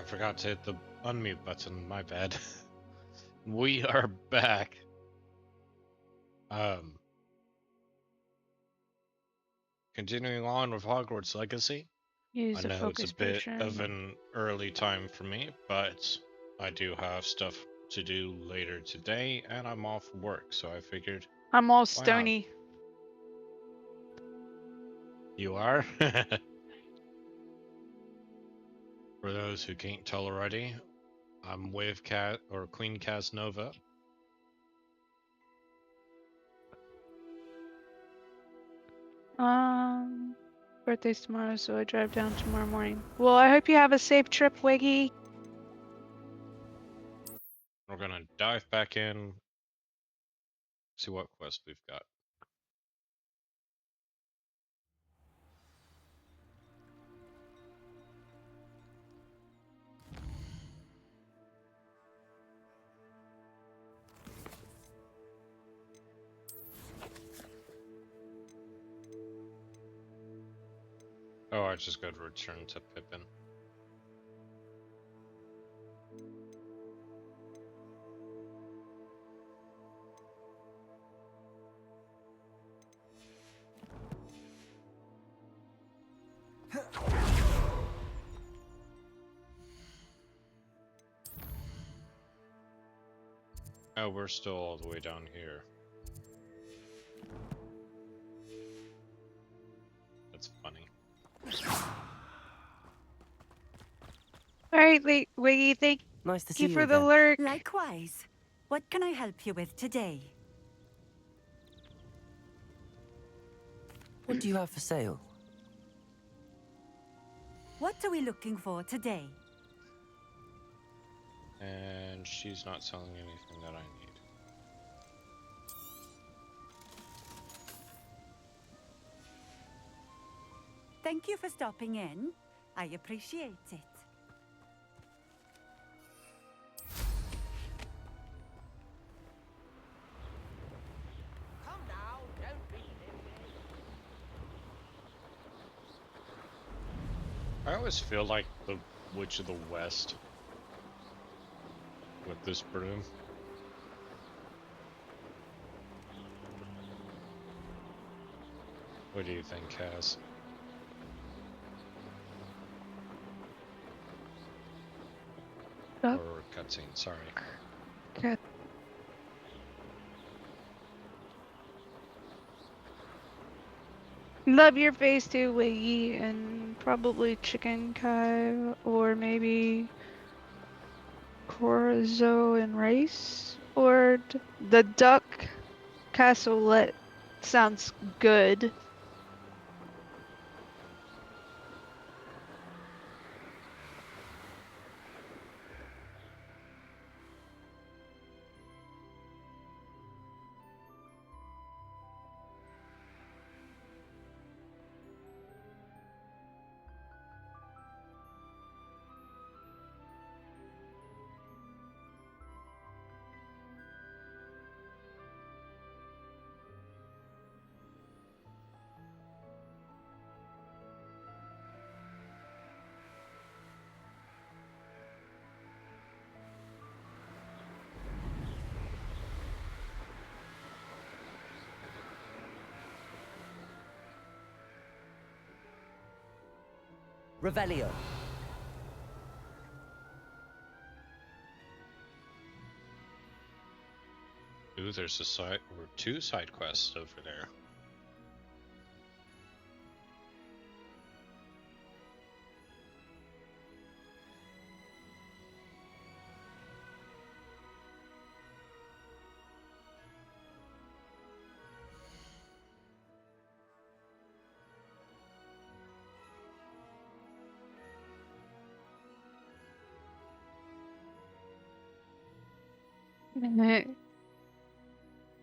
I forgot to hit the unmute button, my bad. We are back. Um, Continuing on with Hogwarts Legacy. I Use a know it's focus a bit of potion. an early time for me, but I do have stuff to do later today, and I'm off work, so I figured, I'm all why not? stony. You are? For those who can't tell already, I'm with Queen Kasnova. Birthday's tomorrow, so I drive down tomorrow morning. Well, I hope you have a safe trip, Wiggy. We're gonna dive back in, see what quest we've got. Oh, I just got to return to Pippin. Oh, we're still all the way down here. That's funny. Alright, Wiggy, thank Nice to you see you for the again. lurk. Likewise. What can I help you with today? What do you have for sale? What are we looking for today? And she's not selling anything that I need. Thank you for stopping in. I appreciate it. Come now, don't be I always feel like the Witch of the West with this broom. What do you think, Cass? Oh. Or cutscene, sorry. Okay. Love your face too, Wiggy, and probably chicken kai, or maybe chorizo and rice, or the duck cassoulet sounds good. Revelio. Ooh, there's a side or two side quests over there.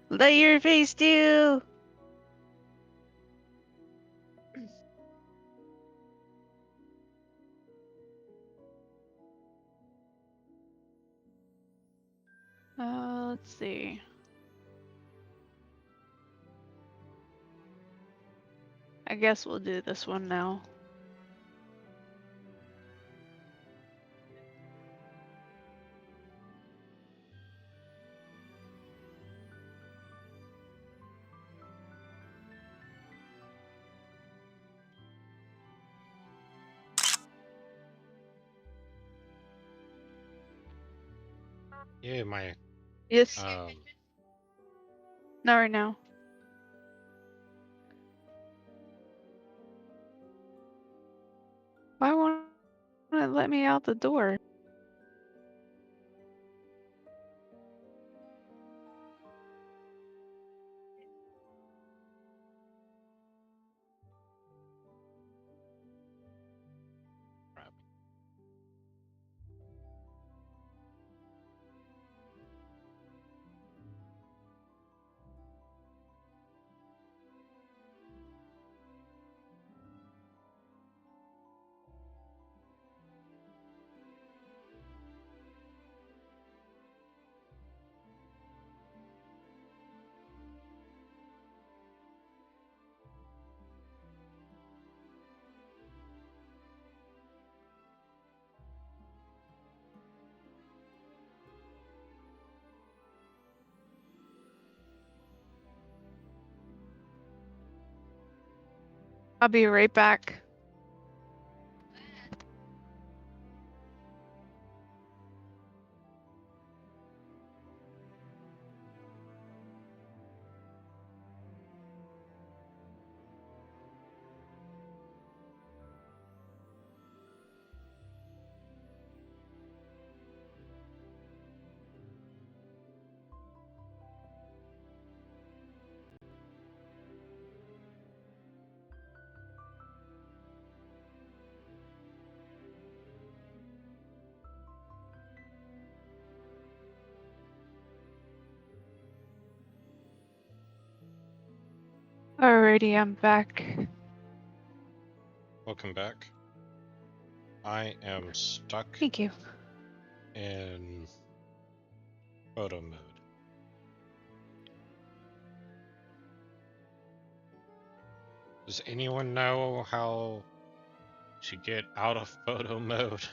Let your face do. Let's see. I guess we'll do this one now. Yeah, my Yes. um. Not right now. Why won't it let me out the door? Crap. I'll be right back. Alrighty, I'm back. Welcome back. I am stuck Thank you. in photo mode. Does anyone know how to get out of photo mode?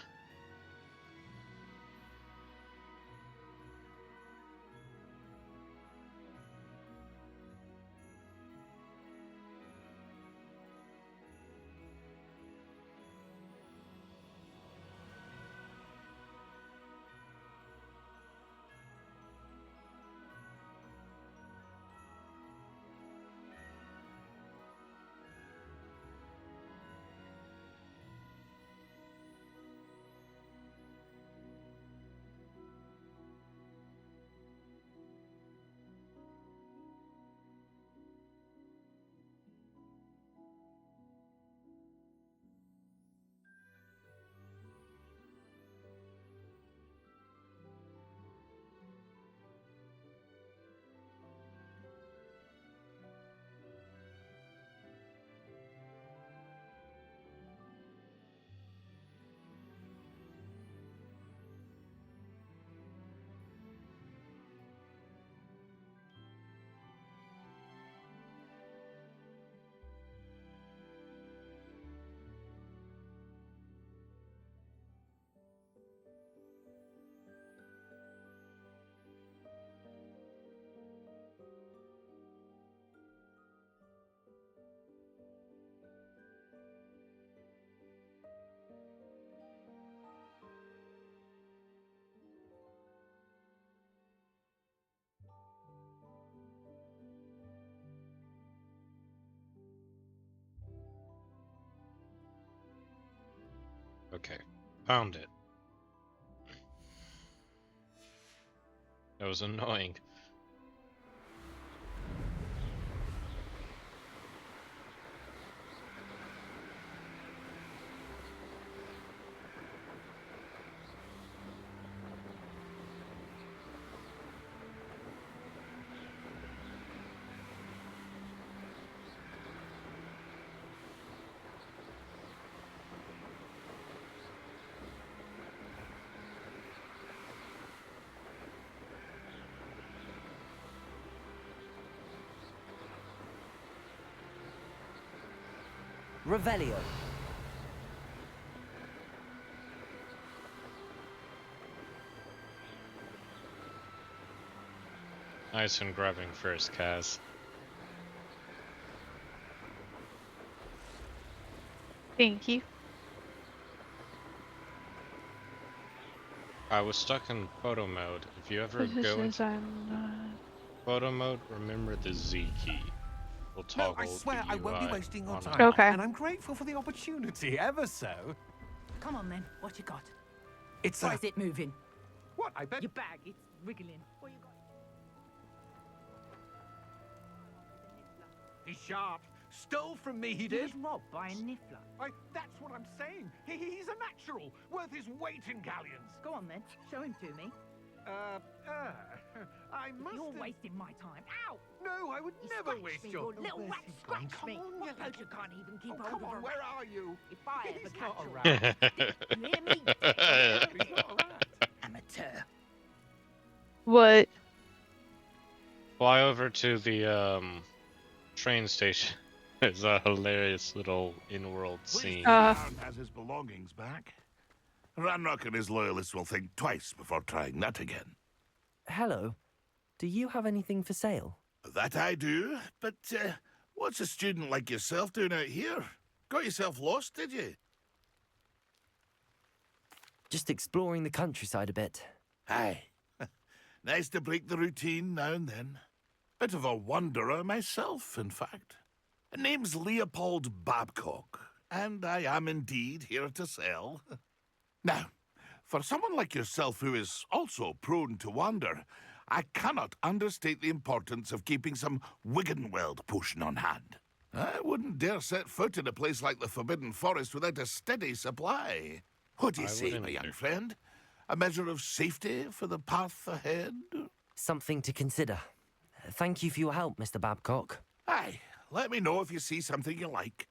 Okay, found it. That was annoying. Revelio. Nice and grabbing first, Kaz. Thank you. I was stuck in photo mode. If you ever This go is into I'm photo mode, remember the Z key. Will No, I toggle swear the I won't be UI wasting your on time. and off. Okay. And I'm grateful for the opportunity, ever so. Come on then, what you got? It's Why is it moving? What? I bet. Your bag, it's wriggling. What you got? He's sharp. Stole from me, he He did. was robbed by a niffler. That's what I'm saying. He's a natural, worth his weight in galleons. Go on then, show him to me. I must. You're have- wasting my time. Ow! No, I would You never scratched waste me, your. you little Oh, rat, Bessie, scratch come me. on, you What little- poacher can't even keep Oh, hold come of a on, where rat? are you? If I ever He's catch not a you, rat. you hear me? He's not a rat. Amateur. what? Fly over to the train station. It's a hilarious little in-world scene. Brown has his belongings back. Ranrock and his loyalists will think twice before trying that again. Hello. Do you have anything for sale? That I do, but what's a student like yourself doing out here? Got yourself lost, did you? Just exploring the countryside a bit. Aye. Nice to break the routine now and then. Bit of a wanderer myself, in fact. Name's Leopold Babcock, and I am indeed here to sell. Now, for someone like yourself who is also prone to wander, I cannot understate the importance of keeping some Wiggenweld potion on hand. I wouldn't dare set foot in a place like the Forbidden Forest without a steady supply. What do you I say, wouldn't my young either. friend? A measure of safety for the path ahead? Something to consider. Thank you for your help, Mr. Babcock. Aye, let me know if you see something you like.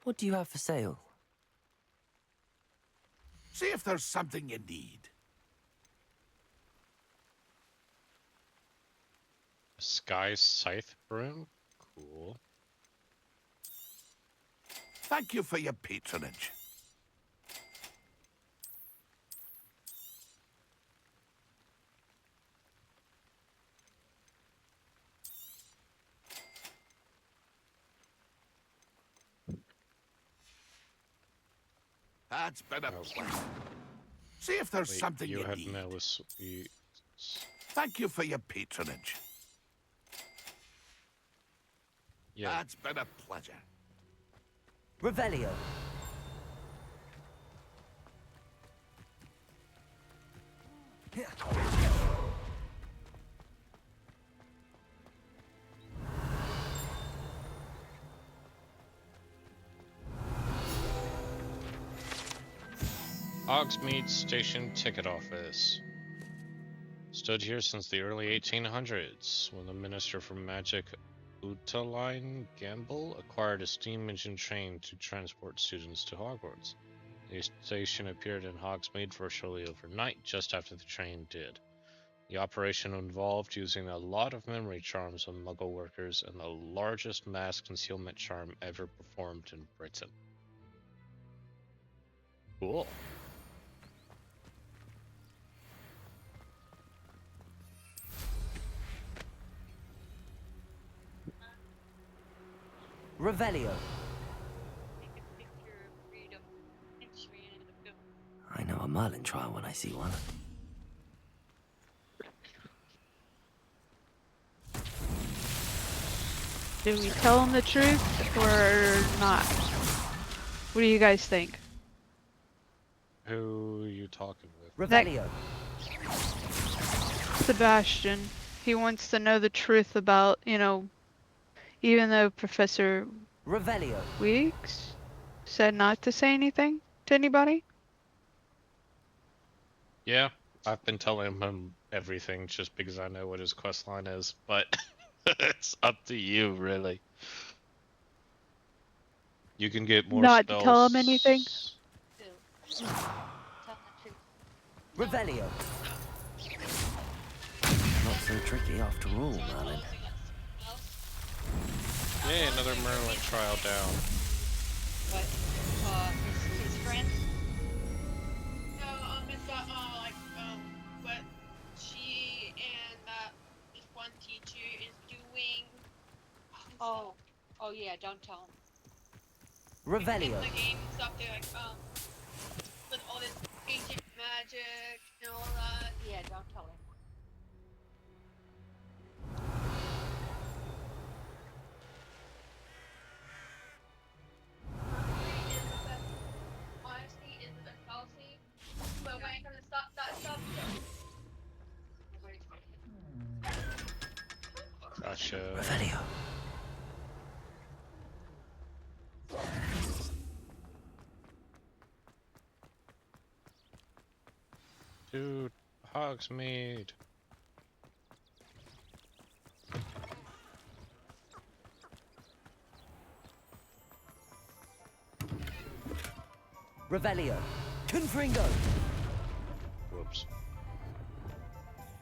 What do you have for sale? See if there's something you need. Sky Scythe Broom? Cool. Thank you for your patronage. That's been a Oh. pleasure. See if there's Wait, something you you had need. Mela Sweets. Thank you for your patronage. Yeah. That's been a pleasure. Revelio. Hogsmeade Station Ticket Office. Stood here since the early 1800s, when the Minister for Magic Utaline Gamble acquired a steam engine train to transport students to Hogwarts. The station appeared in Hogsmeade virtually overnight, just after the train did. The operation involved using a lot of memory charms on Muggle workers and the largest mass concealment charm ever performed in Britain. Cool. Revelio. I know a Merlin trial when I see one. Do we tell him the truth or not? What do you guys think? Who are you talking with? Revelio. Sebastian. He wants to know the truth about, even though Professor Revelio. Weeks said not to say anything to anybody. Yeah, I've been telling him everything just because I know what his quest line is, but it's up to you, really. You can get more Not to spells. tell him anything? Revelio. Not so tricky after all, Merlin. Yeah, another Merlin trial down. But his friends. No, it's not what she and this one teacher is doing. Oh yeah, don't tell him. Revelio. The game and stuff. They're like with all this ancient magic and all that. Yeah, don't tell him. Honesty is the best policy, but when it comes to that stuff, Gotcha. Revelio. Dude, Hogsmeade. Revelio. Confringo. Whoops.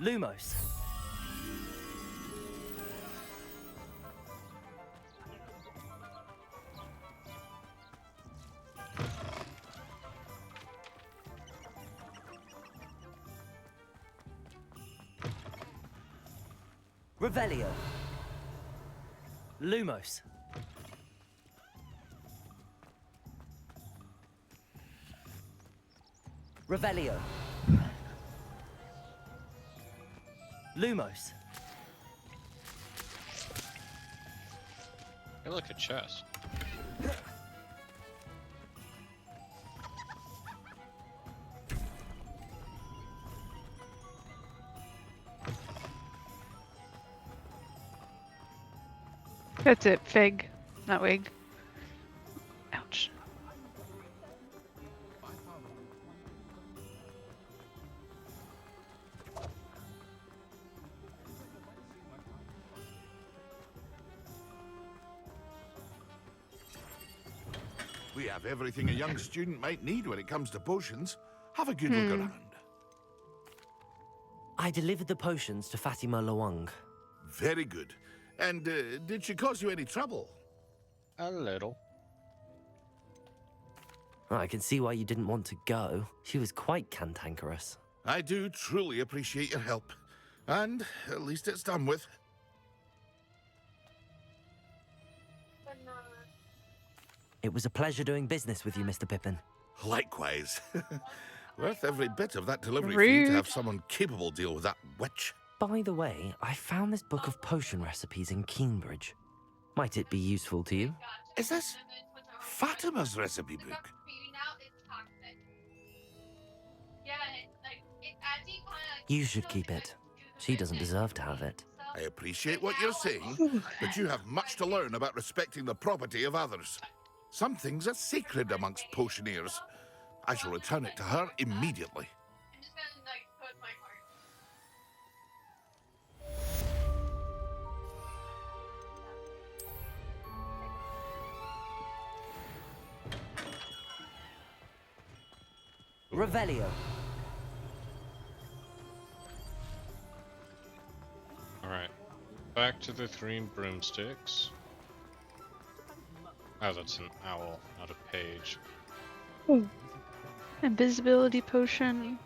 Lumos. Revelio. Lumos. Revelio. Lumos. Hey, look, a chest. That's it, Fig, not Wig. Ouch. We have everything a young student might need when it comes to potions. Have a good look around. I delivered the potions to Fatima Lawang. Very good. And did she cause you any trouble? A little. I can see why you didn't want to go. She was quite cantankerous. I do truly appreciate your help. And at least it's done with. It was a pleasure doing business with you, Mr. Pippin. Likewise. Worth every bit of that delivery fee Rude. to have someone capable deal with that witch. By the way, I found this book of potion recipes in Keenbridge. Might it be useful to you? Is this Fatima's recipe book? You should keep it. She doesn't deserve to have it. I appreciate what you're saying, but you have much to learn about respecting the property of others. Some things are sacred amongst potioneers. I shall return it to her immediately. I'm just gonna like put my heart. Revelio. Alright. Back to the 3 broomsticks. Oh, that's an owl, not a page. Invisibility potion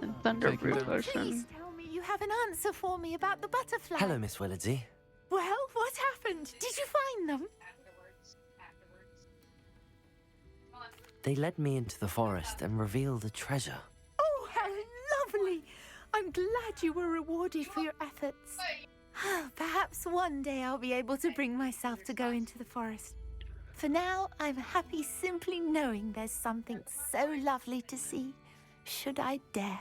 and thunder Thank you brew very much. potion. Please tell me you have an answer for me about the butterfly. Hello, Miss Willardsey. Well, what happened? Did you find them? They led me into the forest and revealed a treasure. Oh, how lovely! I'm glad you were rewarded for your efforts. Perhaps one day I'll be able to bring myself to go into the forest. For now, I'm happy simply knowing there's something so lovely to see, should I dare.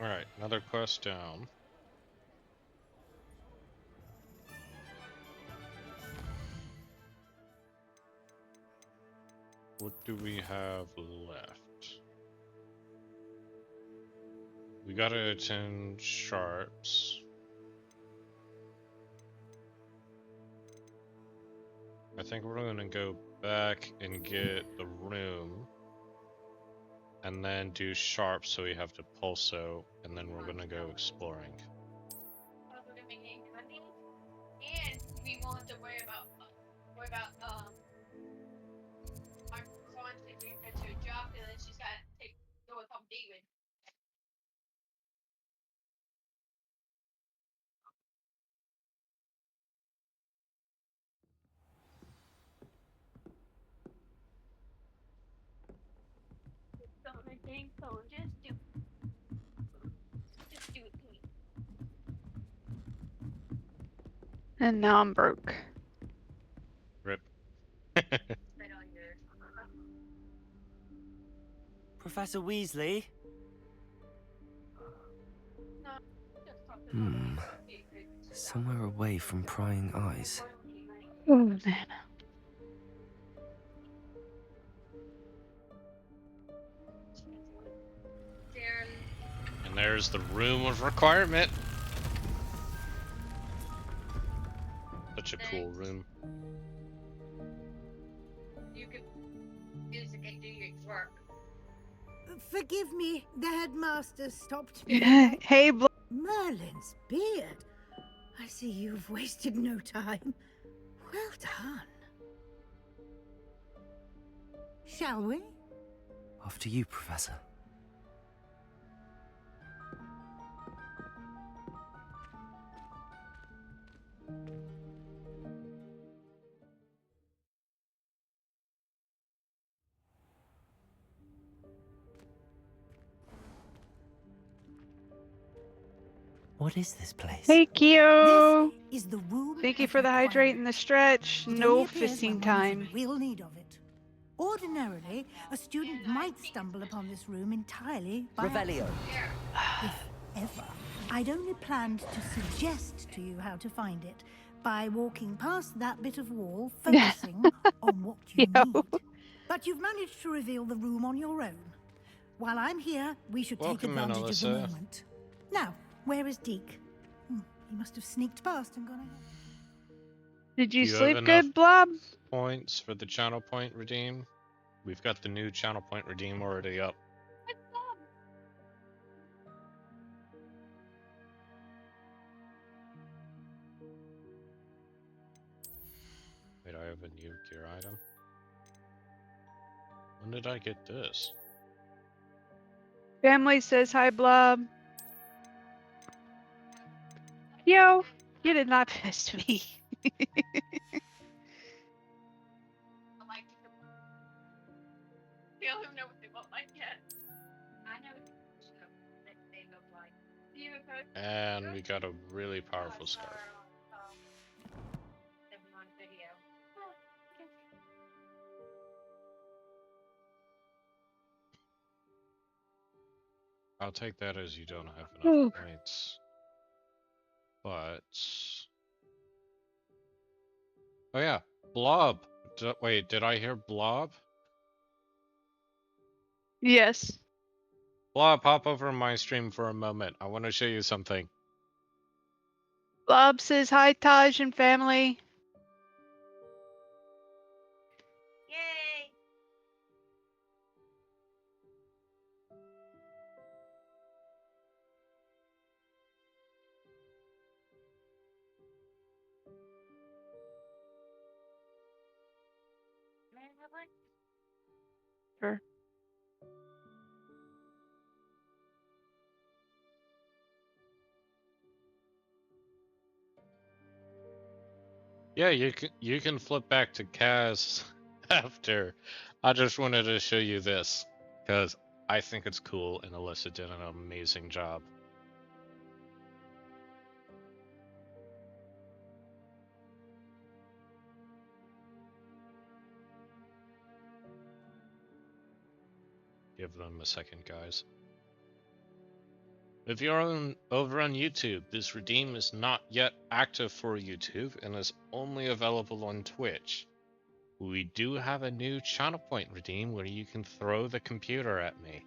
Alright, another quest down. What do we have left? We gotta attend Sharps. I think we're gonna go back and get the room. And then do Sharp, so we have to Pulso, and then we're gonna go exploring. And we won't have to worry about our someone taking her to a job, and then she's gotta go with David. And now I'm broke. Rip. Professor Weasley? Hmm. Somewhere away from prying eyes. Oh man. And there's the room of requirement. Such a cool room. You can music and do your work. Forgive me, the headmaster stopped me. Hey, Merlin's beard. I see you've wasted no time. Well done. Shall we? After you, Professor. What is this place? thank you. This is the room. Thank you of for the hydrate requirement. and the stretch. It No only appears fisting when one is in time. real need of it. Ordinarily, a student might stumble upon this room entirely by Revelio. accident. If ever. I'd only planned to suggest to you how to find it by walking past that bit of wall, focusing on what you Yo. need. But you've managed to reveal the room on your own. While I'm here, we should Welcome, take advantage of the Alyssa. moment. Now, where is Deke? He must have sneaked past and gone ahead. Did you Do you have sleep enough good, Blob? points for the channel point redeem? We've got the new channel point redeem already up. Wait, I have a new gear item. When did I get this? Family says hi, Blob. Yo, you did not piss me. I like to. They don't know what they look like yet. I know what they look like. Do you even post And we got a really powerful scarf. them on video? I'll take that as you don't have Ooh. enough points. But... Oh yeah, Blob! Wait, did I hear Blob? Yes. Blob, hop over my stream for a moment. I want to show you something. Blob says hi, Taj and family. Yay! Sure. Yeah, you can flip back to Kaz after. I just wanted to show you this because I think it's cool, and Alyssa did an amazing job. Give them a second, guys. If you're over on YouTube, this redeem is not yet active for YouTube and is only available on Twitch. We do have a new channel point redeem where you can throw the computer at me.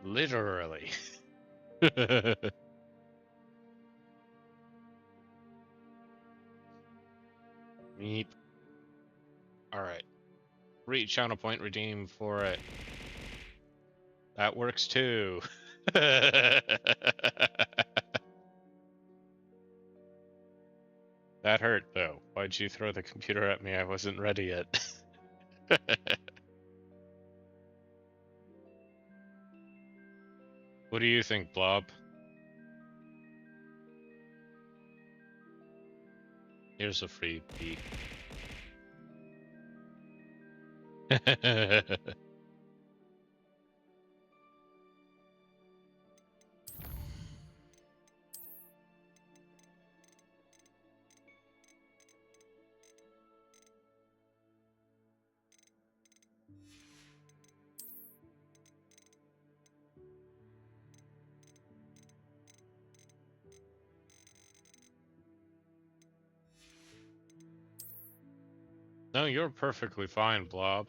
Literally. Meep. Alright. Free channel point redeem for it. That works too. That hurt though. Why'd you throw the computer at me? I wasn't ready yet. What do you think, Blob? Here's a free beat. No, you're perfectly fine, Blob.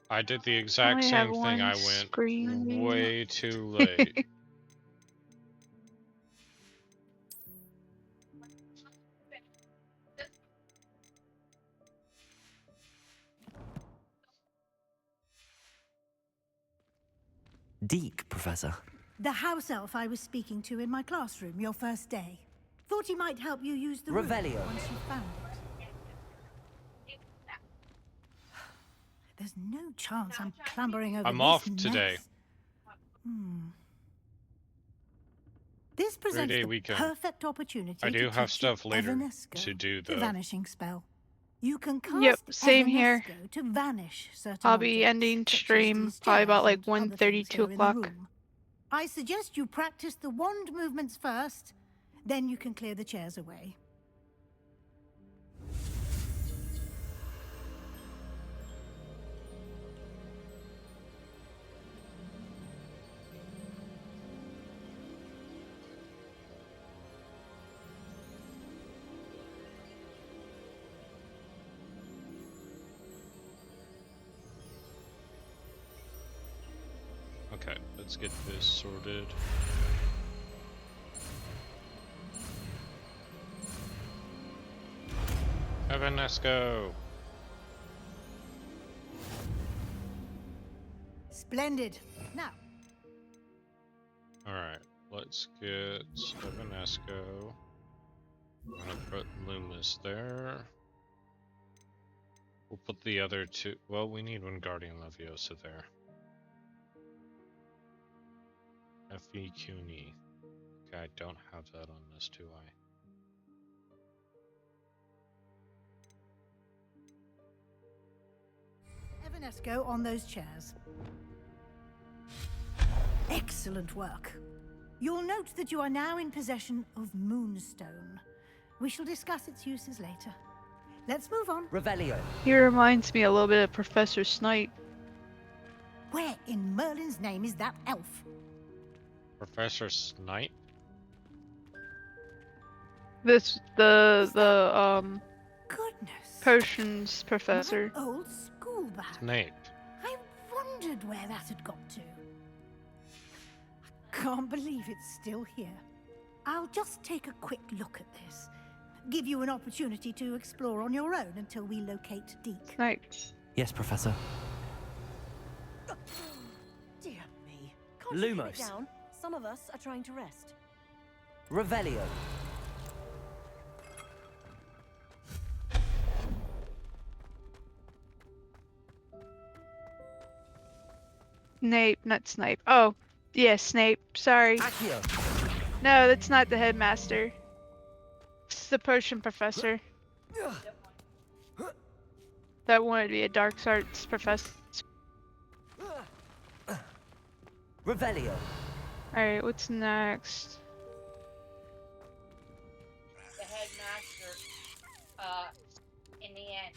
I did the exact only have same thing. one I went screen. way too late. Deke, Professor. The house elf I was speaking to in my classroom your first day. Thought he might help you use the room Revelio. once you found it. There's no chance I'm clambering over I'm this off mess. today. This presents Three-day the weekend. perfect opportunity I do to have teach you stuff later Evanesco, to do, the though. vanishing spell. You can cast Yep, same here. Evanesco to vanish certain I'll be objects, ending such as stream these probably chairs about like and other things 1:32 here in the o'clock. room. I suggest you practice the wand movements first, then you can clear the chairs away. Okay, let's get this sorted. Evanesco! Splendid. Now, Alright, let's get Evanesco. I'm gonna put Loomis there. We'll put the other two. Well, we need one Guardian Leviosa there. F.E. CUNY. Okay, I don't have that on this, do I? Evanesco on those chairs. Excellent work. You'll note that you are now in possession of Moonstone. We shall discuss its uses later. Let's move on. Revelio. He reminds me a little bit of Professor Snipe. Where in Merlin's name is that elf? Professor Snipe? The Goodness. potions professor. My old school bag. Snape. I wondered where that had got to. I can't believe it's still here. I'll just take a quick look at this. Give you an opportunity to explore on your own until we locate Deke. Snipe. Yes, Professor. Dear me. Can't you keep Lumos. it down? Some of us are trying to rest. Revelio. Snape, not Snipe. Oh, yeah, Snape. Sorry. Accio. No, that's not the headmaster. It's the potion professor. That wanted to be a dark arts professor. Revelio. Alright, what's next? The headmaster, in the end.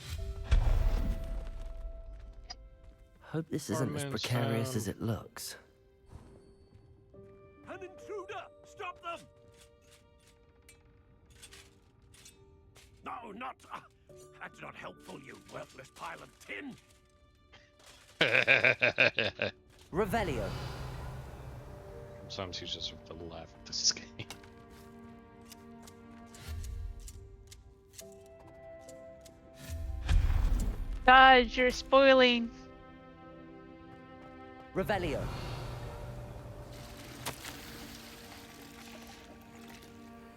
Hope this isn't as Torment precarious sound. as it looks. An intruder! Stop them! No, not... that's not helpful, you worthless pile of tin! Revelio. Sometimes you just have to laugh at this game. Dodge, you're spoiling. Revelio.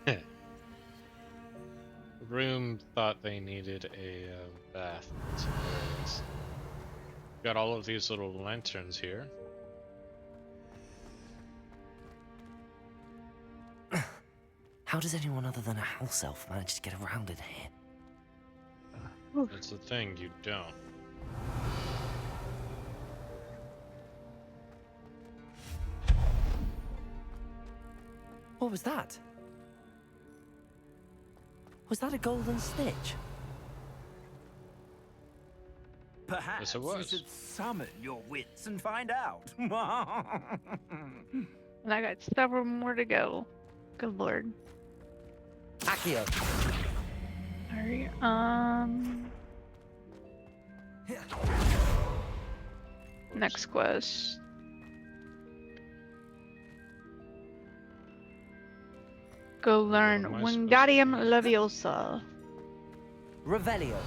The room thought they needed a bath. That's hilarious. Got all of these little lanterns here. How does anyone other than a house elf manage to get around in here? That's the thing, you don't. What was that? Was that a golden stitch? Perhaps it you was. should summon your wits and find out. And I got several more to go. Good lord. Accio. Alright, next quest. Go learn am I supposed to Wingardium do? Leviosa. Revelio.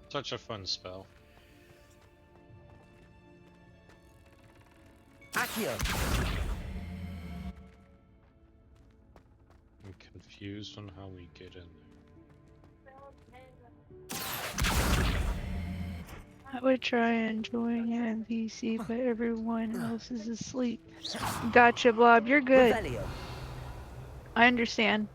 Such a fun spell. Accio. I'm confused on how we get in there. I would try enjoying an NPC, but everyone else is asleep. Gotcha, Blob. You're good. Revelio. I understand.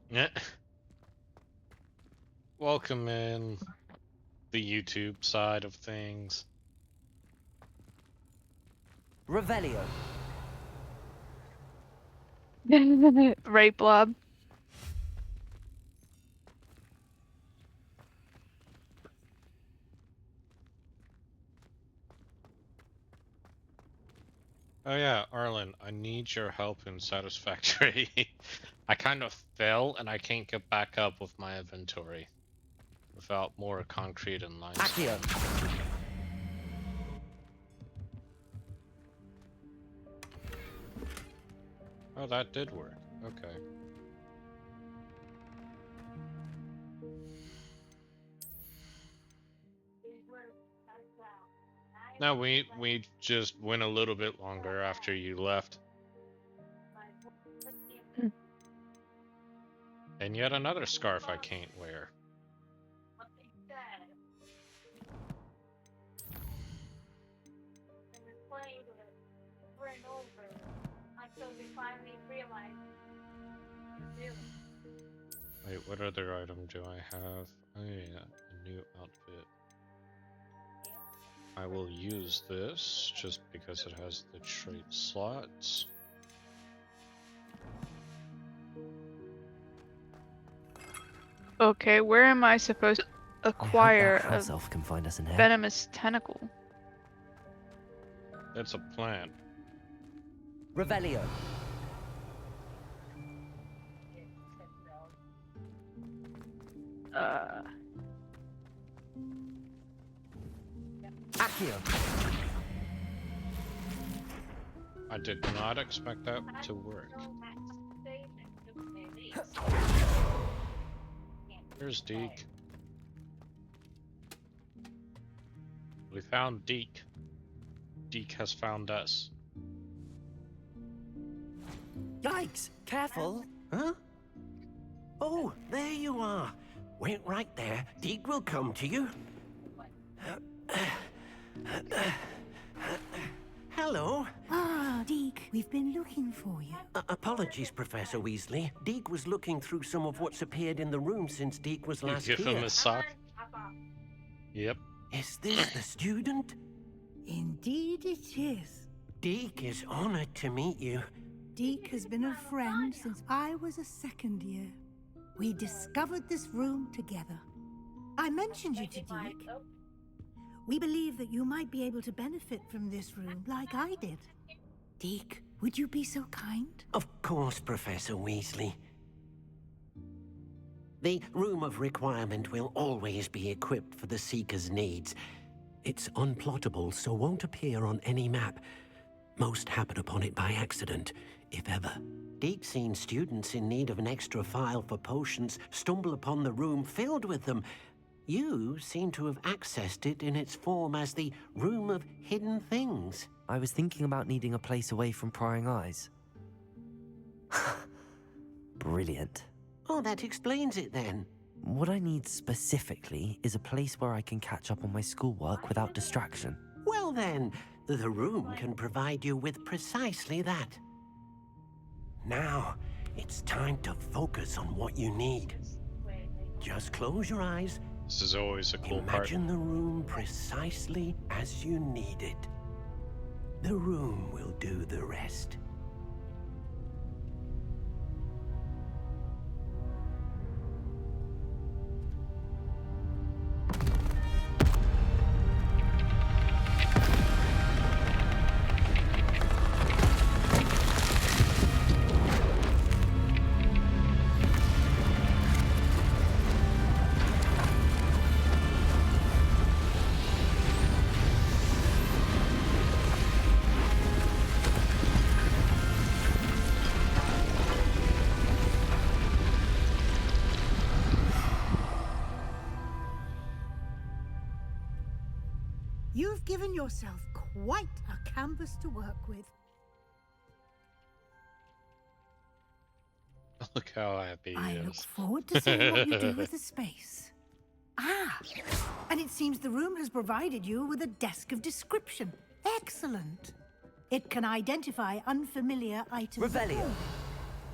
Yeah. Welcome in the YouTube side of things. Revelio. Right, Blob? Oh yeah, Arlen, I need your help in Satisfactory. I kind of fell and I can't get back up with my inventory without more concrete and limestone. Accio. Oh, that did work. Okay. No, we just went a little bit longer after you left. And yet another scarf I can't wear. Wait, what other item do I have? Oh yeah, a new outfit. I will use this just because it has the trait slots. Okay, where am I supposed to acquire I hope that house a elf can find us in here. venomous tentacle? That's a plant. Revelio. Accio. I did not expect that to work. Here's Deke. We found Deke. Deke has found us. Yikes! Careful! Huh? Oh, there you are. Wait right there. Deke will come to you. Hello. Ah, Deke, we've been looking for you. Apologies, Professor Weasley. Deke was looking through some of what's appeared in the room since Deke was You last give here. him a sock? Yep. Is this the student? Indeed it is. Deke is honored to meet you. Deke has been a friend since I was a second year. We discovered this room together. I mentioned you to Deke. We believe that you might be able to benefit from this room like I did. Deke, would you be so kind? Of course, Professor Weasley. The Room of Requirement will always be equipped for the Seeker's needs. It's unplottable, so won't appear on any map. Most happen upon it by accident, if ever. Deke's seen students in need of an extra file for potions stumble upon the room filled with them. You seem to have accessed it in its form as the Room of Hidden Things. I was thinking about needing a place away from prying eyes. Brilliant. Oh, that explains it then. What I need specifically is a place where I can catch up on my schoolwork without distraction. Well then, the room can provide you with precisely that. Now, it's time to focus on what you need. Just close your eyes. This is always a cool part. Imagine the room precisely as you need it. The room will do the rest. You've given yourself quite a canvas to work with. Look how happy he I is. look forward to seeing what you do with the space. Ah, and it seems the room has provided you with a desk of description. Excellent. It can identify unfamiliar items. Revelio.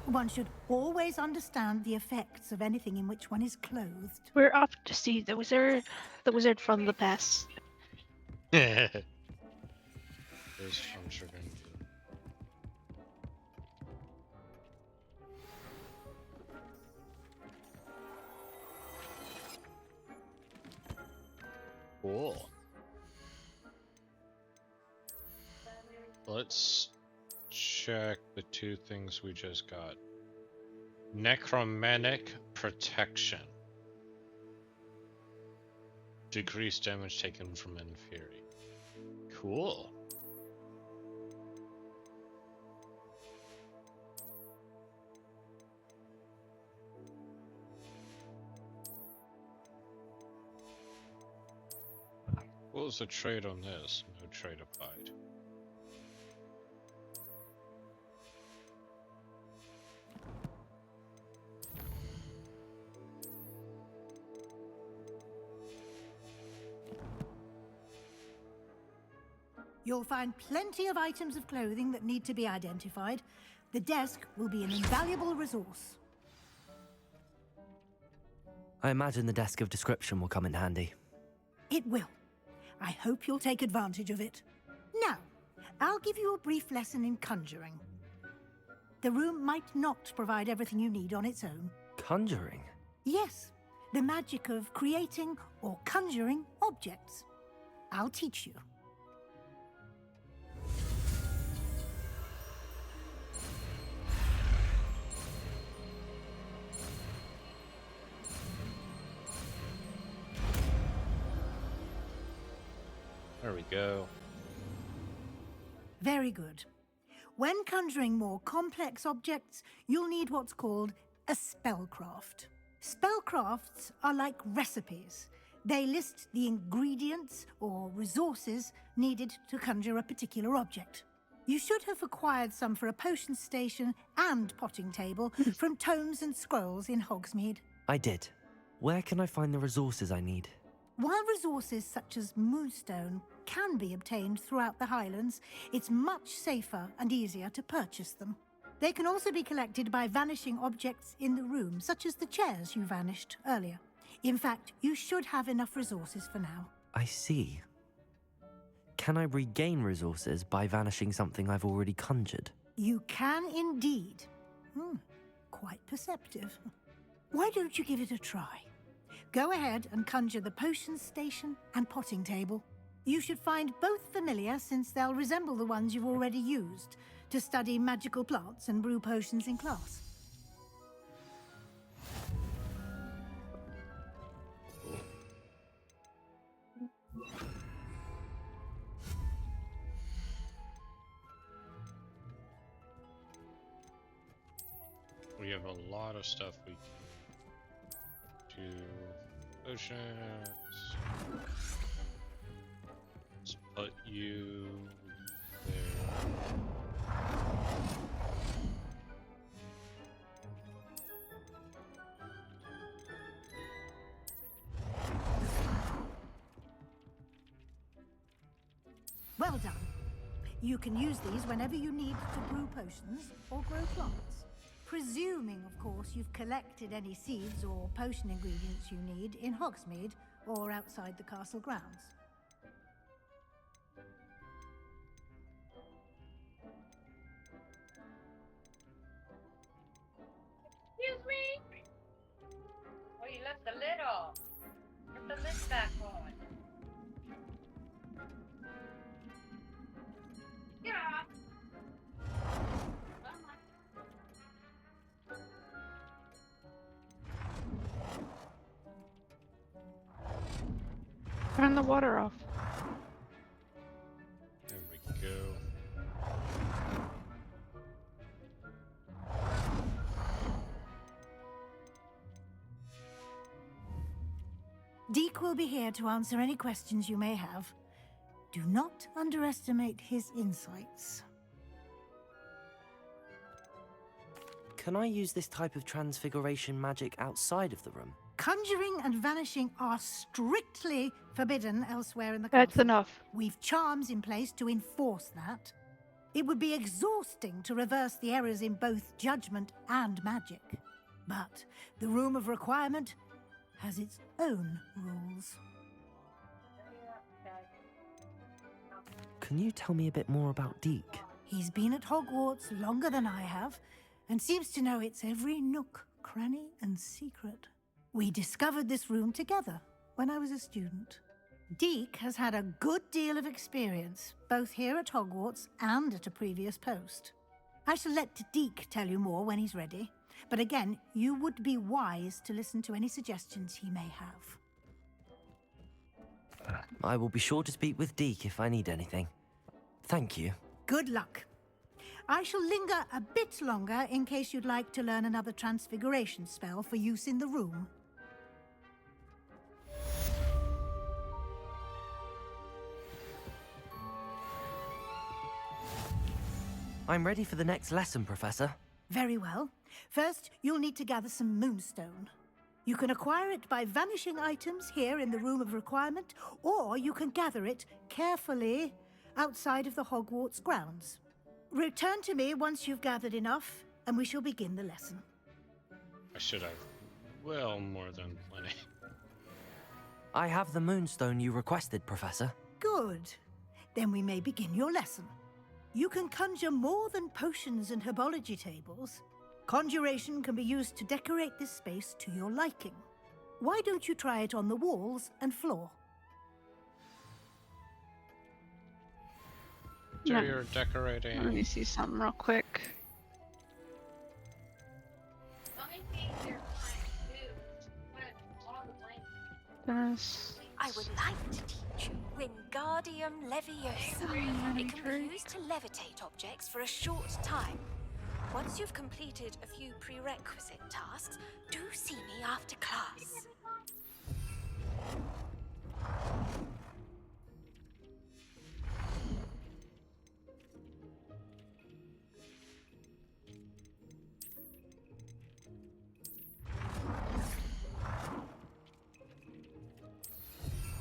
One should always understand the effects of anything in which one is clothed. We're off to see the wizard from the past. There's I'm sure gonna do. Cool. Let's check the two things we just got. Necromantic protection. Decrease damage taken from inferi. Cool. What was the trade on this? No trade applied. You'll find plenty of items of clothing that need to be identified. The desk will be an invaluable resource. I imagine the desk of description will come in handy. It will. I hope you'll take advantage of it. Now, I'll give you a brief lesson in conjuring. The room might not provide everything you need on its own. Conjuring? Yes, the magic of creating or conjuring objects. I'll teach you. There we go. Very good. When conjuring more complex objects, you'll need what's called a spellcraft. Spellcrafts are like recipes. They list the ingredients or resources needed to conjure a particular object. You should have acquired some for a potion station and potting table from tomes and scrolls in Hogsmeade. I did. Where can I find the resources I need? While resources such as moonstone can be obtained throughout the Highlands, it's much safer and easier to purchase them. They can also be collected by vanishing objects in the room, such as the chairs you vanished earlier. In fact, you should have enough resources for now. I see. Can I regain resources by vanishing something I've already conjured? You can indeed. Quite perceptive. Why don't you give it a try? Go ahead and conjure the potion station and potting table. You should find both familiar, since they'll resemble the ones you've already used to study magical plants and brew potions in class. We have a lot of stuff we can do. Potions. Let's put you there. Well done. You can use these whenever you need to brew potions or grow plants. Presuming, of course, you've collected any seeds or potion ingredients you need in Hogsmeade or outside the castle grounds. Excuse me? Oh, you left the lid off. Put the lid back on. Yeah. Turn the water off. There we go. Deke will be here to answer any questions you may have. Do not underestimate his insights. Can I use this type of transfiguration magic outside of the room? Conjuring and vanishing are strictly forbidden elsewhere in the That's castle. enough. We've charms in place to enforce that. It would be exhausting to reverse the errors in both judgment and magic. But the Room of Requirement has its own rules. Can you tell me a bit more about Deke? He's been at Hogwarts longer than I have, and seems to know its every nook, cranny, and secret. We discovered this room together when I was a student. Deke has had a good deal of experience, both here at Hogwarts and at a previous post. I shall let Deke tell you more when he's ready, but again, you would be wise to listen to any suggestions he may have. I will be sure to speak with Deke if I need anything. Thank you. Good luck. I shall linger a bit longer in case you'd like to learn another transfiguration spell for use in the room. I'm ready for the next lesson, Professor. Very well. First, you'll need to gather some moonstone. You can acquire it by vanishing items here in the Room of Requirement, or you can gather it carefully outside of the Hogwarts grounds. Return to me once you've gathered enough, and we shall begin the lesson. I should have well more than plenty. I have the moonstone you requested, Professor. Good. Then we may begin your lesson. You can conjure more than potions and herbology tables. Conjuration can be used to decorate this space to your liking. Why don't you try it on the walls and floor? So you're decorating. Let me see something real quick. This. I would like to teach you Wingardium Leviosa. It can be used to levitate objects for a short time. Once you've completed a few prerequisite tasks, do see me after class.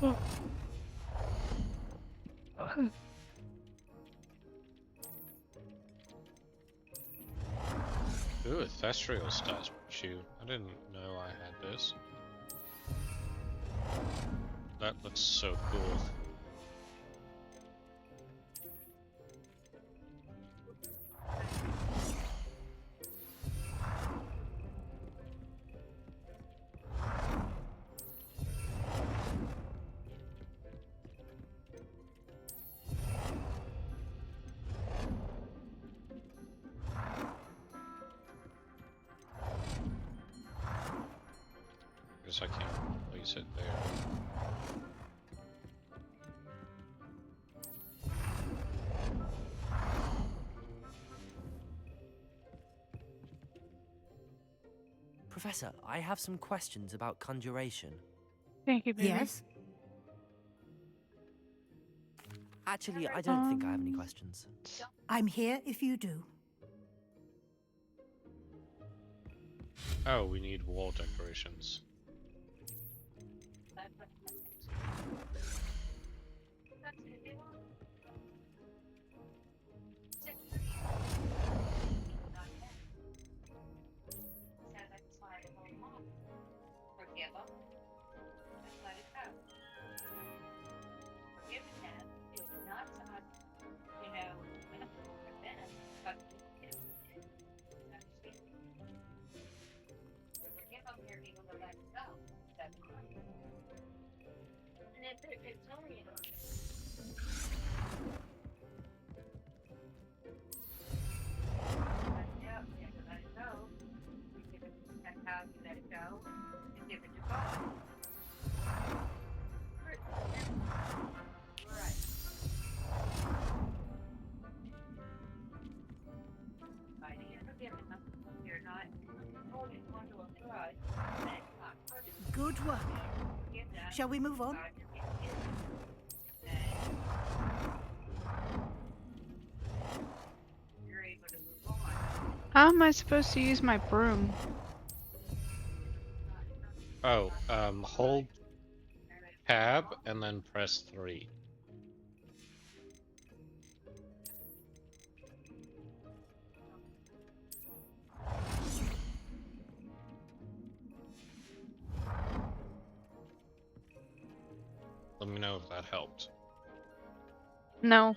Oh. Ooh, a Thestrial statue. I didn't know I had this. That looks so cool. I can't place it there. Professor, I have some questions about conjuration. Thank you, baby. Yes? Actually, I don't think I have any questions. I'm here if you do. Oh, we need wall decorations. Good work. Shall we move on? How am I supposed to use my broom? Oh, hold tab and then press 3. Let me know if that helped. No.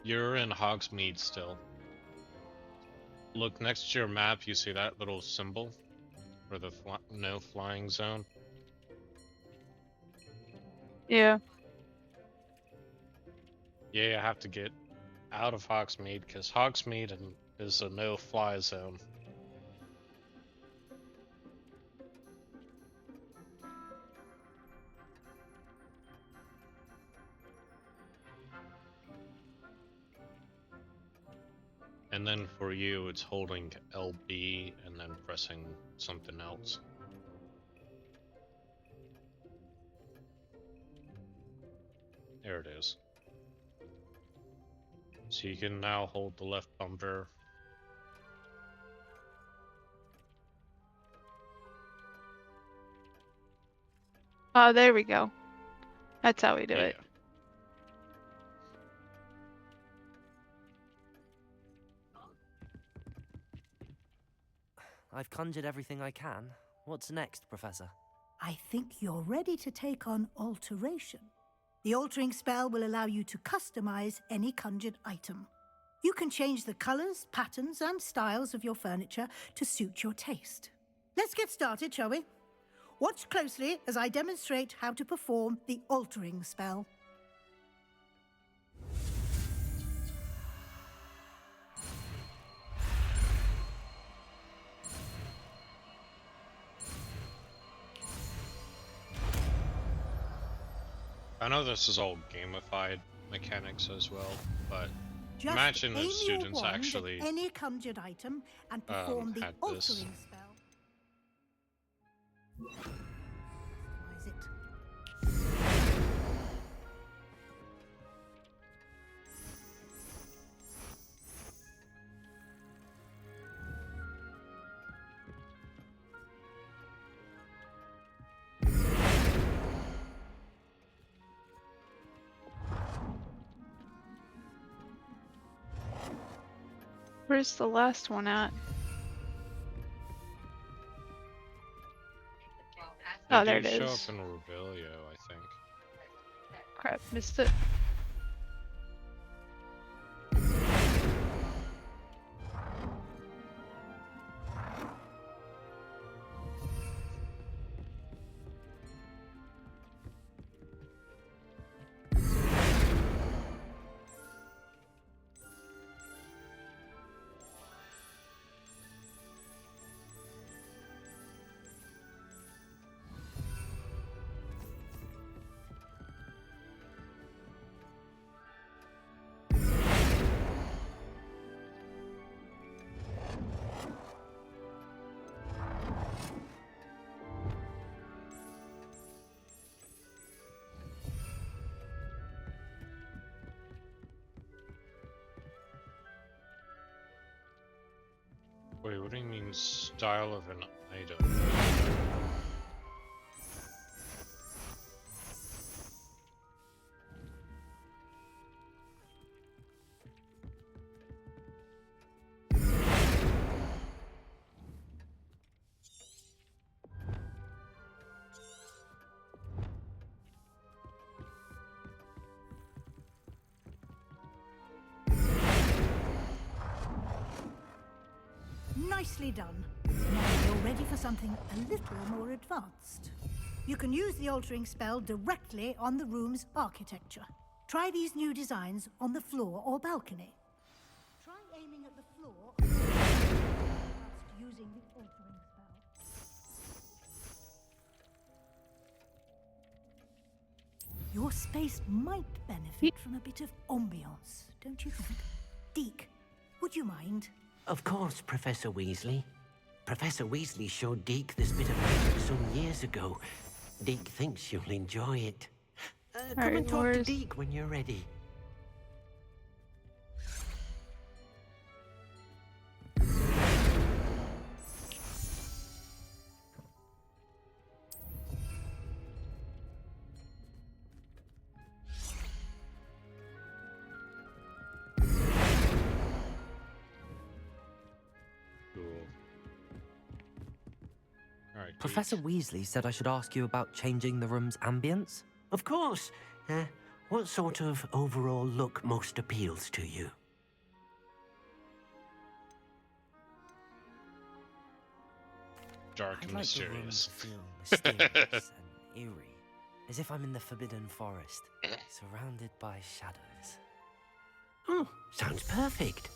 You're in Hogsmeade still. Look next to your map, you see that little symbol for the no flying zone? Yeah. Yeah, you have to get out of Hogsmeade because Hogsmeade is a no fly zone. And then for you, it's holding LB and then pressing something else. There it is. So you can now hold the left bumper. Oh, there we go. That's how we do Yeah. it. I've conjured everything I can. What's next, Professor? I think you're ready to take on alteration. The altering spell will allow you to customize any conjured item. You can change the colors, patterns, and styles of your furniture to suit your taste. Let's get started, shall we? Watch closely as I demonstrate how to perform the altering spell. I know this is all gamified mechanics as well, but Just imagine aim if students your wand actually at any conjured item and perform the had altering this. spell. Customize it. Where's the last one at? Oh, there it Show up is. in Rebelio, I think. Crap, missed it. Wait, what do you mean style of an item? Nicely done. Now you're ready for something a little more advanced. You can use the altering spell directly on the room's architecture. Try these new designs on the floor or balcony. Try aiming at the floor whilst using the altering spell. Your space might benefit from a bit of ambiance, don't you think? Deke, would you mind? Of course, Professor Weasley. Professor Weasley showed Deke this bit of magic some years ago. Deke thinks you'll enjoy it. Come and talk to Deke when you're ready. Alright, Professor Weasley said I should ask you about changing the room's ambience. Of course. What sort of overall look most appeals to you? dark I'd and like the room mysterious. to feel mysterious and eerie, as if I'm in the Forbidden Forest, surrounded by shadows. Oh, sounds perfect.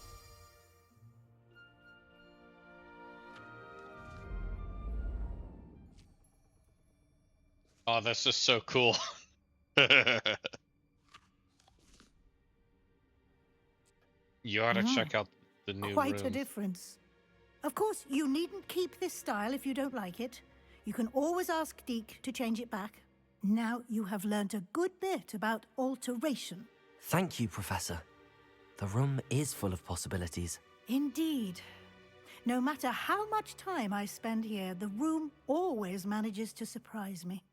Oh, this is so cool. You ought to check out the new Quite room. a difference. Of course, you needn't keep this style if you don't like it. You can always ask Deke to change it back. Now you have learnt a good bit about alteration. Thank you, Professor. The room is full of possibilities. Indeed. No matter how much time I spend here, the room always manages to surprise me.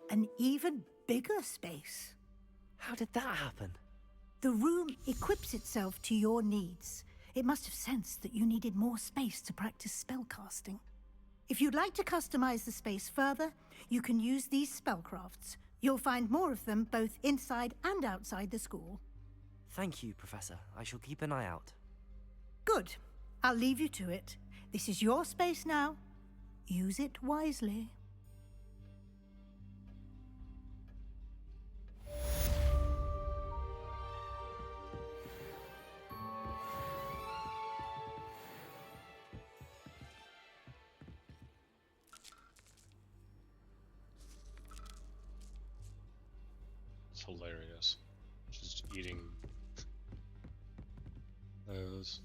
An even bigger space. How did that happen? The room equips itself to your needs. It must have sensed that you needed more space to practice spellcasting. If you'd like to customize the space further, you can use these spellcrafts. You'll find more of them both inside and outside the school. Thank you, Professor. I shall keep an eye out. Good. I'll leave you to it. This is your space now. Use it wisely. It's hilarious. Just eating those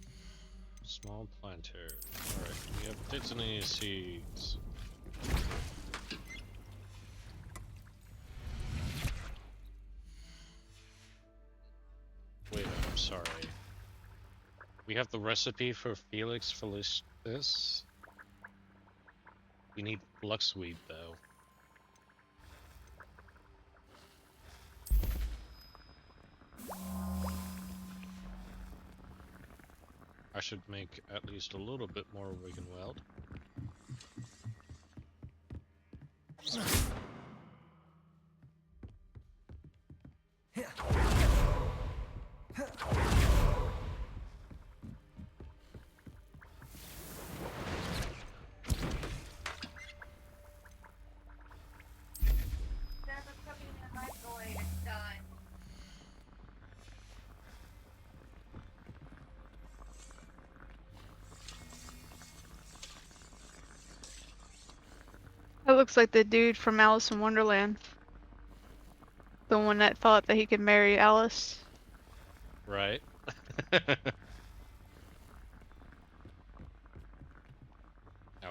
small planters. Alright, we have Disney seeds. Wait, I'm sorry. We have the recipe for Felix Felicis. We need fluxweed though. I should make at least a little bit more Wiggenweld. That looks like the dude from Alice in Wonderland. The one that thought that he could marry Alice. Right? That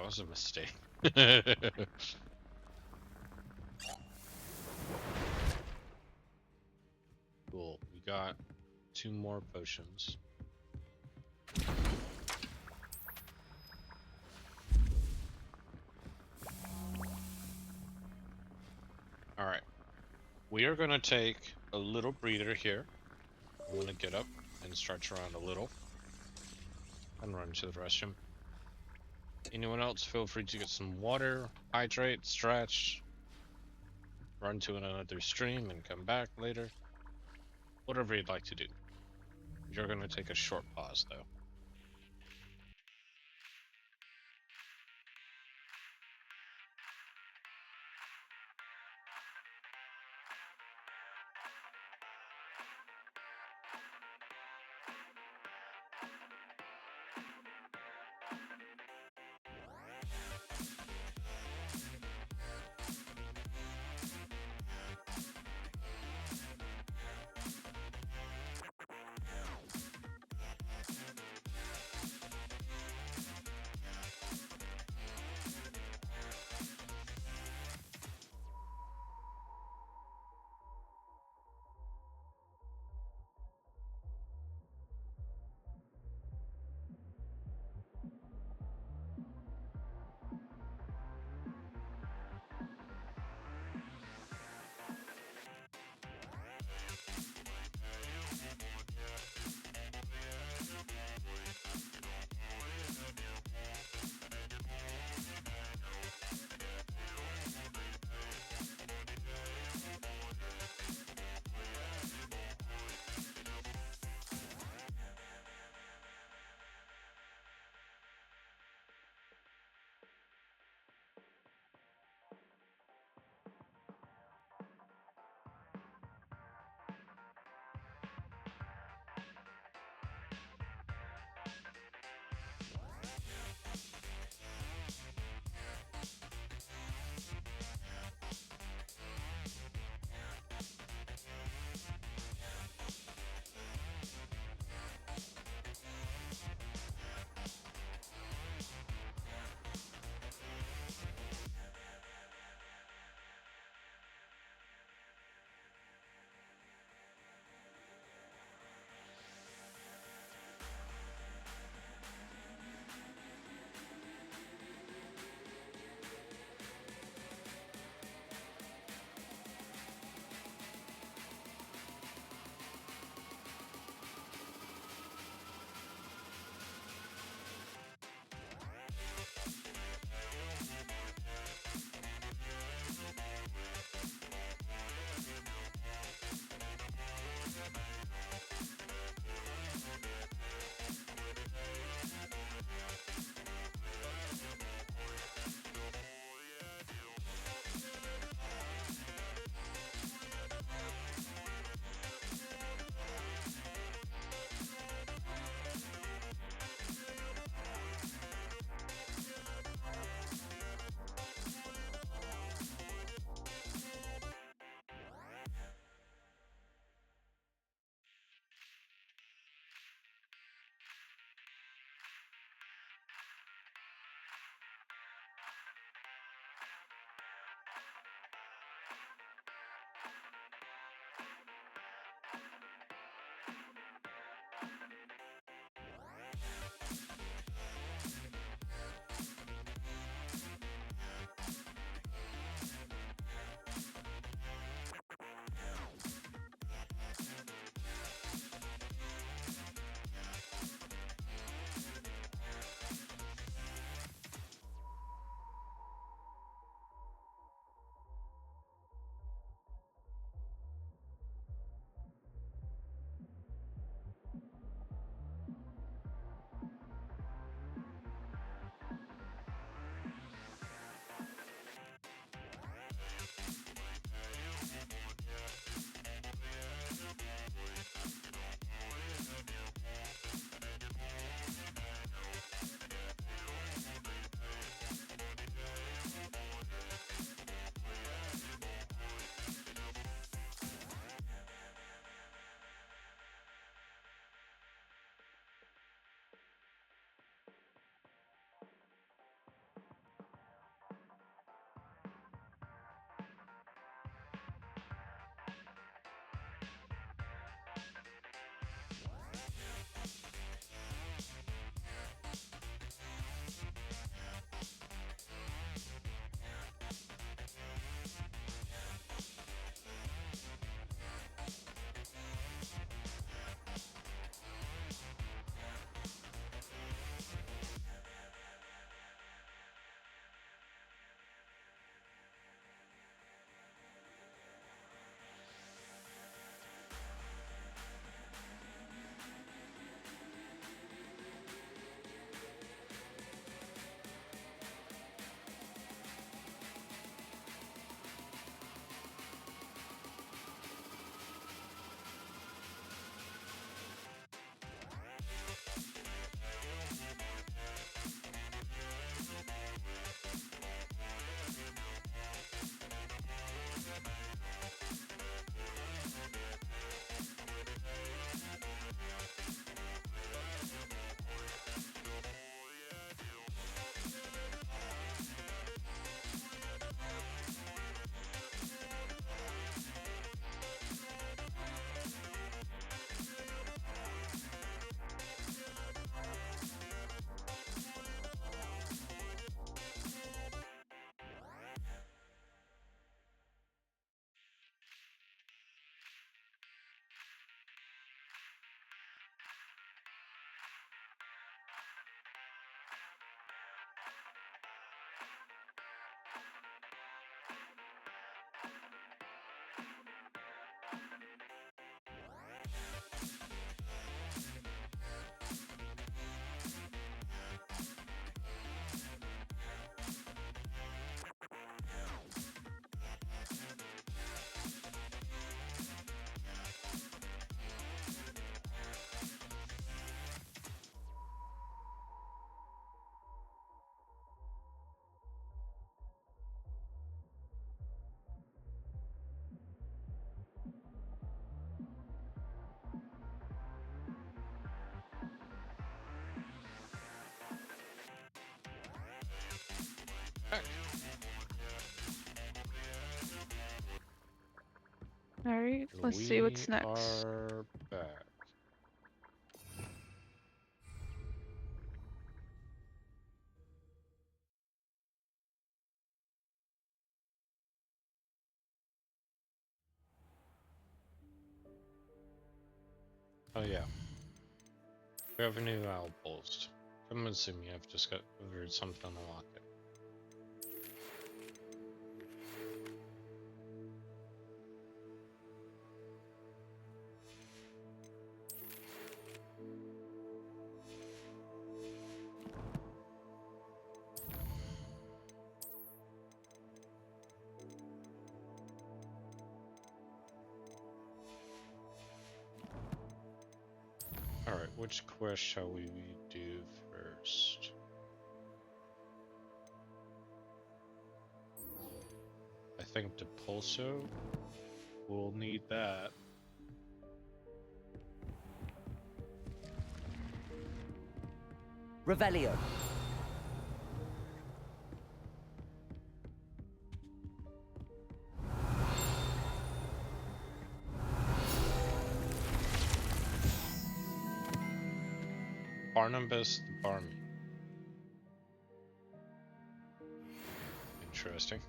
was a mistake. Cool. We got 2 more potions. Alright. We are going to take a little breather here. I'm going to get up and stretch around a little. And run to the restroom. Anyone else, feel free to get some water, hydrate, stretch, run to another stream and come back later. Whatever you'd like to do. You're going to take a short pause though. Alright, let's see what's next. We are back. Oh yeah. We have a new outpost. Come and see me, I've discovered something to unlock it. Alright, which quest shall we do first? I think Depulso. We'll need that. Revelio. Barnabas the Barman. Interesting.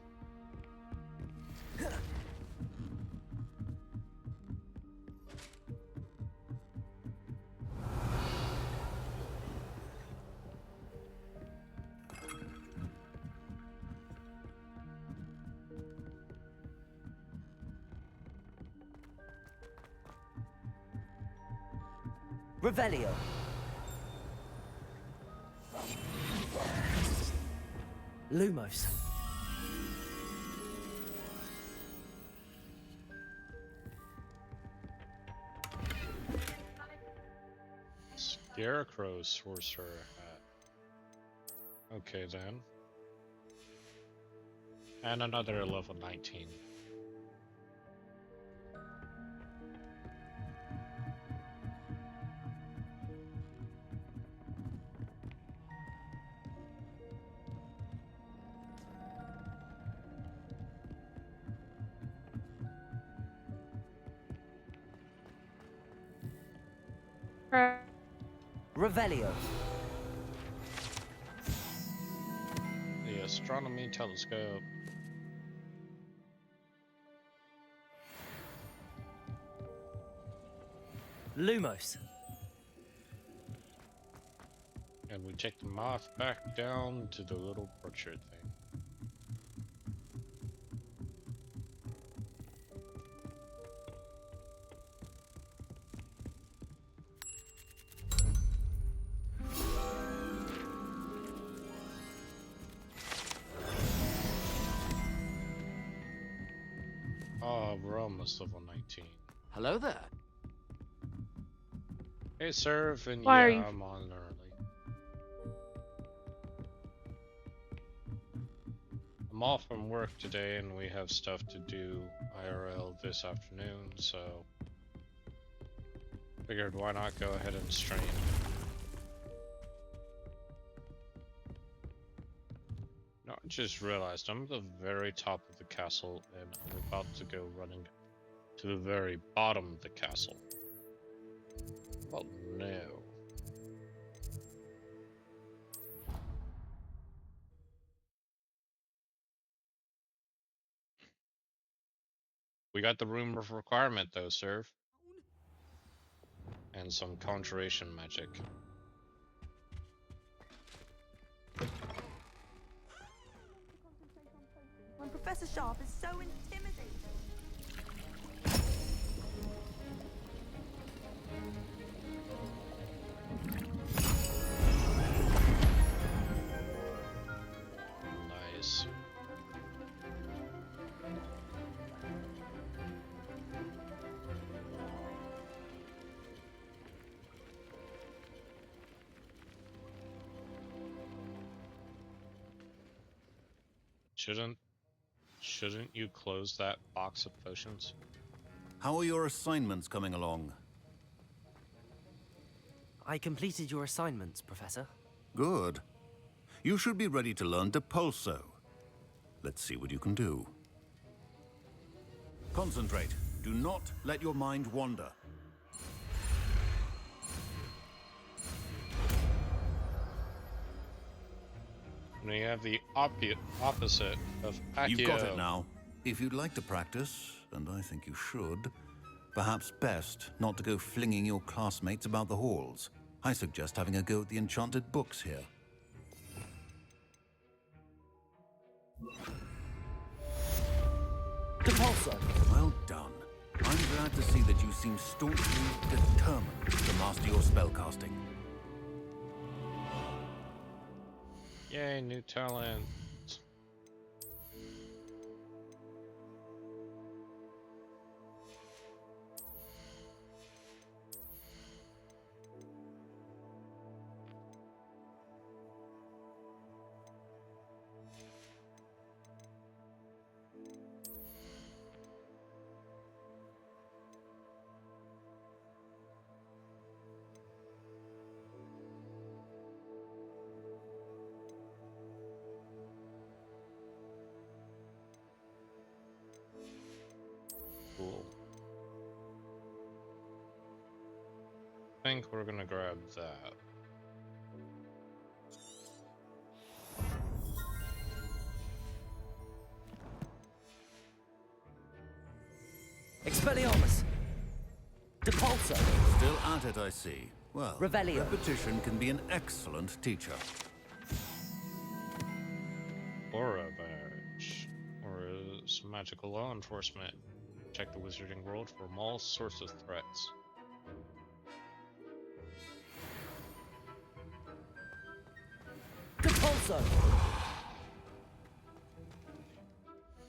Revelio. Lumos. Scarecrow Sorcerer Hat. Okay then. And another level 19. Revelio. The Astronomy Telescope. Lumos. And we take the moth back down to the little orchard thing. Oh, we're almost level 19. Hello there. Hey, Serve, and Why are yeah, you- I'm on early. I'm off from work today, and we have stuff to do IRL this afternoon, so figured why not go ahead and stream. No, I just realized I'm at the very top of the castle, and I'm about to go running to the very bottom of the castle. Oh no. We got the room of requirement though, Serve. And some conjuration magic. When Professor Sharp is so intimidating. Nice. Shouldn't you close that box of potions? How are your assignments coming along? I completed your assignments, Professor. Good. You should be ready to learn Depulso. Let's see what you can do. Concentrate. Do not let your mind wander. We have the opposite of Accio. You've got it now. If you'd like to practice, and I think you should, perhaps best not to go flinging your classmates about the halls. I suggest having a go at the enchanted books here. Well done. I'm glad to see that you seem staunchly determined to master your spellcasting. Yay, new talent. Cool. I think we're gonna grab that. Expelliarmus! Depulso! Still at it, I see. Well, Revelio. repetition can be an excellent teacher. Aura badge. Or is magical law enforcement. Check the wizarding world for all sorts of threats. Depulso!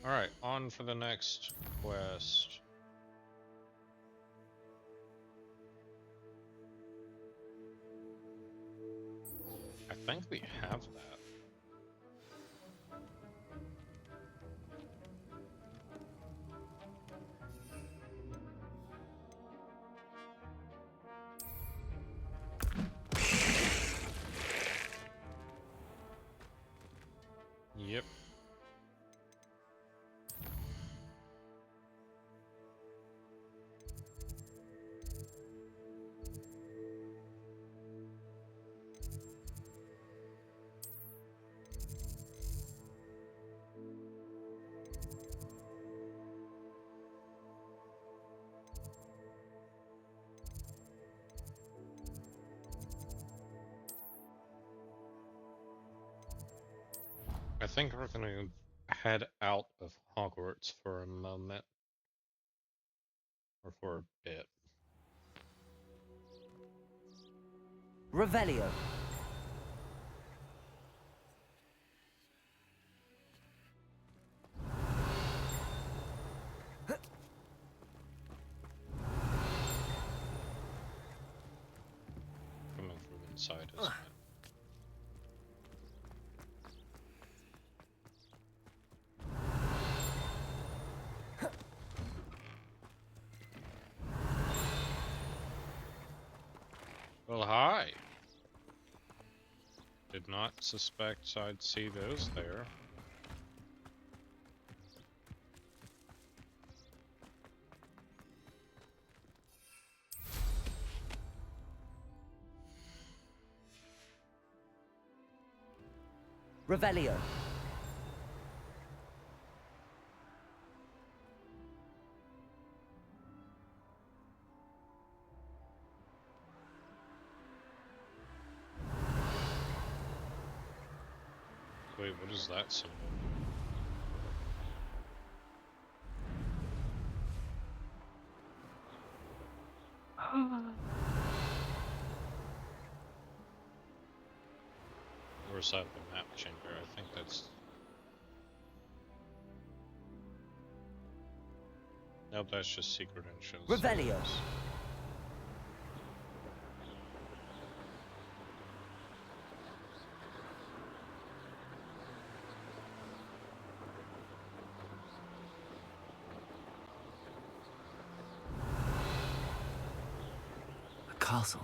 Alright, on for the next quest. I think we have that. Yep. I think we're gonna head out of Hogwarts for a moment. Or for a bit. Revelio! Coming from inside, isn't it? Well, hi. Did not suspect I'd see those there. Revelio! Wait, what is that symbol? Or is that the map chamber? I think that's... Nope, that's just secret entrance. Revelio! A castle.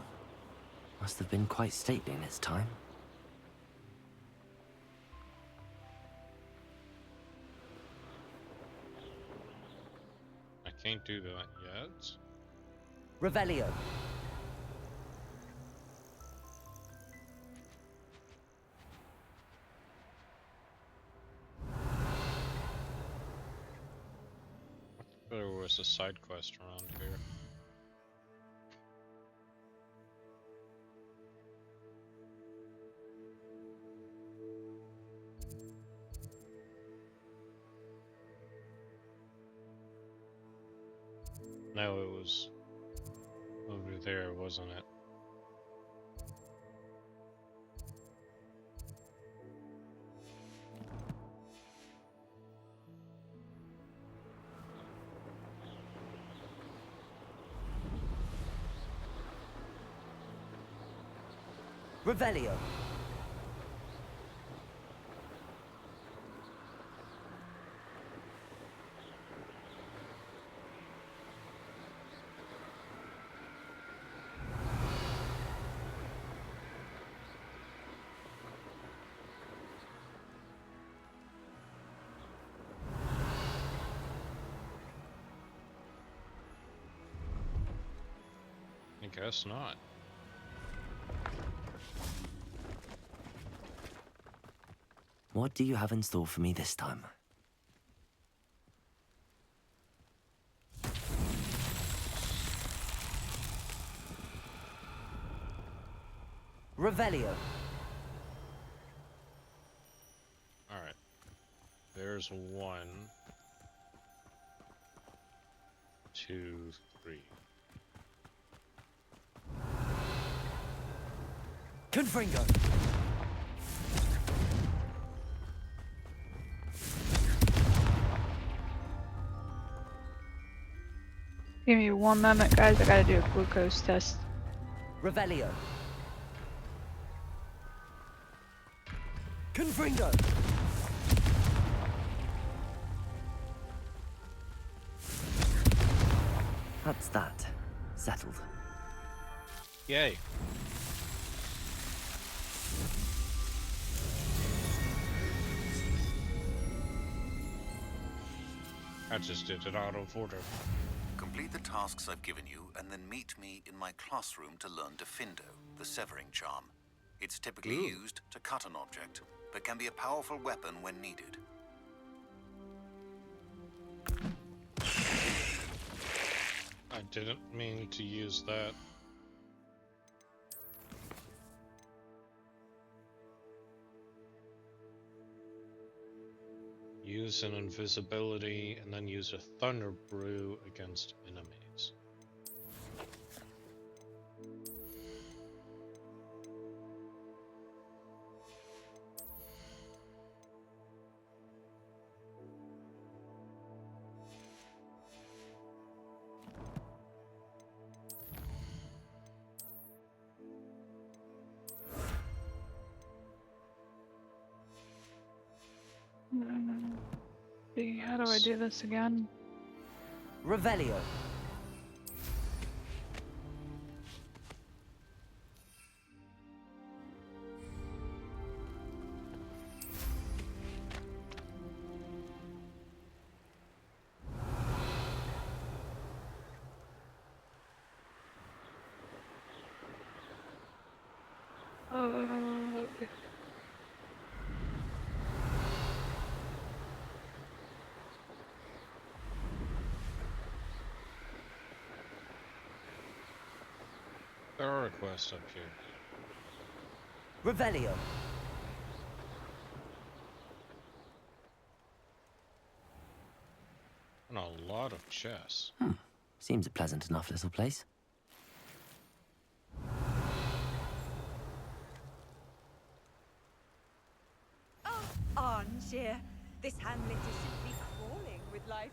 Must have been quite stately in its time. I can't do that yet. Revelio. There was a side quest around here. No, it was over there, wasn't it? Revelio. I guess not. What do you have in store for me this time? Revelio. Alright. There's 1, 2, 3. Confringo. Give me 1 moment, guys. I gotta do a glucose test. Revelio. Confringo. That's that. Settled. Yay. I just did it out of order. Complete the tasks I've given you, and then meet me in my classroom to learn Defindo, the severing charm. It's typically used to cut an object, but can be a powerful weapon when needed. I didn't mean to use that. Use an invisibility and then use a thunder brew against enemies. See, how do I do this again? Revelio. There are requests up here. Revelio. And a lot of chests. Seems a pleasant enough little place. Oh, Angier, this hamlet is simply crawling with life.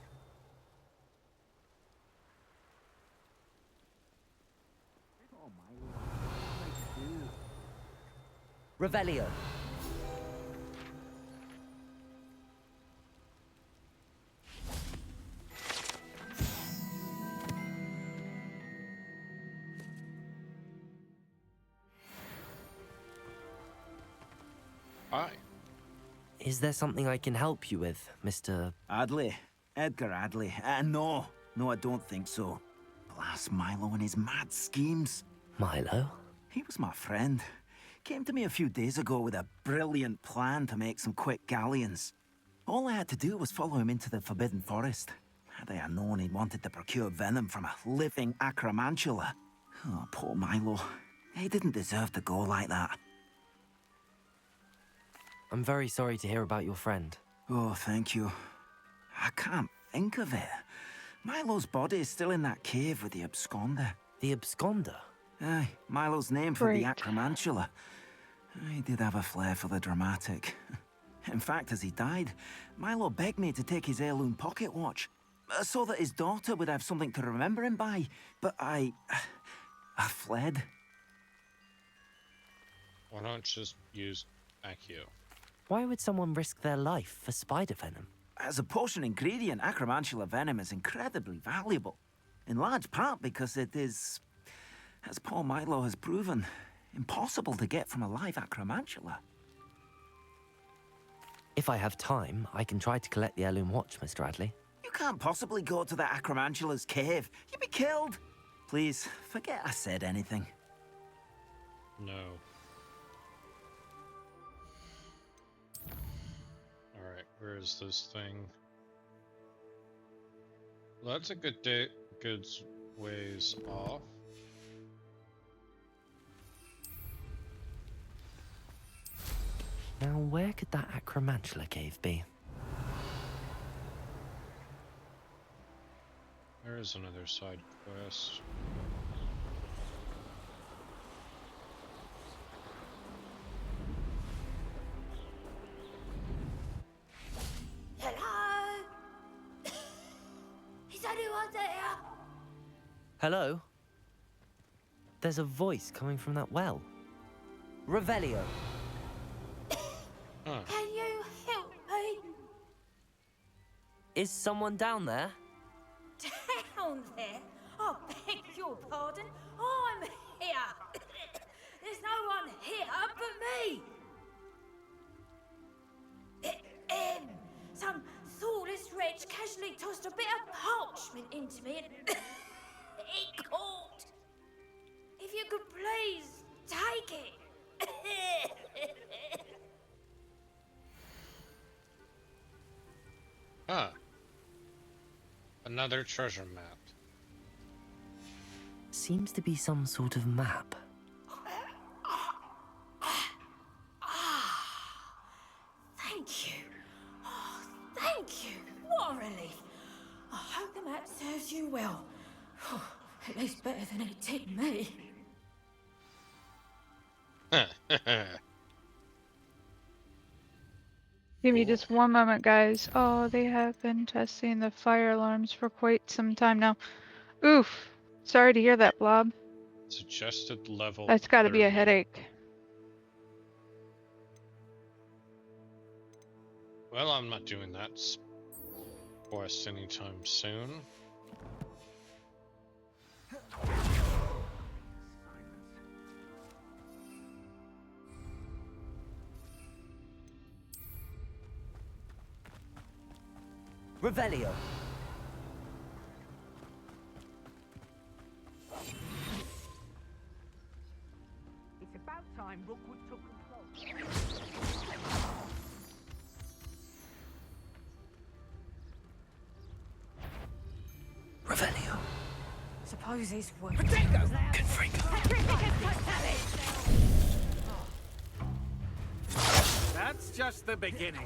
Revelio. Hi. Is there something I can help you with, Mr. Adley. Edgar Adley. No. No, I don't think so. Blast Milo and his mad schemes. Milo? He was my friend. Came to me a few days ago with a brilliant plan to make some quick galleons. All I had to do was follow him into the Forbidden Forest. Had I known he'd wanted to procure venom from a living acromantula. Oh, poor Milo. He didn't deserve to go like that. I'm very sorry to hear about your friend. Oh, thank you. I can't think of it. Milo's body is still in that cave with the absconder. The absconder? Aye, Milo's name for the acromantula. He did have a flair for the dramatic. In fact, as he died, Milo begged me to take his heirloom pocket watch, so that his daughter would have something to remember him by. But I fled. Why not just use Accio? Why would someone risk their life for spider venom? As a potion ingredient, acromantula venom is incredibly valuable. In large part because it is, as poor Milo has proven, impossible to get from a live acromantula. If I have time, I can try to collect the heirloom watch, Mr. Adley. You can't possibly go to the acromantula's cave. You'd be killed. Please, forget I said anything. No. Alright, where is this thing? Well, that's a good ways off. Now, where could that acromantula cave be? There is another side quest. Hello? Is anyone there? Hello? There's a voice coming from that well. Revelio. Can you help me? Is someone down there? Down there? I beg your pardon. I'm here. There's no one here but me. Some thoughtless wretch casually tossed a bit of parchment into me and it caught. If you could please take it. Huh. Another treasure map. Seems to be some sort of map. Thank you. Oh, thank you. What a relief. I hope the map serves you well. At least better than it did me. Give me just one moment, guys. Oh, they have been testing the fire alarms for quite some time now. Oof. Sorry to hear that, Blob. Suggested level. That's got to be a 30. headache. Well, I'm not doing that quest anytime soon. Revelio. It's about time Rookwood took control. Revelio. Suppose it's worth That's just the beginning.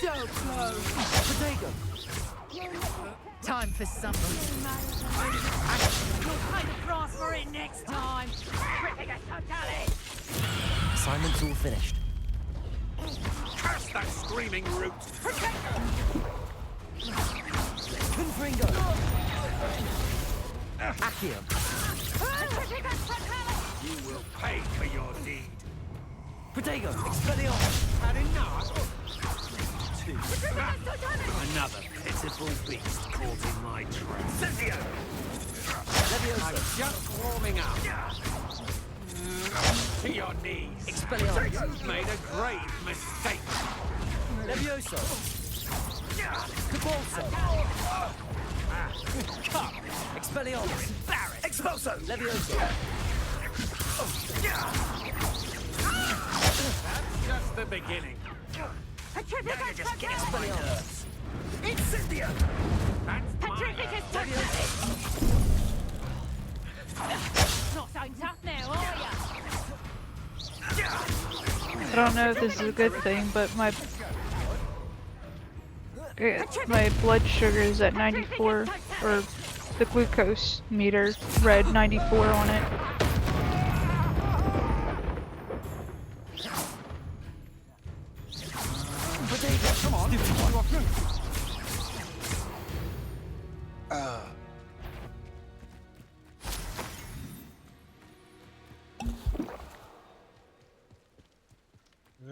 So close. Potato. Time for something. You'll pay the price for it next time. Assignment's all finished. Curse that screaming root! Confringo. Accio. You will pay for your deed. Protego. Expelliarmus. Had enough? Another pitiful beast caught in my trap. Cynthia! I'm just warming up. To your knees. Expelliarmus. You've made a grave mistake. Levioso. Cabalso! Cut! Expelliarmus! Expulso! Levioso! That's just the beginning. Petrificus Now you're just getting Perforce! on my nerves. Incendio! That's Petrificus Perforce! Not so tough now, are ya? I don't know if this is a good thing, but my blood sugar is at 94, or the glucose meter read 94 on it. Come on,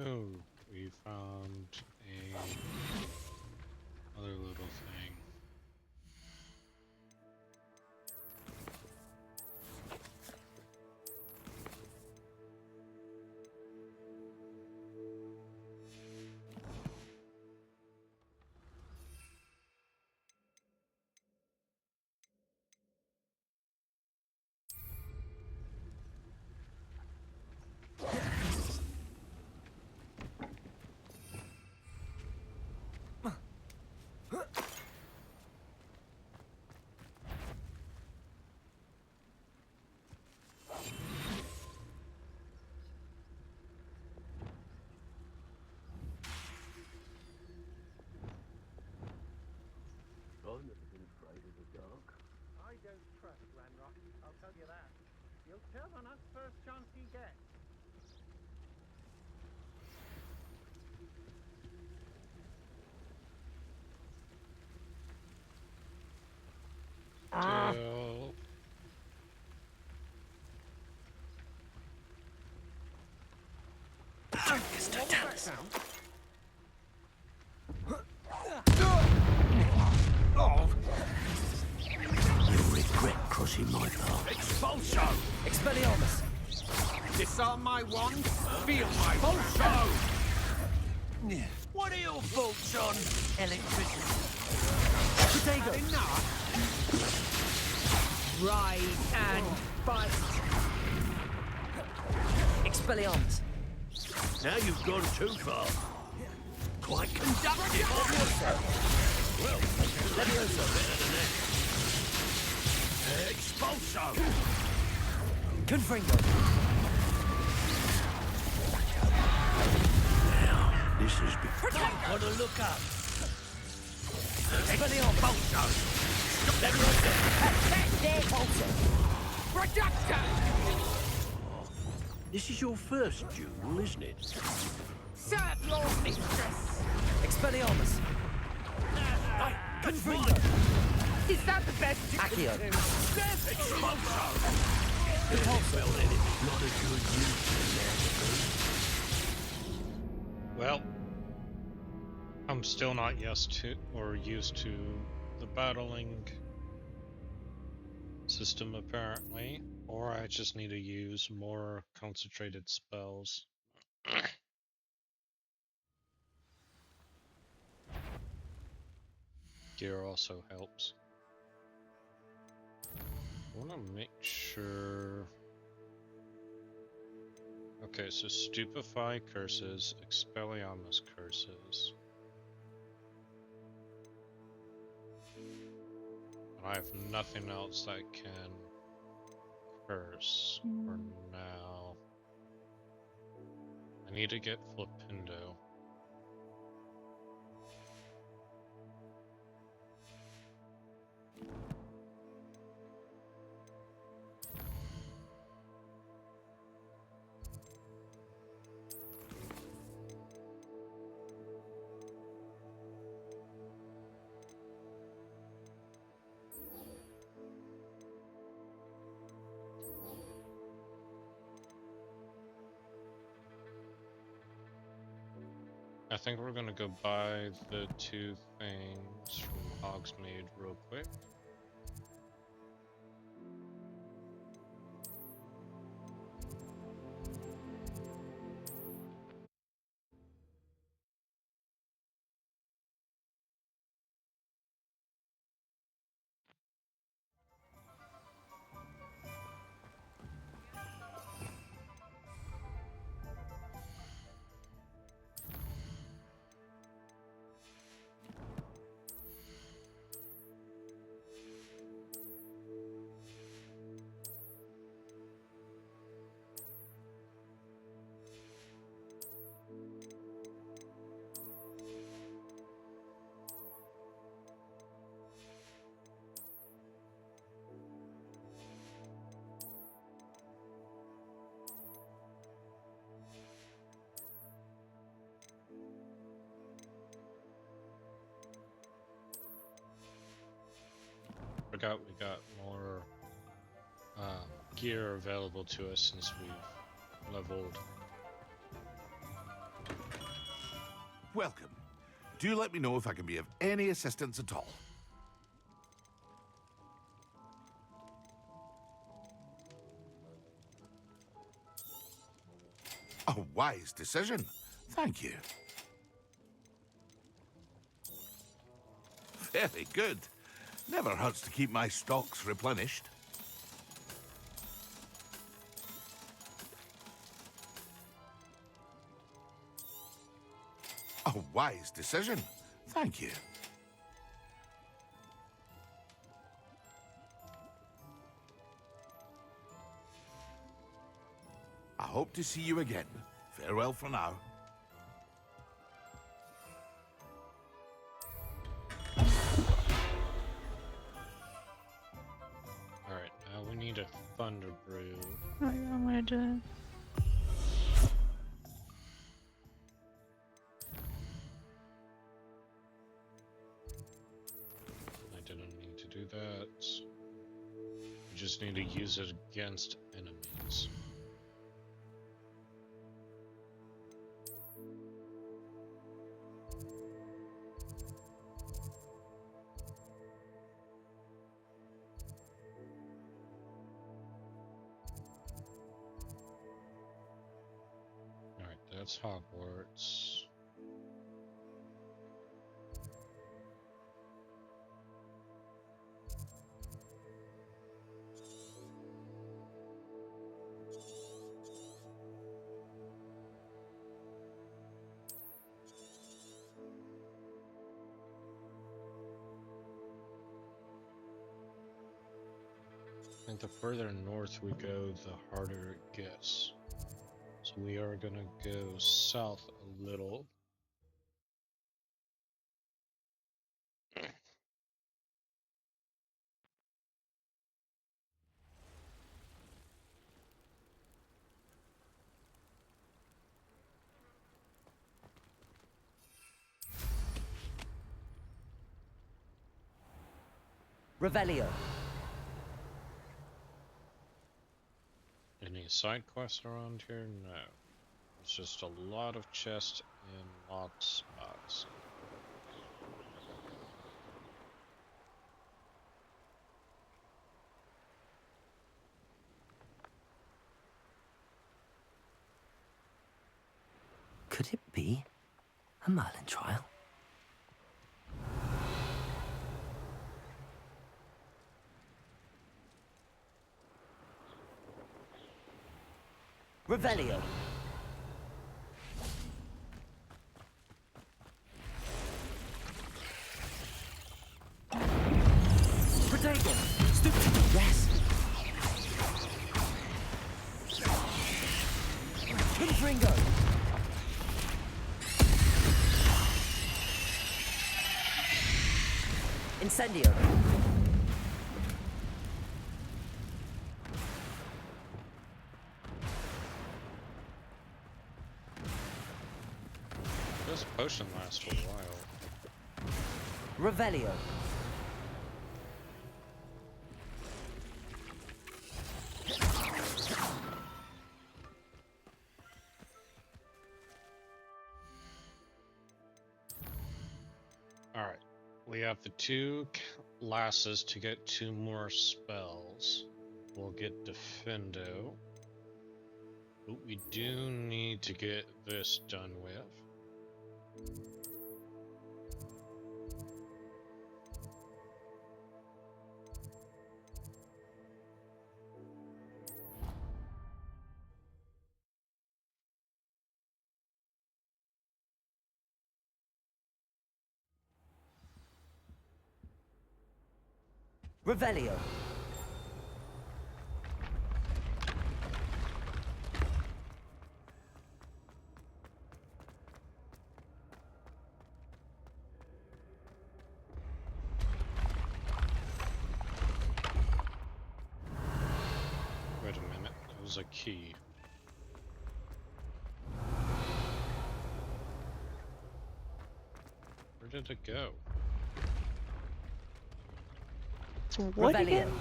Oh, we found another little thing. I've never been afraid of the dark. I don't trust Ranrock, I'll tell you that. He'll turn on us first chance he gets. Still. Focus to tell us. You'll regret crossing my path. Expulso! Expelliarmus! Disarm my wand, feel my Expulso! What are your thoughts on electricity? Potato! Enough! Ride and bite! Expelliarmus! Now you've gone too far. Quite conductive of yourself! Well, Levioso better than that. Expulso! Confringo! Now, this is Gotta look up! Expulso! Levioso! Expulso! Reductor! This is your first duel, isn't it? Serve your mistress! Expelliarmus! Confringo! Is that the best you can do? Expulso! Well then, if it's not a good use Well, I'm still not used to the battling system apparently, or I just need to use more concentrated spells. Gear also helps. I want to make sure. Okay, so Stupefy curses, Expelliarmus curses. And I have nothing else that can curse for now. I need to get Flipindo. I think we're gonna go buy the two things from Hogsmeade real quick. forgot we got more gear available to us since we've leveled. Welcome. Do let me know if I can be of any assistance at all. A wise decision. Thank you. Very good. Never hurts to keep my stocks replenished. A wise decision. Thank you. I hope to see you again. Farewell for now. Alright, now we need a thunder brew. Oh, yeah, I'm gonna do it. I didn't need to do that. We just need to use it against enemies. Alright, that's Hogwarts. I think the further north we go, the harder it gets. So we are gonna go south a little. Revelio. Any side quests around here? No. It's just a lot of chests and lots of spots. Could it be a Merlin trial? Revelio. Protego. Stupid. Yes. Confringo. Incendio. This potion lasts for a while. Revelio. Alright, we have the two lasses to get 2 more spells. We'll get Defendo. But we do need to get this done with. Revelio. Wait a minute, there was a key. Where did it go? It's what again?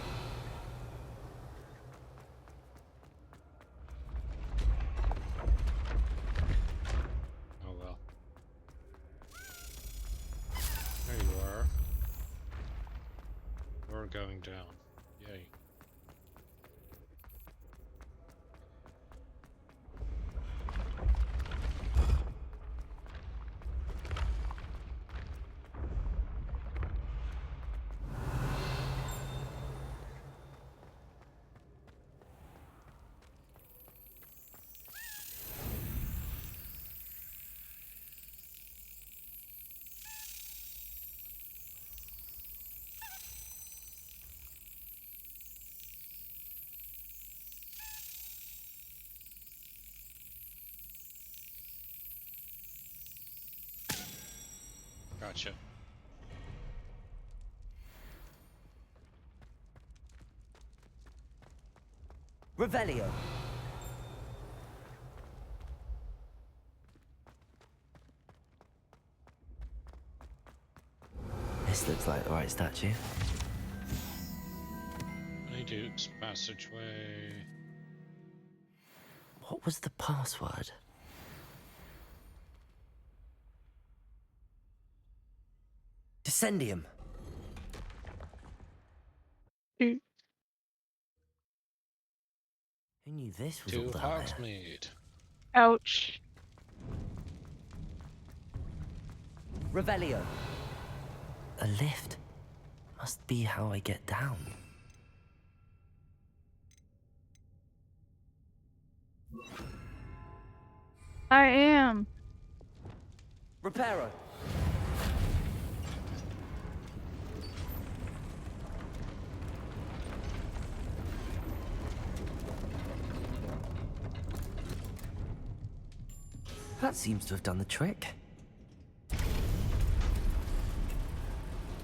Oh well. There you are. We're going down. Yay. Gotcha. Revelio. This looks like the right statue. Honeyduke's passageway. What was the password? Descendium. Dude. Who knew this was To all down there? Hogsmeade. Ouch. Revelio. A lift. Must be how I get down. I am. Reparo. That seems to have done the trick.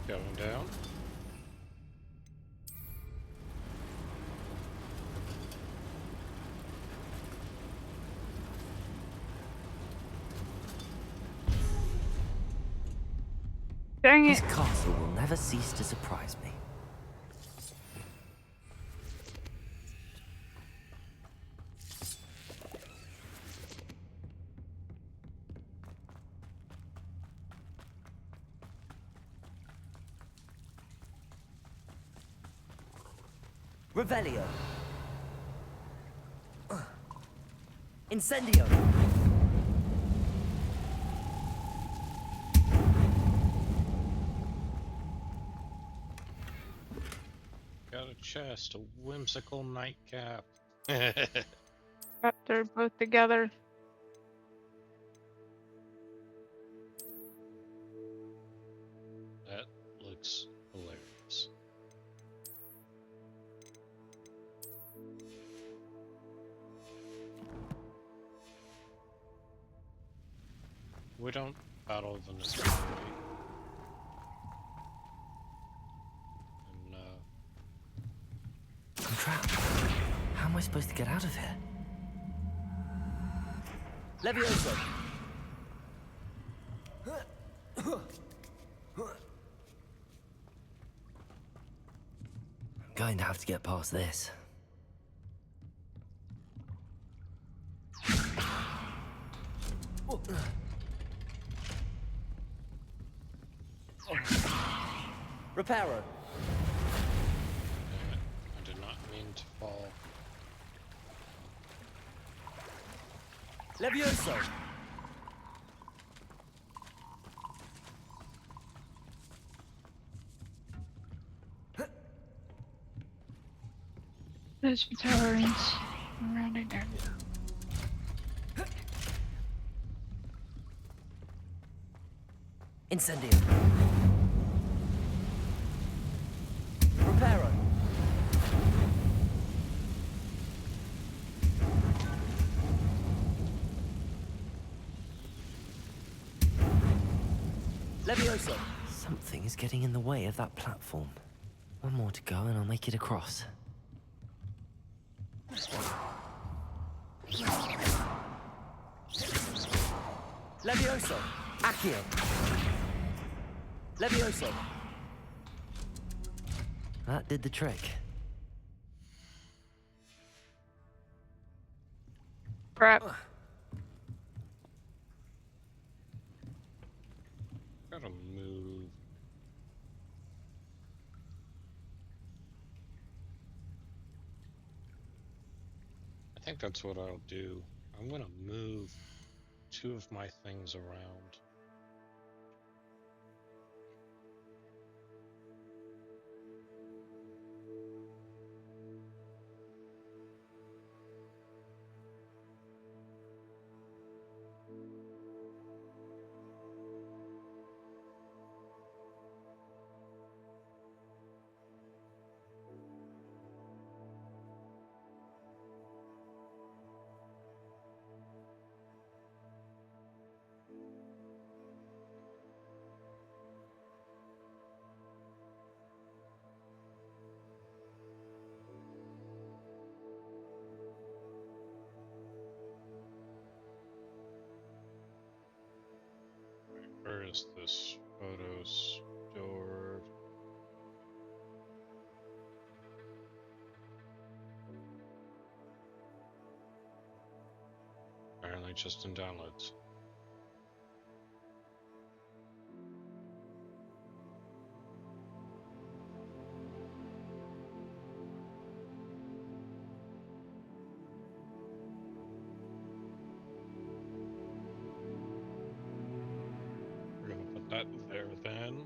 Going down. Dang This it. castle will never cease to surprise me. Revelio. Incendio. Got a chest, a whimsical nightcap. Yep, they're both together. That looks hilarious. We don't battle them this way. And, I'm trapped. How am I supposed to get out of here? Levioso. I'm going to have to get past this. Reparo. I did not mean to fall. Levioso. There's tolerance around in there. Incendio. Reparo. Levioso. Something is getting in the way of that platform. One more to go and I'll make it across. Levioso. Accio. Levioso. That did the trick. Crap. Gotta move. I think that's what I'll do. I'm gonna move 2 of my things around. Where is this photo stored? Apparently just in downloads. We're gonna put that there then.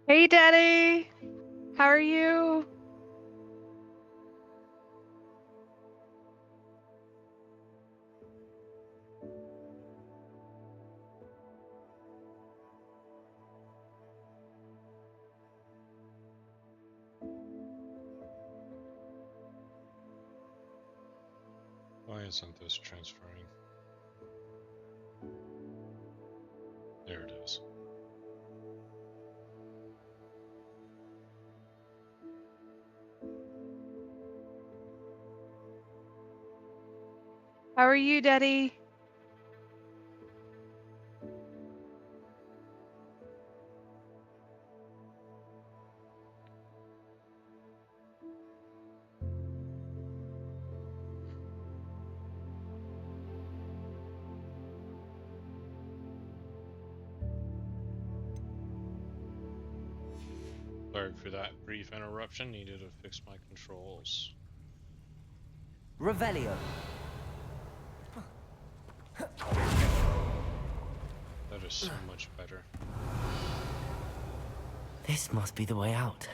Hey, Daddy! How are you? Why isn't this transferring? There it is. How are you, Daddy? Sorry for that brief interruption. Needed to fix my controls. Revelio. That is so much better. This must be the way out.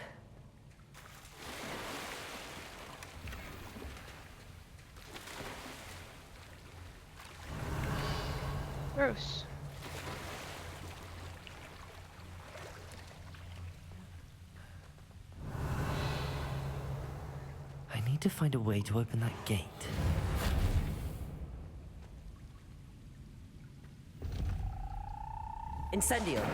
Gross. I need to find a way to open that gate. Incendio!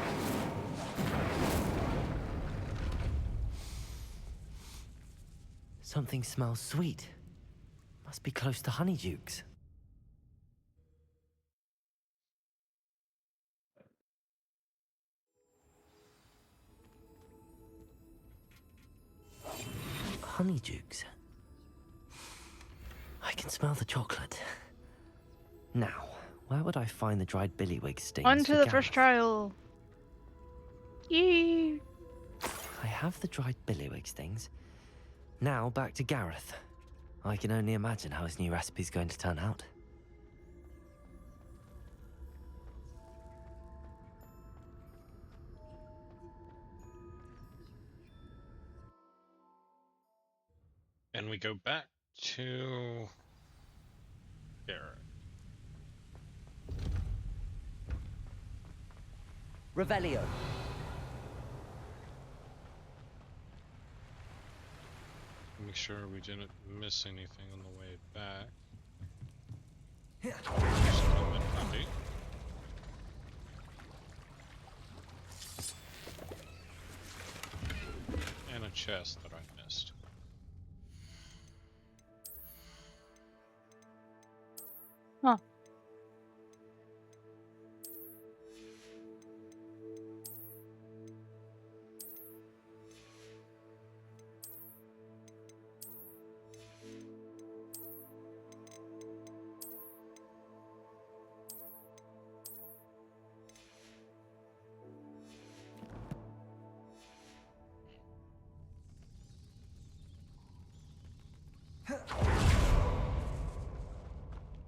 Something smells sweet. Must be close to Honeydukes. Honeydukes. I can smell the chocolate. Now, where would I find the dried billywig stings? On to for the Gareth? first trial. Yee! I have the dried billywig stings. Now back to Gareth. I can only imagine how his new recipe's going to turn out. And we go back to Garrett. Revelio. Make sure we didn't miss anything on the way back. And a chest that I missed. Huh.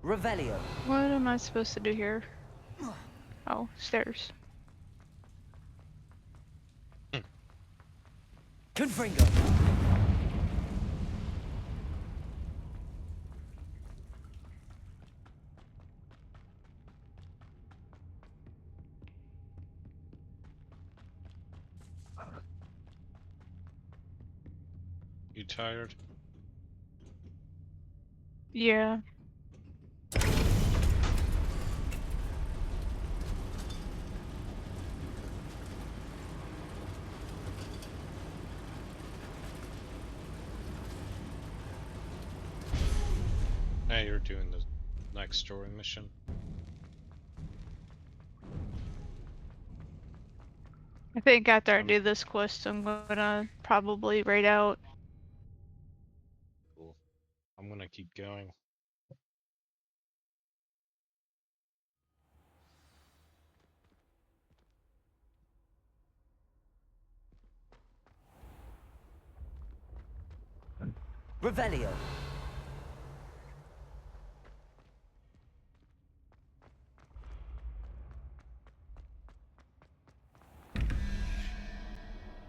Revelio. What am I supposed to do here? Oh, stairs. Confringo. You tired? Yeah. Now you're doing the next story mission. I think after I do this quest, I'm gonna probably raid out. Cool. I'm gonna keep going. Revelio.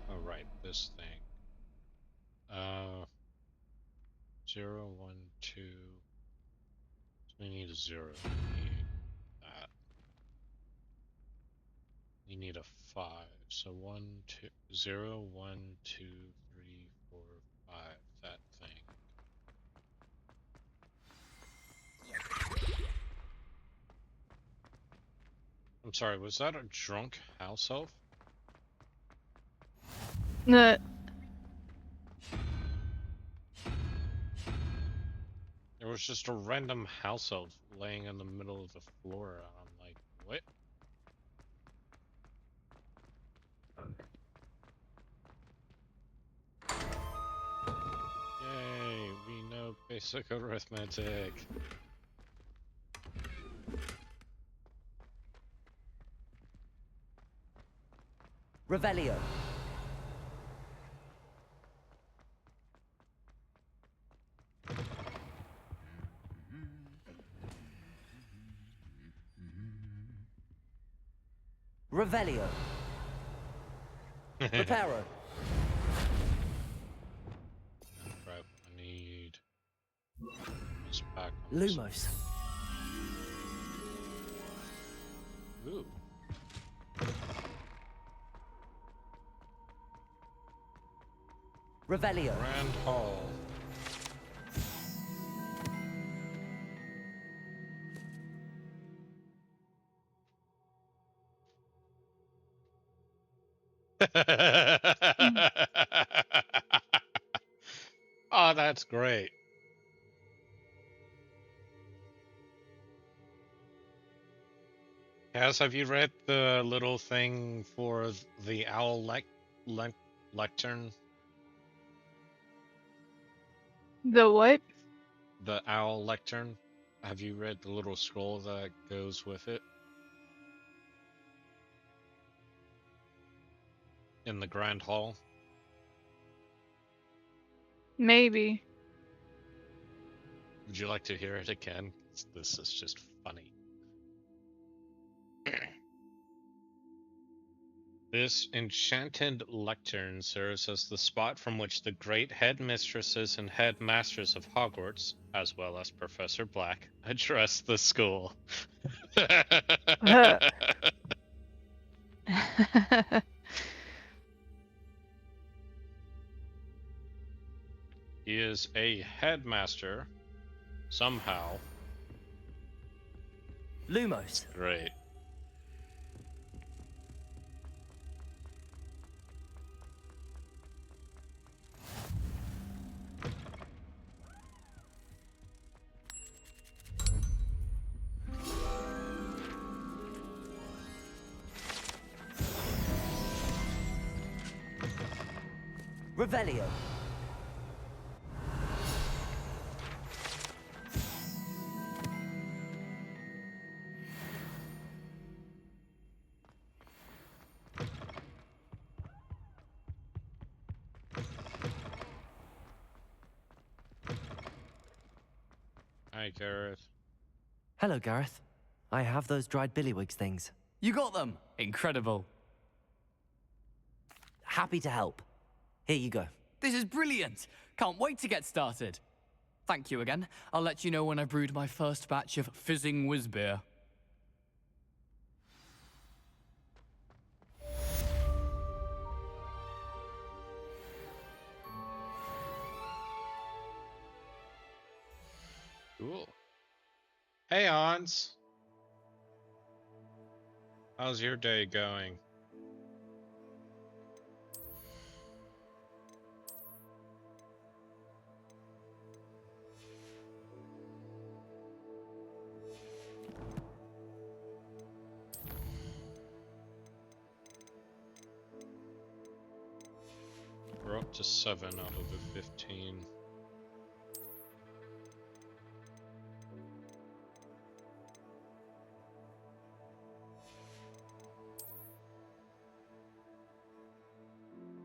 Oh, right, this thing. 0, 1, 2. So we need a 0. We need that. We need a 5. So 1, 2, 0, 1, 2, 3, 4, 5. That thing. I'm sorry, was that a drunk house elf? The There was just a random house elf laying in the middle of the floor, and I'm like, what? Yay, we know basic arithmetic. Revelio. Revelio. Reparo. Crap, I need this back on Lumos. Ooh. Revelio. Grand Hall. Oh, that's great. Cass, have you read the little thing for the owl lectern? The what? The owl lectern? Have you read the little scroll that goes with it? In the Grand Hall? Maybe. Would you like to hear it again? This is just funny. This enchanted lectern serves as the spot from which the great headmistresses and headmasters of Hogwarts, as well as Professor Black, address the school. He is a headmaster, somehow. Lumos. Great. Revelio. Hi, Gareth. Hello, Gareth. I have those dried billywigs things. You got them? Incredible. Happy to help. Here you go. This is brilliant. Can't wait to get started. Thank you again. I'll let you know when I've brewed my first batch of fizzing whiz beer. Cool. Hey, Hans. How's your day going? We're up to 7 out of the 15.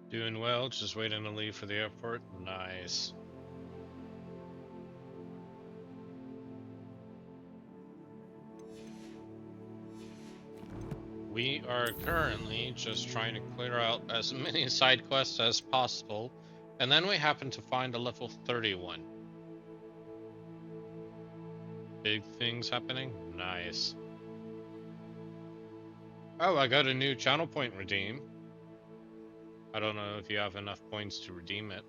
Doing well, just waiting to leave for the airport. Nice. We are currently just trying to clear out as many side quests as possible, and then we happen to find a level 31. Big things happening? Nice. Oh, I got a new channel point redeem. I don't know if you have enough points to redeem it.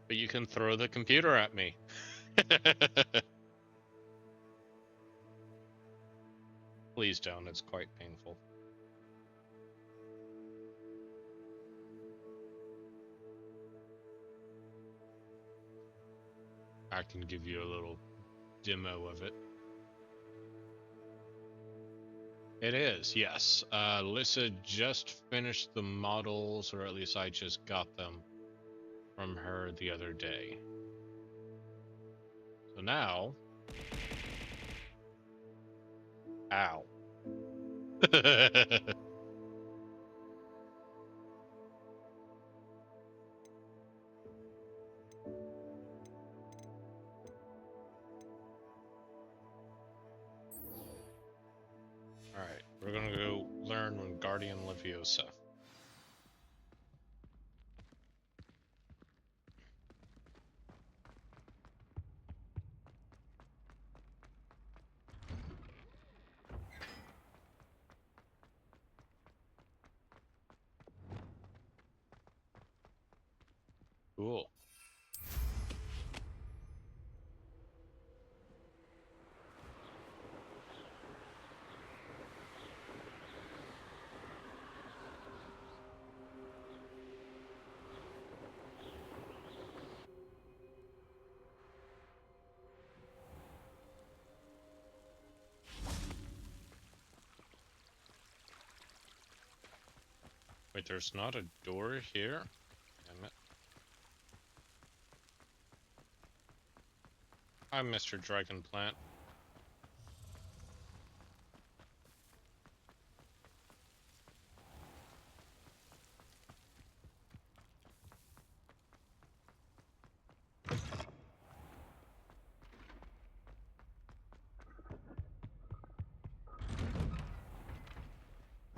But you can throw the computer at me. Please don't, it's quite painful. I can give you a little demo of it. It is, yes. Lissa just finished the models, or at least I just got them from her the other day. So now... Ow. Alright, we're gonna go learn Wingardium Leviosa. Cool. Wait, there's not a door here? Damn it. Hi, Mr. Dragon Plant.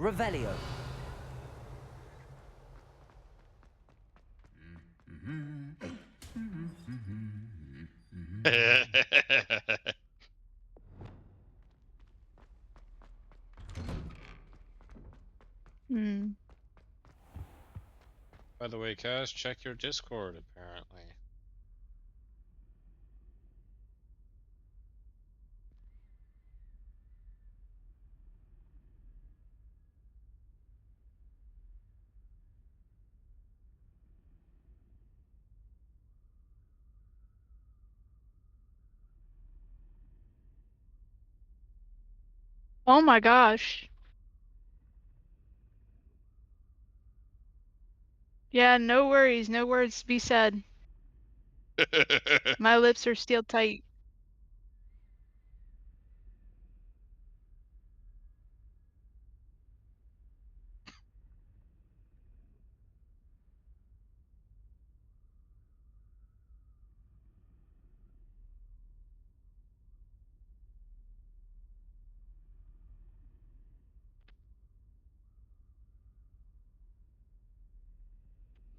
Revelio. Hmm. By the way, Kaz, check your Discord, apparently. Oh my gosh. Yeah, no worries, no words to be said. My lips are still tight.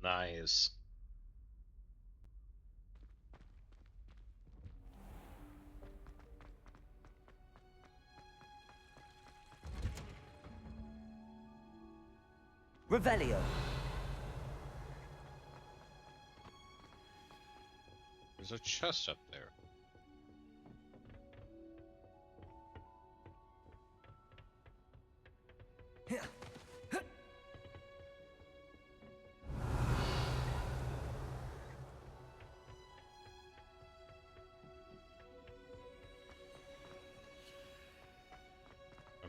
Nice. Revelio. There's a chest up there.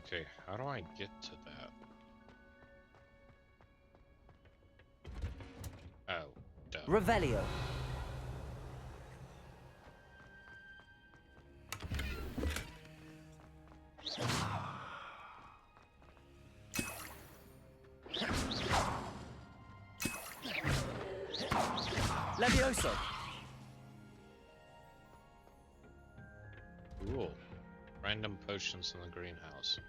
Okay, how do I get to that? Oh, duh. Revelio. Levioso. Cool. Random potions in the greenhouse.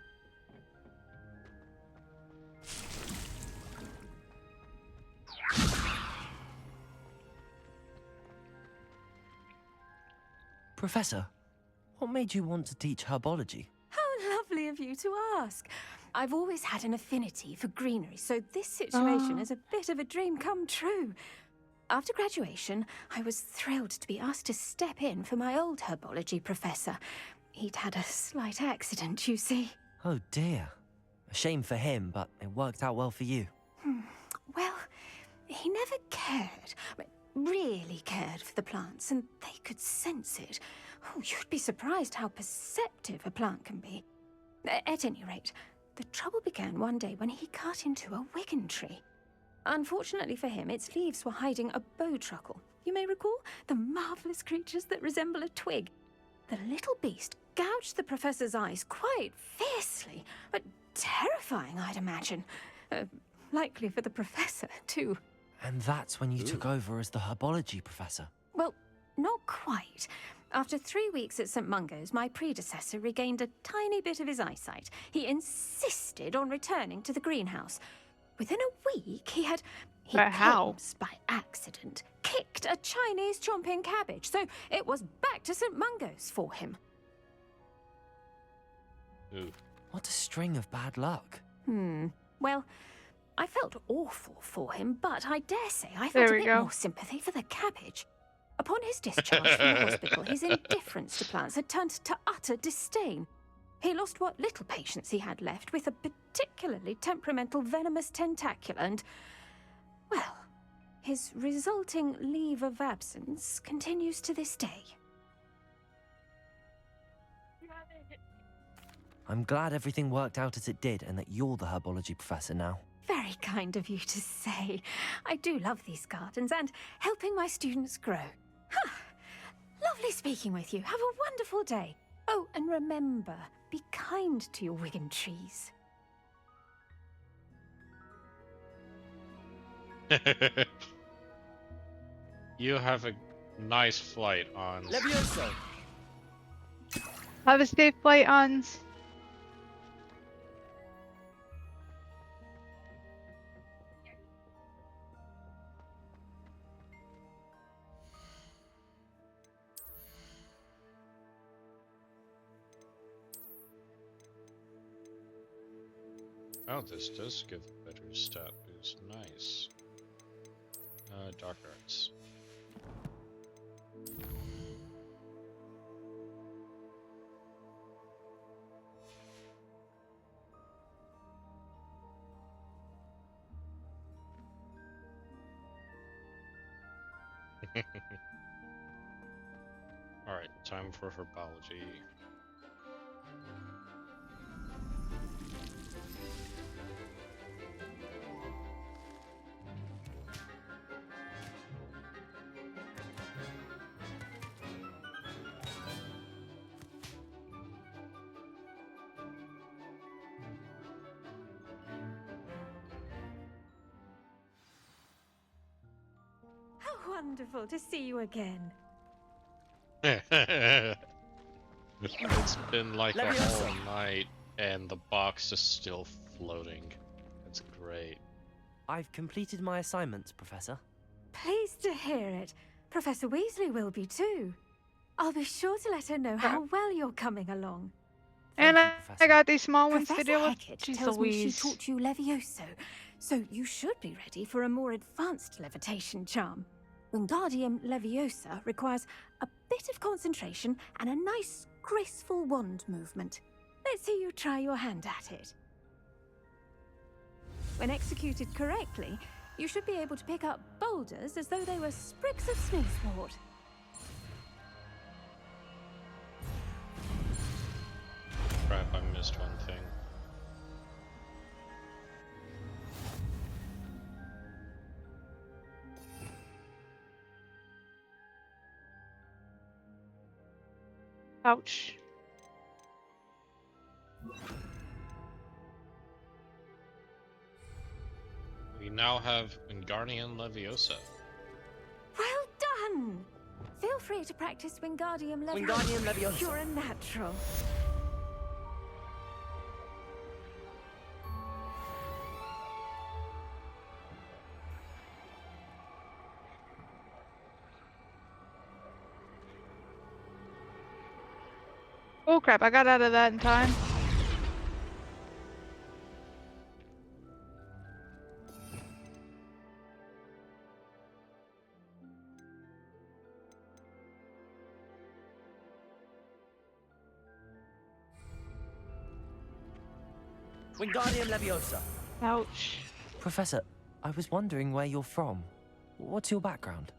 Professor, what made you want to teach herbology? How lovely of you to ask. I've always had an affinity for greenery, so this situation is a bit of a dream come true. After graduation, I was thrilled to be asked to step in for my old herbology professor. He'd had a slight accident, you see. Oh dear. A shame for him, but it worked out well for you. Well, he never cared, really cared for the plants, and they could sense it. Oh, you'd be surprised how perceptive a plant can be. At any rate, the trouble began one day when he cut into a wigan tree. Unfortunately for him, its leaves were hiding a bowtruckle. You may recall the marvelous creatures that resemble a twig. The little beast gouged the professor's eyes quite fiercely, but terrifying, I'd imagine. Likely for the professor, too. And that's when you took over as the herbology professor. Well, not quite. After 3 weeks at St. Mungo's, my predecessor regained a tiny bit of his eyesight. He insisted on returning to the greenhouse. Within a week, he claims by accident, kicked a Chinese chomping cabbage, so it was back to St. Mungo's for him. Ooh. What a string of bad luck. Well, I felt awful for him, but I dare say I felt a bit more sympathy for the cabbage. Upon his discharge from the hospital, his indifference to plants had turned to utter disdain. He lost what little patience he had left with a particularly temperamental venomous tentacula and, well, his resulting leave of absence continues to this day. I'm glad everything worked out as it did and that you're the herbology professor now. Very kind of you to say. I do love these gardens and helping my students grow. Lovely speaking with you. Have a wonderful day. Oh, and remember, be kind to your wigan trees. You have a nice flight, Ons. Levioso. Have a safe flight, Ons. Oh, this does give a better stat boost. Nice. Dark arts. Alright, time for herbology. How wonderful to see you again. It's been like a Leviosa. whole night, and the box is still floating. That's great. I've completed my assignments, Professor. Pleased to hear it. Professor Weasley will be too. I'll be sure to let her know how well you're coming along. And I got these small ones Professor to deal with. Hecat Jeez tells me she Louise. taught you Levioso, so you should be ready for a more advanced levitation charm. Wingardium Leviosa requires a bit of concentration and a nice, graceful wand movement. Let's see you try your hand at it. When executed correctly, you should be able to pick up boulders as though they were sprigs of sneezewort. Crap, I missed one thing. Ouch. We now have Wingardium Leviosa. Well done! Feel free to practice Wingardium Leviosa. Wingardium Leviosa. You're a natural. Oh crap, I got out of that in time. Wingardium Leviosa. Ouch. Professor, I was wondering where you're from. What's your background?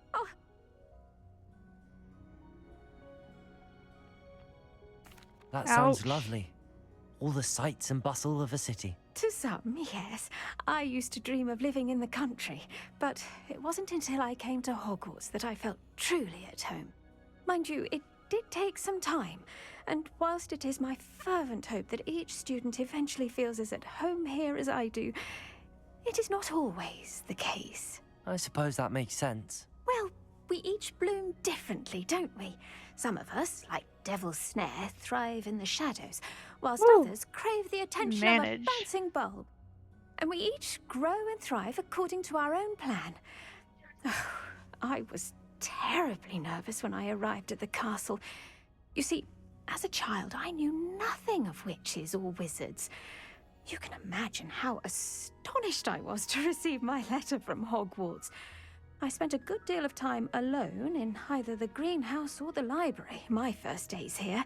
That sounds Ouch. lovely. All the sights and bustle of a city. To some, yes. I used to dream of living in the country, but it wasn't until I came to Hogwarts that I felt truly at home. Mind you, it did take some time, and whilst it is my fervent hope that each student eventually feels as at home here as I do, it is not always the case. I suppose that makes sense. Well, we each bloom differently, don't we? Some of us, like Devil's Snare, thrive in the shadows, whilst others crave the attention of a manage. bouncing bulb. And we each grow and thrive according to our own plan. I was terribly nervous when I arrived at the castle. You see, as a child, I knew nothing of witches or wizards. You can imagine how astonished I was to receive my letter from Hogwarts. I spent a good deal of time alone in either the greenhouse or the library my first days here.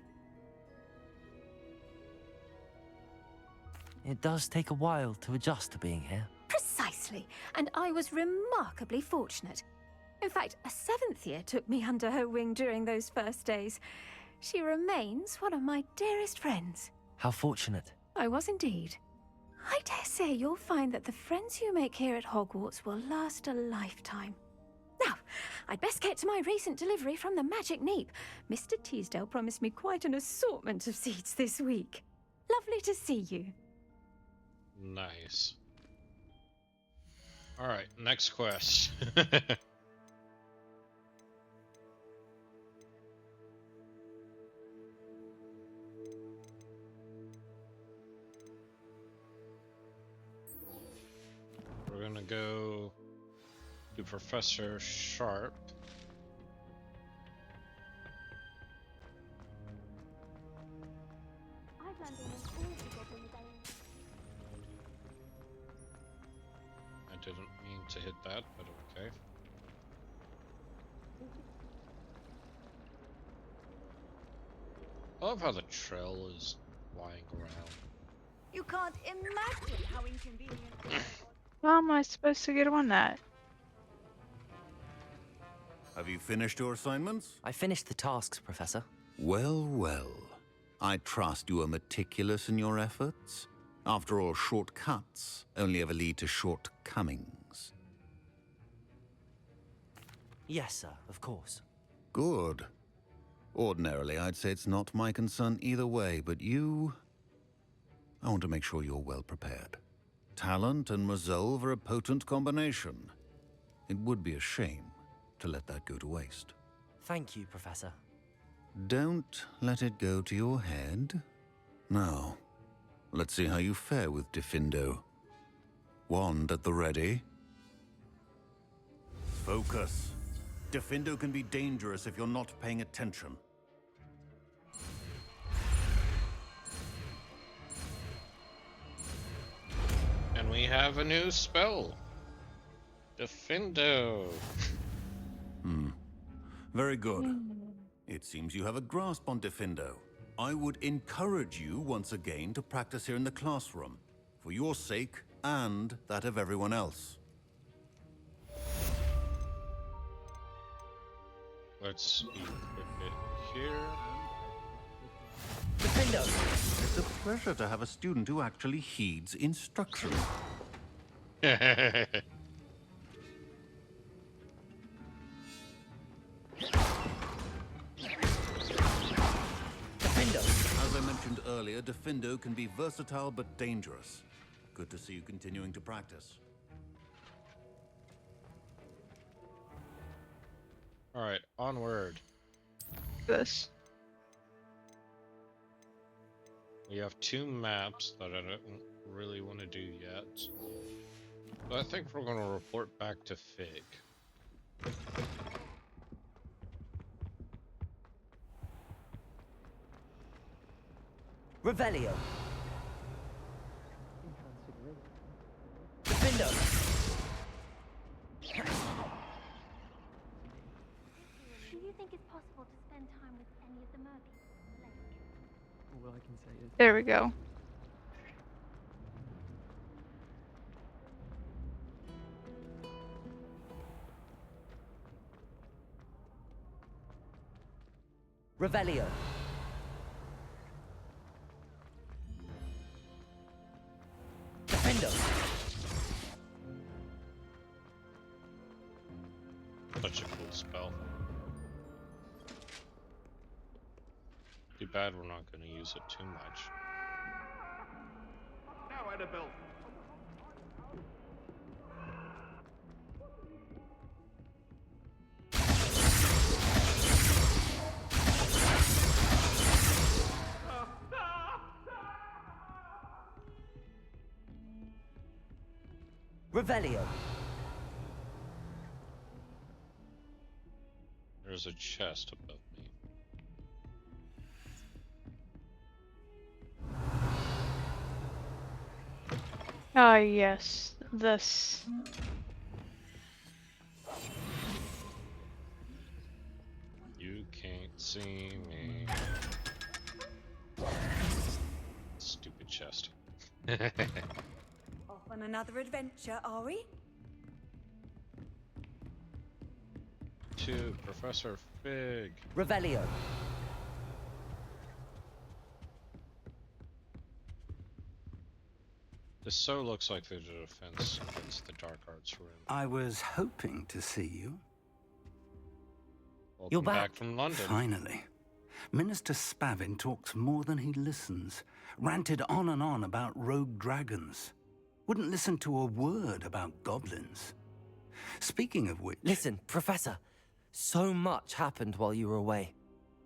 It does take a while to adjust to being here. Precisely, and I was remarkably fortunate. In fact, a 7th year took me under her wing during those first days. She remains one of my dearest friends. How fortunate. I was indeed. I dare say you'll find that the friends you make here at Hogwarts will last a lifetime. Now, I'd best get to my recent delivery from the Magic Neep. Mr. Teasdale promised me quite an assortment of seeds this week. Lovely to see you. Nice. Alright, next quest. We're gonna go to Professor Sharp. that, but okay. I love how the trail is lying around. You can't imagine how inconvenient it was. How am I supposed to get on that? Have you finished your assignments? I finished the tasks, Professor. Well, well. I trust you are meticulous in your efforts. After all, shortcuts only ever lead to shortcomings. Yes, sir, of course. Good. Ordinarily, I'd say it's not my concern either way, but you... I want to make sure you're well prepared. Talent and resolve are a potent combination. It would be a shame to let that go to waste. Thank you, Professor. Don't let it go to your head. Now, let's see how you fare with Diffindo. Wand at the ready. Focus. Diffindo can be dangerous if you're not paying attention. And we have a new spell. Diffindo. Very good. It seems you have a grasp on Diffindo. I would encourage you once again to practice here in the classroom, for your sake and that of everyone else. Let's equip it here. Diffindo! It's a pleasure to have a student who actually heeds instruction. As I mentioned earlier, Diffindo can be versatile but dangerous. Good to see you continuing to practice. Alright, onward. This. We have 2 maps that I don't really want to do yet. But I think we're going to report back to Fig. Revelio. Diffindo! Do you think it's possible to spend time with any of the merpeople on the lake? All I can say is... There we go. Revelio. Diffindo! Such a cool spell. Too bad we're not going to use it too much. Now, Annabelle. Revelio. There's a chest above me. Ah, yes. This. You can't see me. Stupid chest. Off on another adventure, are we? To Professor Fig. Revelio. This so looks like there's a defense against the Dark Arts room. I was hoping to see you. Welcome You're back from London. Finally. Minister Spavin talks more than he listens. Ranted on and on about rogue dragons. Wouldn't listen to a word about goblins. Speaking of which... Listen, Professor. So much happened while you were away.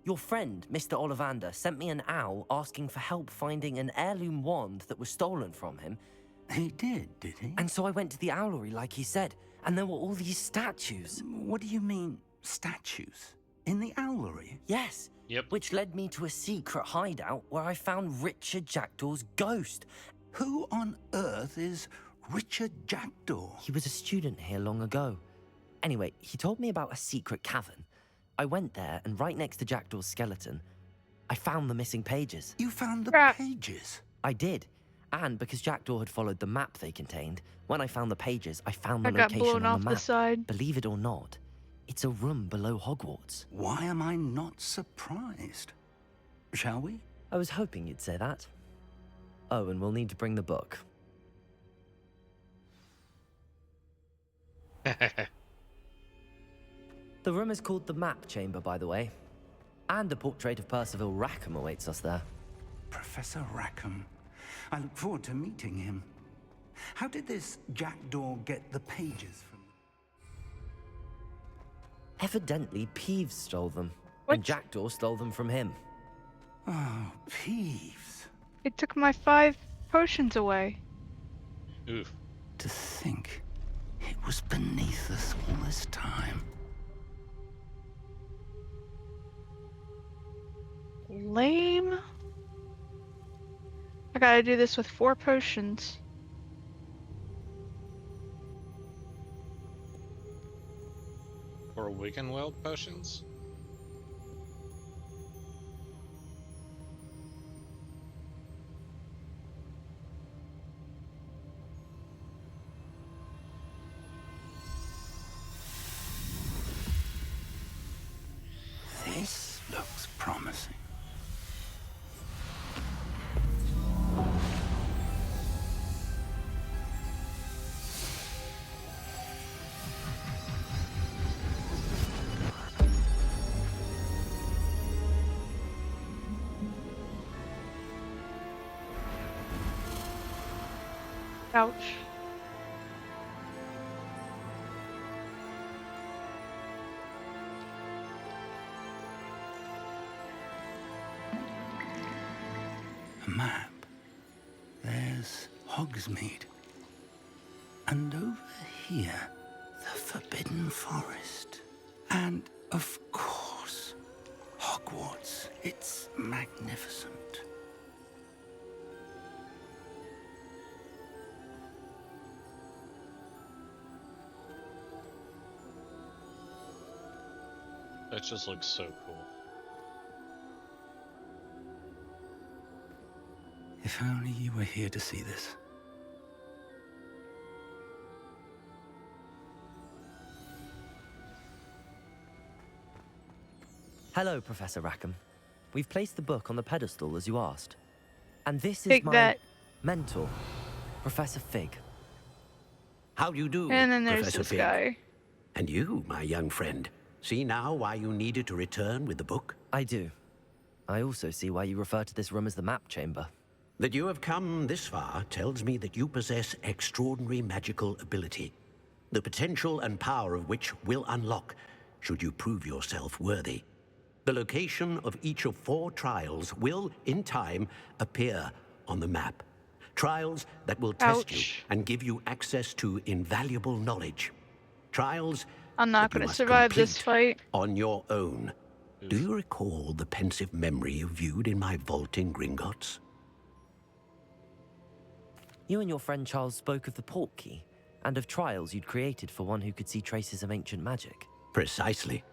Your friend, Mr. Ollivander, sent me an owl asking for help finding an heirloom wand that was stolen from him. He did he? And so I went to the owlery like he said, and there were all these statues. What do you mean, statues? In the owlery? Yes. Yep. Which led me to a secret hideout where I found Richard Jackdaw's ghost. Who on earth is Richard Jackdaw. He was a student here long ago. Anyway, he told me about a secret cavern. I went there, and right next to Jackdaw's skeleton, I found the missing pages. You found the pages? I did. And because Jackdaw had followed the map they contained, when I found the pages, I found the I got location blown on off the the map. side. Believe it or not, it's a room below Hogwarts. Why am I not surprised? Shall we? I was hoping you'd say that. Oh, and we'll need to bring the book. The room is called the Map Chamber, by the way. And a portrait of Percival Rackham awaits us there. Professor Rackham. I look forward to meeting him. How did this Jackdaw get the pages from? Evidently, Peeves stole them. What? And Jackdaw stole them from him. Oh, Peeves. It took my 5 potions away. Oof. To think it was beneath us all this time. Lame. I gotta do this with 4 potions. Or Wiggenweld potions? This looks promising. Ouch. A map. There's Hogsmeade. And over here, the Forbidden Forest. And, of course, Hogwarts. It's magnificent. That just looks so cool. If only you were here to see this. Hello, Professor Rackham. We've placed the book on the pedestal as you asked. And this is Take my that. mentor, Professor Fig. How do you do, And then there's Professor this Fig? guy. And you, my young friend, see now why you needed to return with the book? I do. I also see why you refer to this room as the Map Chamber. That you have come this far tells me that you possess extraordinary magical ability, the potential and power of which will unlock should you prove yourself worthy. The location of each of 4 trials will, in time, appear on the map. Trials that will test you and give you access to invaluable knowledge. Trials I'm not that you gonna must survive this complete fight. on your own. Do you recall the pensive memory you viewed in my vault in Gringotts? You and your friend Charles spoke of the Portkey and of trials you'd created for one who could see traces of ancient magic. Precisely.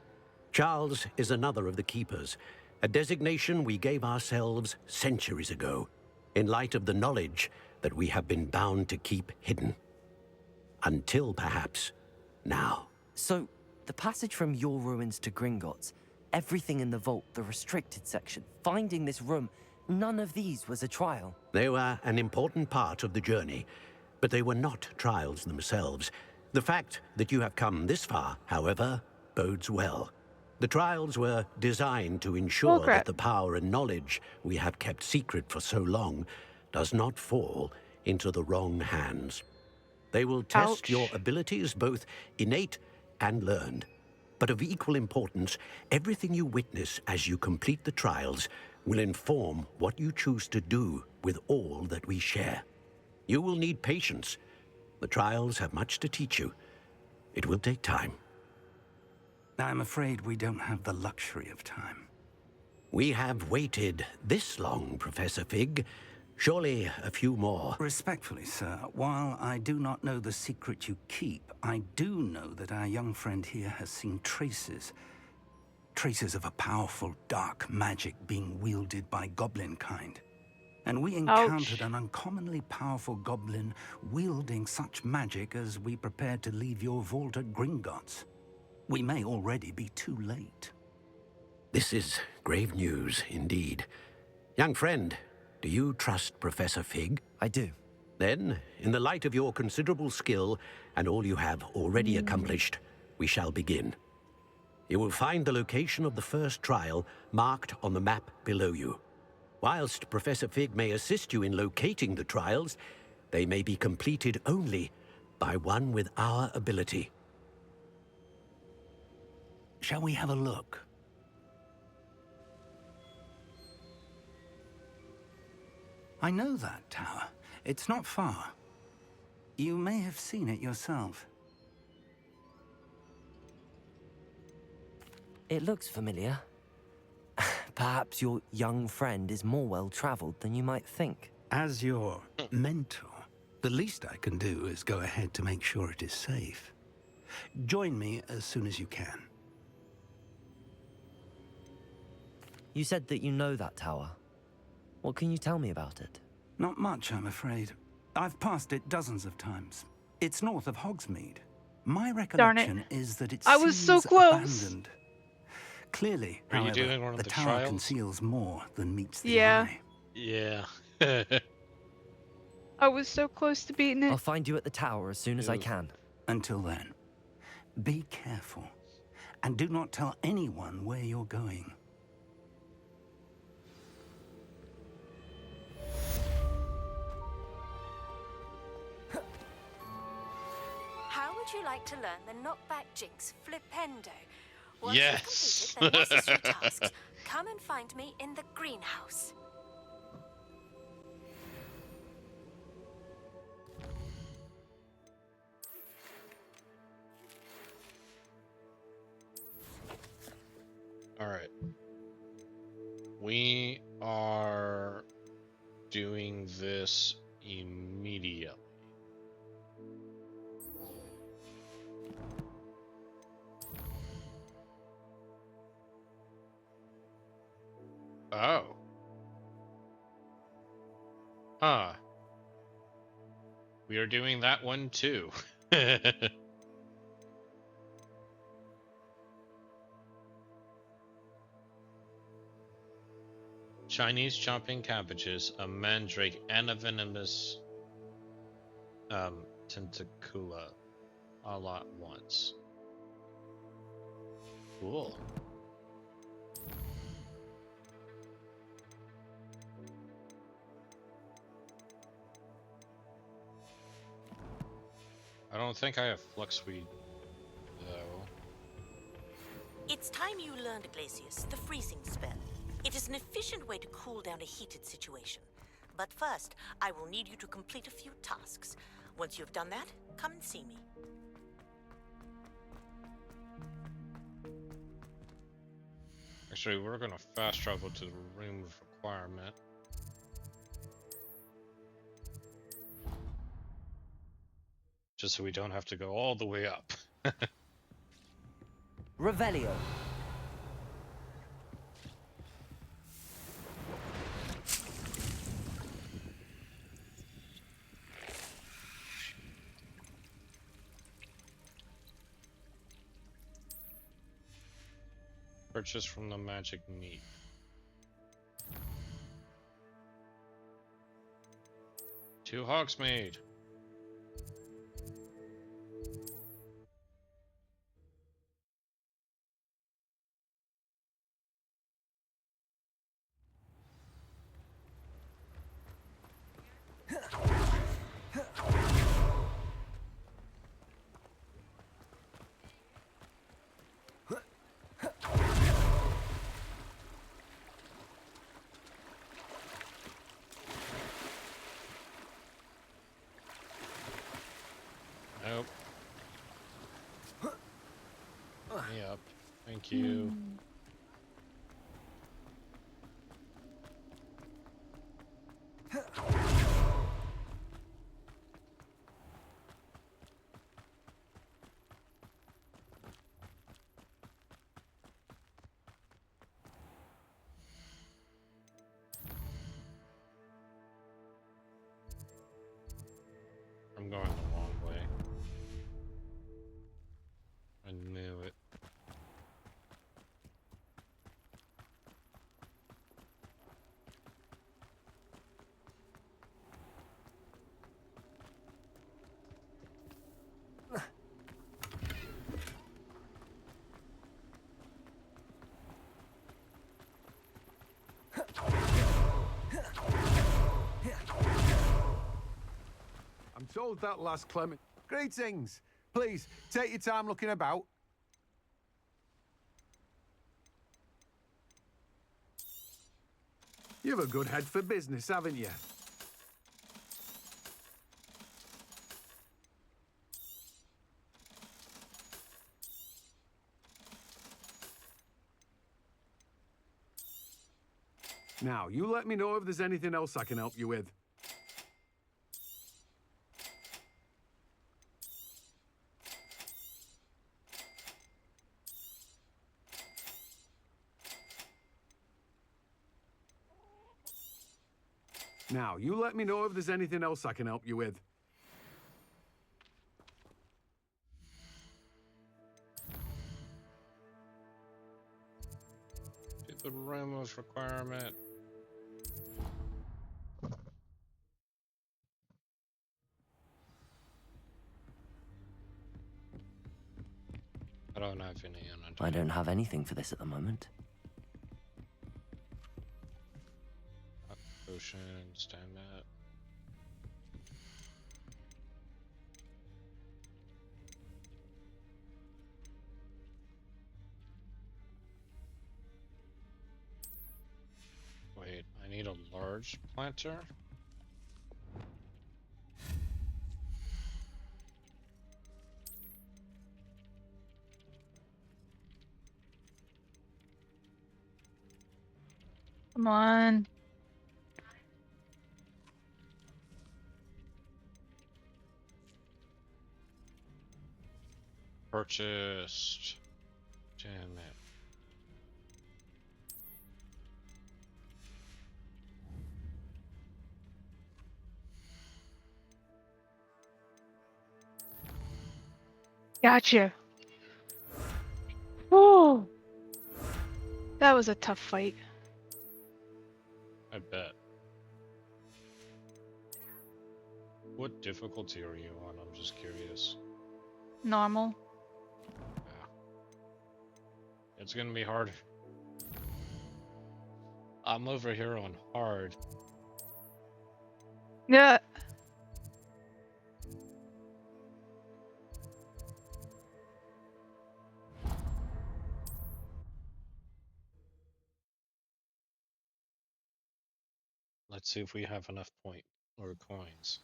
Charles is another of the Keepers, a designation we gave ourselves centuries ago, in light of the knowledge that we have been bound to keep hidden. Until, perhaps, now. So, the passage from your ruins to Gringotts, everything in the vault, the restricted section, finding this room, none of these was a trial. They were an important part of the journey, but they were not trials themselves. The fact that you have come this far, however, bodes well. The trials were designed to ensure that the power and knowledge we have kept secret for so long does not fall into the wrong hands. They will test your abilities, both innate and learned. But of equal importance, everything you witness as you complete the trials will inform what you choose to do with all that we share. You will need patience. The trials have much to teach you. It will take time. I'm afraid we don't have the luxury of time. We have waited this long, Professor Fig. Surely a few more. Respectfully, sir, while I do not know the secret you keep, I do know that our young friend here has seen traces. Traces of a powerful dark magic being wielded by goblin kind. And we encountered an uncommonly powerful goblin wielding such magic as we prepared to leave your vault at Gringotts. We may already be too late. This is grave news, indeed. Young friend, do you trust Professor Fig? I do. Then, in the light of your considerable skill and all you have already accomplished, we shall begin. You will find the location of the first trial marked on the map below you. Whilst Professor Fig may assist you in locating the trials, they may be completed only by one with our ability. Shall we have a look? I know that tower. It's not far. You may have seen it yourself. It looks familiar. Perhaps your young friend is more well-traveled than you might think. As your mentor, the least I can do is go ahead to make sure it is safe. Join me as soon as you can. You said that you know that tower. What can you tell me about it? Not much, I'm afraid. I've passed it dozens of times. It's north of Hogsmeade. My recollection is that it was so seems close. abandoned. Clearly, Are you however, doing one of the the tower trials? conceals more than meets the Yeah. eye. Yeah. I was so close to beating I'll it. find you at the tower as soon as I can. Until then, be careful. And do not tell anyone where you're going. How would you like to learn the knockback jinx flipendo? Once Yes. you've completed the necessary tasks, come and find me in the greenhouse. All right. We are doing this immediately. Oh. Huh. We are doing that one too. Chinese chopping cabbages, a mandrake, and a venomous tentacula all at once. Cool. I don't think I have fluxweed, though. It's time you learned, Glacius, the freezing spell. It is an efficient way to cool down a heated situation. But first, I will need you to complete a few tasks. Once you've done that, come and see me. Actually, we're gonna fast travel to the room of requirement. Just so we don't have to go all the way up. Revelio. Purchase from the magic meat. To Hogsmeade. Nope. Me up. Thank you. sold that last Clement. Greetings. Please, take your time looking about. You've a good head for business, haven't you? Now, you let me know if there's anything else I can help you with. Now, you let me know if there's anything else I can help you with. Stupid Ramos requirement. I don't have any on I don't have anything for this at the moment. Potion, stamina. Wait, I need a large planter? Come on. Purchased. Damn it. Gotcha. Whoa. That was a tough fight. I bet. What difficulty are you on? I'm just curious. Normal. It's gonna be hard. I'm over here on hard. Yeah. Let's see if we have enough point or coins.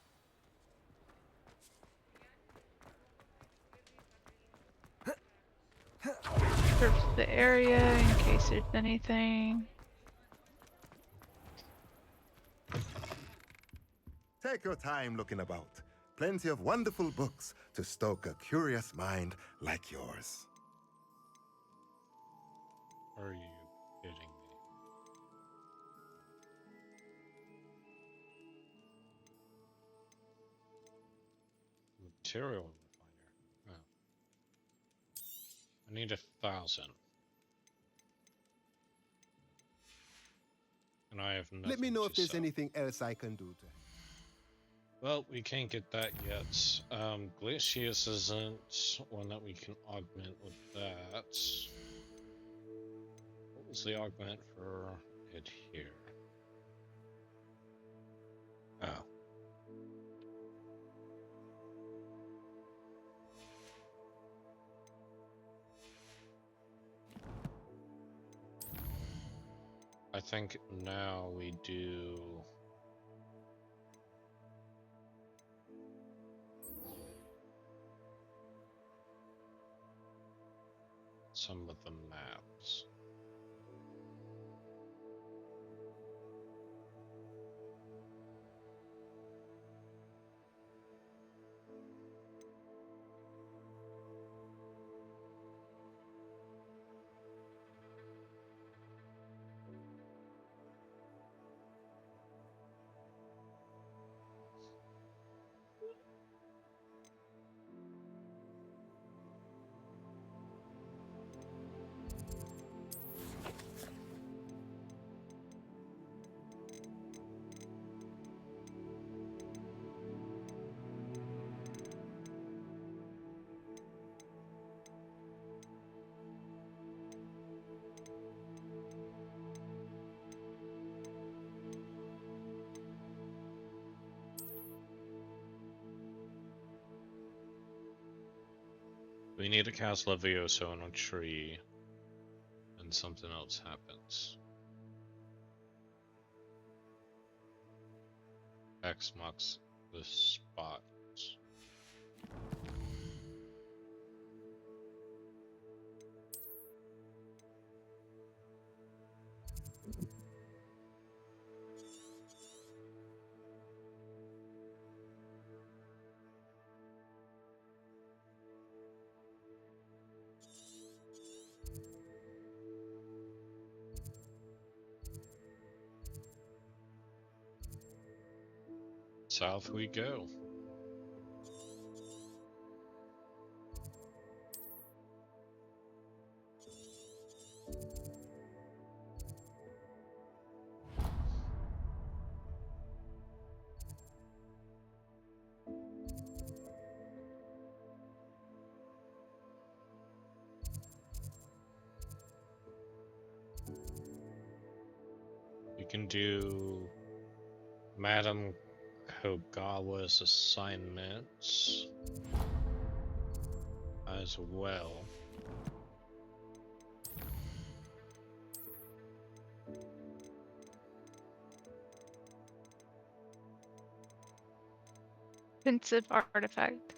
Search the area in case there's anything. Take your time looking about. Plenty of wonderful books to stoke a curious mind like yours. Are you kidding me? Material refiner. Oh. I need 1,000. And I have nothing. Let me know to if there's sell. anything else I can do to help. Well, we can't get that yet. Glacius isn't one that we can augment with that. What was the augment for it here? Oh. I think now we do... some of the maps. We need to cast Levioso on a tree, and something else happens. X marks the spot. South we go. You can do Madame Kogawa's assignments as well. Offensive artifact.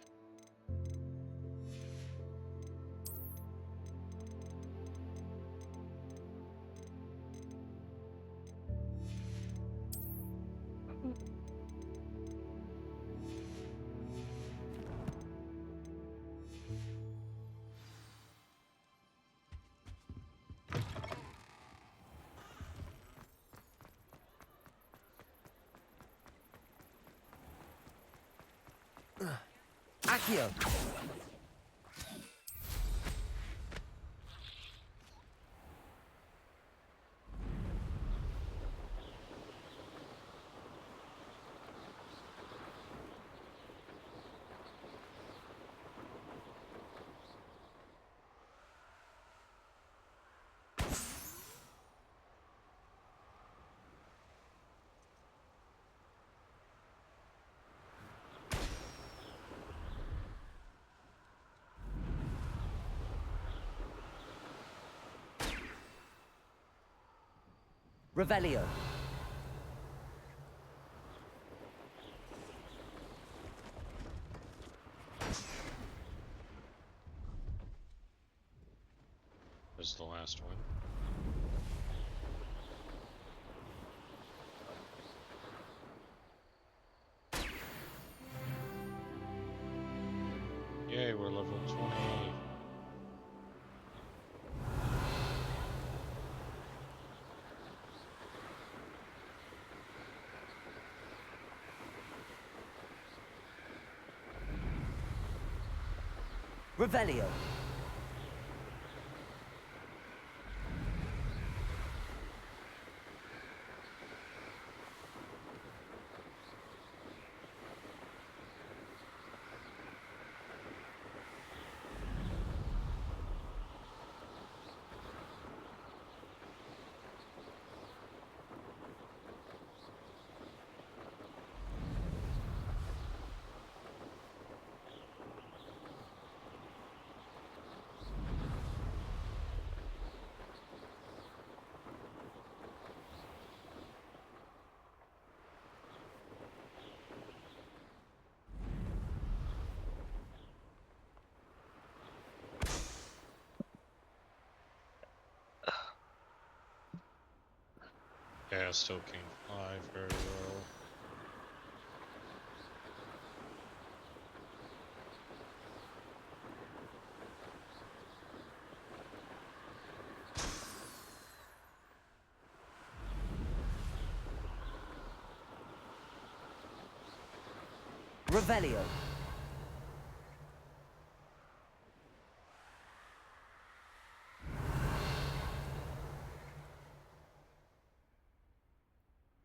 Accio! Revelio. Was the last one. Yay, we're level 20. Revelio. Yeah, still can't fly very well. Revelio.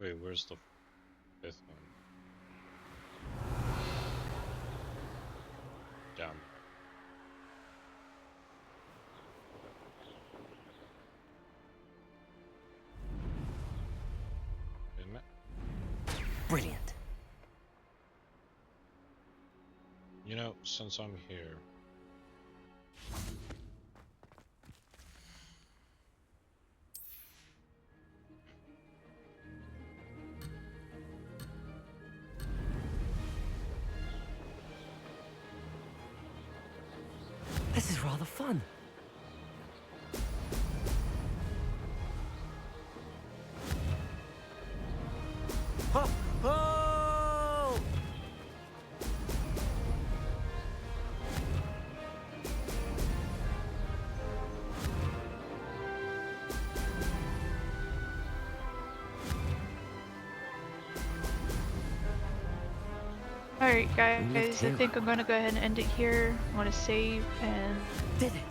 Wait, where's the fifth one? Down. Isn't it? Brilliant. You know, since I'm here, rather fun. Ho! Ho! Alright guys, I think I'm gonna go ahead and end it here. I want to save and... Did it!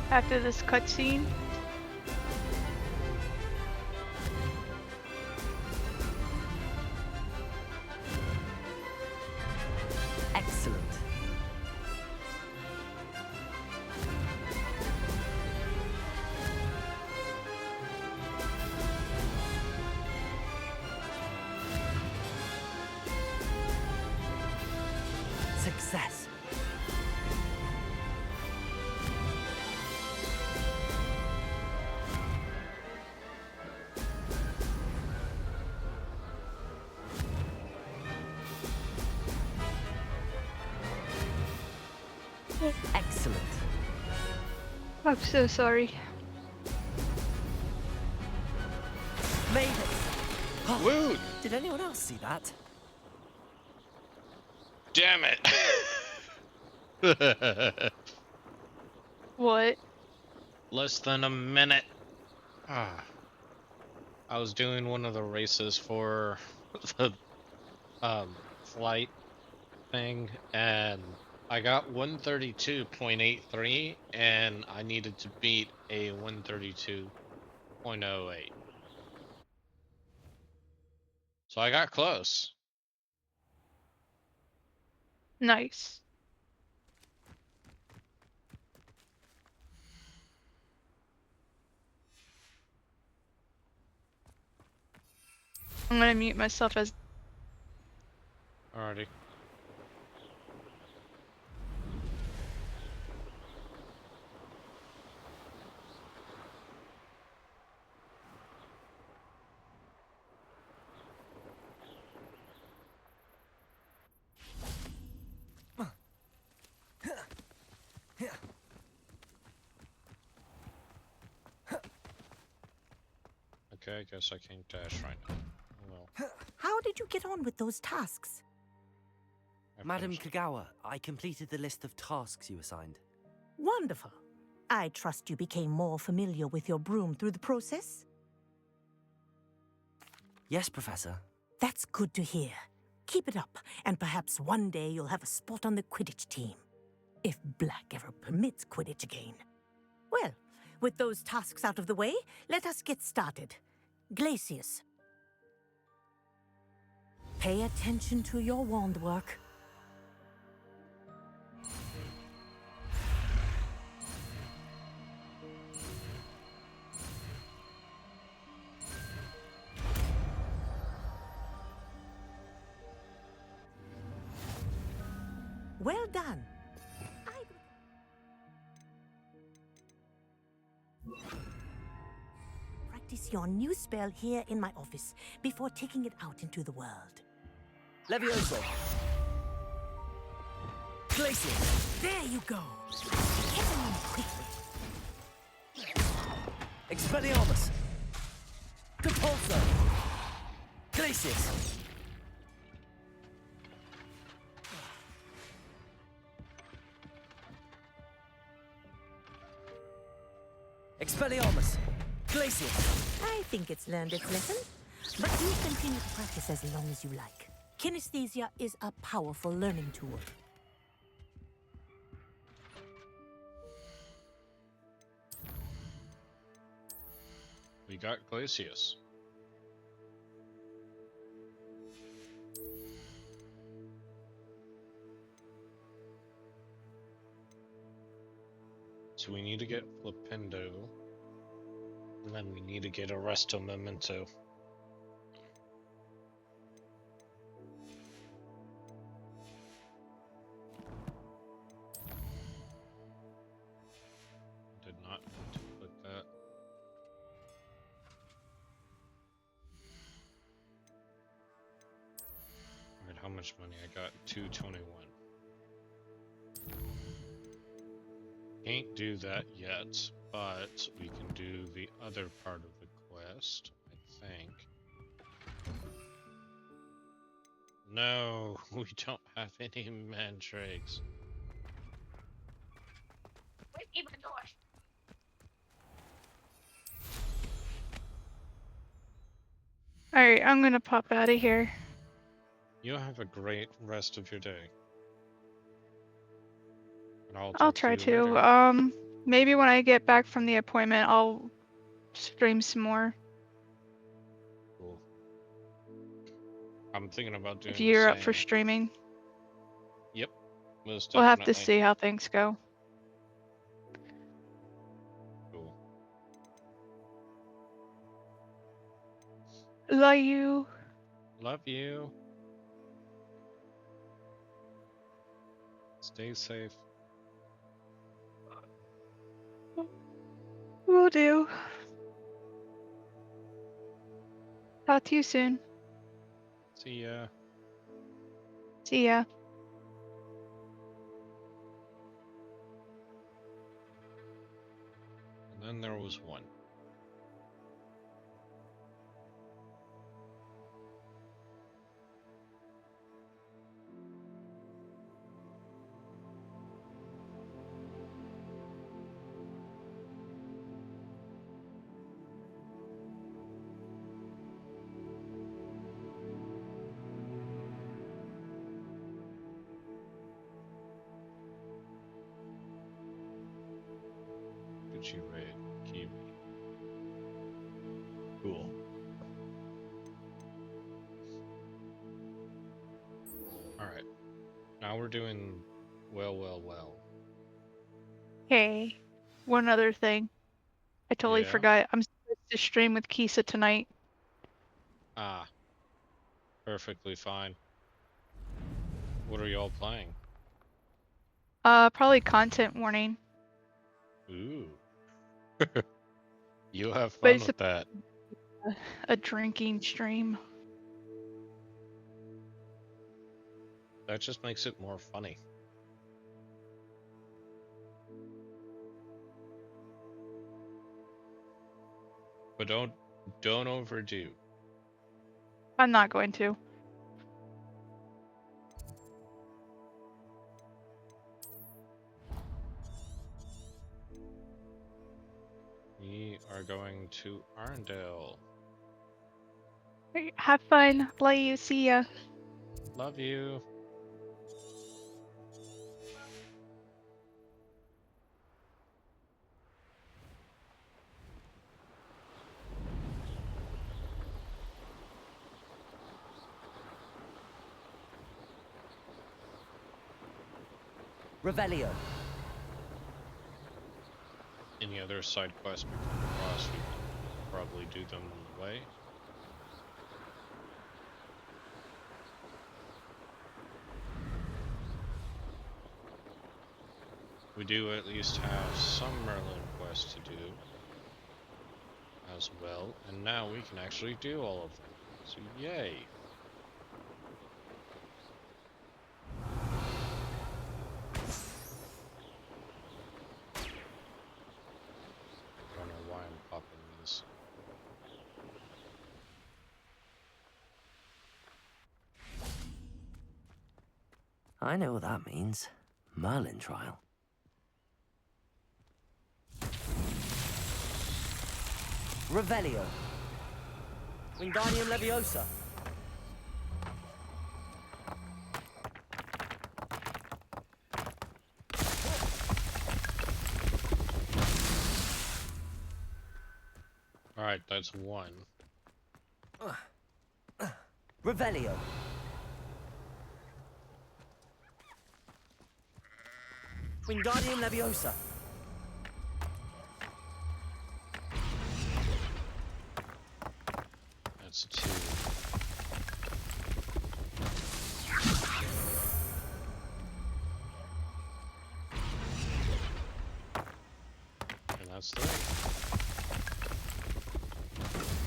After this cutscene. Excellent. Success. Excellent. I'm so sorry. Made it! Woo! Did anyone else see that? Damn it! What? Less than a minute. Ah. I was doing one of the races for the flight thing, and I got 132.83, and I needed to beat a 132.08. So I got close. Nice. I'm gonna mute myself as... Alrighty. Okay, I guess I can't dash right now. Oh well. How did you get on with those tasks? Madam Kagawa, I completed the list of tasks you assigned. Wonderful. I trust you became more familiar with your broom through the process? Yes, Professor. That's good to hear. Keep it up, and perhaps one day you'll have a spot on the Quidditch team. If Black ever permits Quidditch again. Well, with those tasks out of the way, let us get started. Glacius. Pay attention to your wand work. Well done. Practice your new spell here in my office before taking it out into the world. Levioso. Glacius. There you go. Get him in quickly. Expelliarmus. Compulso. Glacius. Expelliarmus. Glacius. I think it's learned its lesson, but you continue to practice as long as you like. Kinesthesia is a powerful learning tool. We got Glacius. So we need to get Flipendo, and then we need to get Arresto Memento. Did not want to click that. much money? I got 221. Can't do that yet, but we can do the other part of the quest, I think. No, we don't have any mandrakes. Wait, even the door. Alright, I'm gonna pop out of here. You'll have a great rest of your day. And I'll I'll talk try to you later. to. Maybe when I get back from the appointment, I'll stream some more. Cool. I'm thinking about doing If the you're same. up for streaming. Yep, most We'll have definitely. to see how things go. Cool. Love you. Love you. Stay safe. Will do. Talk to you soon. See ya. See ya. And then there was one. Gucci Raid, Kiwi. Cool. Alright. Now we're doing well. Hey, one other thing. I totally Yeah? forgot. I'm supposed to stream with Kisa tonight. Ah. Perfectly fine. What are y'all playing? Probably content warning. Ooh. You have But fun it's with that. a drinking stream. That just makes it more funny. But don't overdo. I'm not going to. We are going to Arndale. Alright, have fun. Love you. See ya. Love you. Revelio. Any other side quests we come across, we can probably do them on the way. We do at least have some Merlin quests to do as well, and now we can actually do all of them. So yay! I don't know why I'm popping these. I know what that means. Merlin trial. Revelio. Wingardium Leviosa. Alright, that's one. Revelio. Wingardium Leviosa. That's two. And that's three.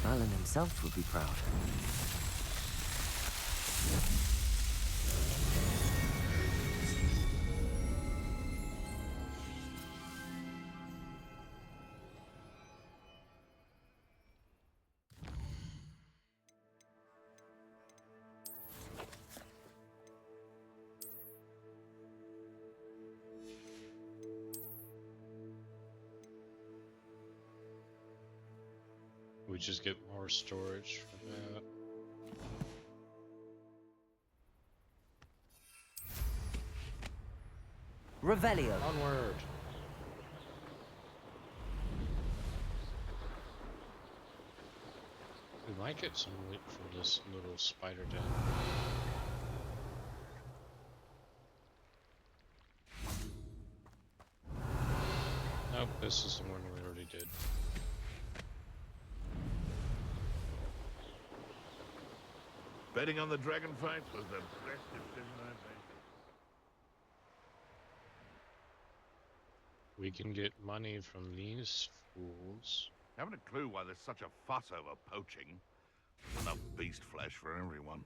Merlin himself would be proud. just get more storage for that. Revelio. Onward. We might get some loot from this little spider den. Nope, this is the one we already did. Betting on the dragon fight was the best decision I've made. We can get money from these fools. Haven't a clue why there's such a fuss over poaching. There's enough beast flesh for everyone.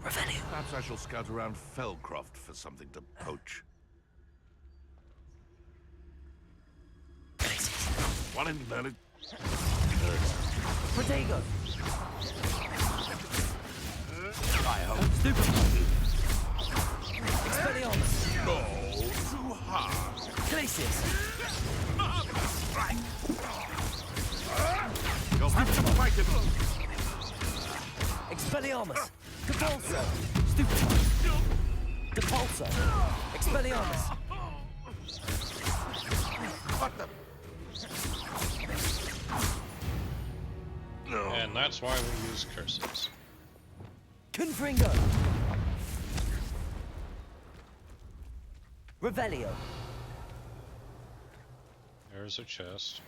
Revelio. Perhaps I shall scout around Fellcroft for something to poach. One in there. Protego. I hope. Stupid. Expelliarmus. No, too hard. Glacius. Right. You'll have to fight it. Expelliarmus. Capulso. Stupid. Capulso. Expelliarmus. What the? No. And that's why we use curses. Confringo. Revelio. There's a chest.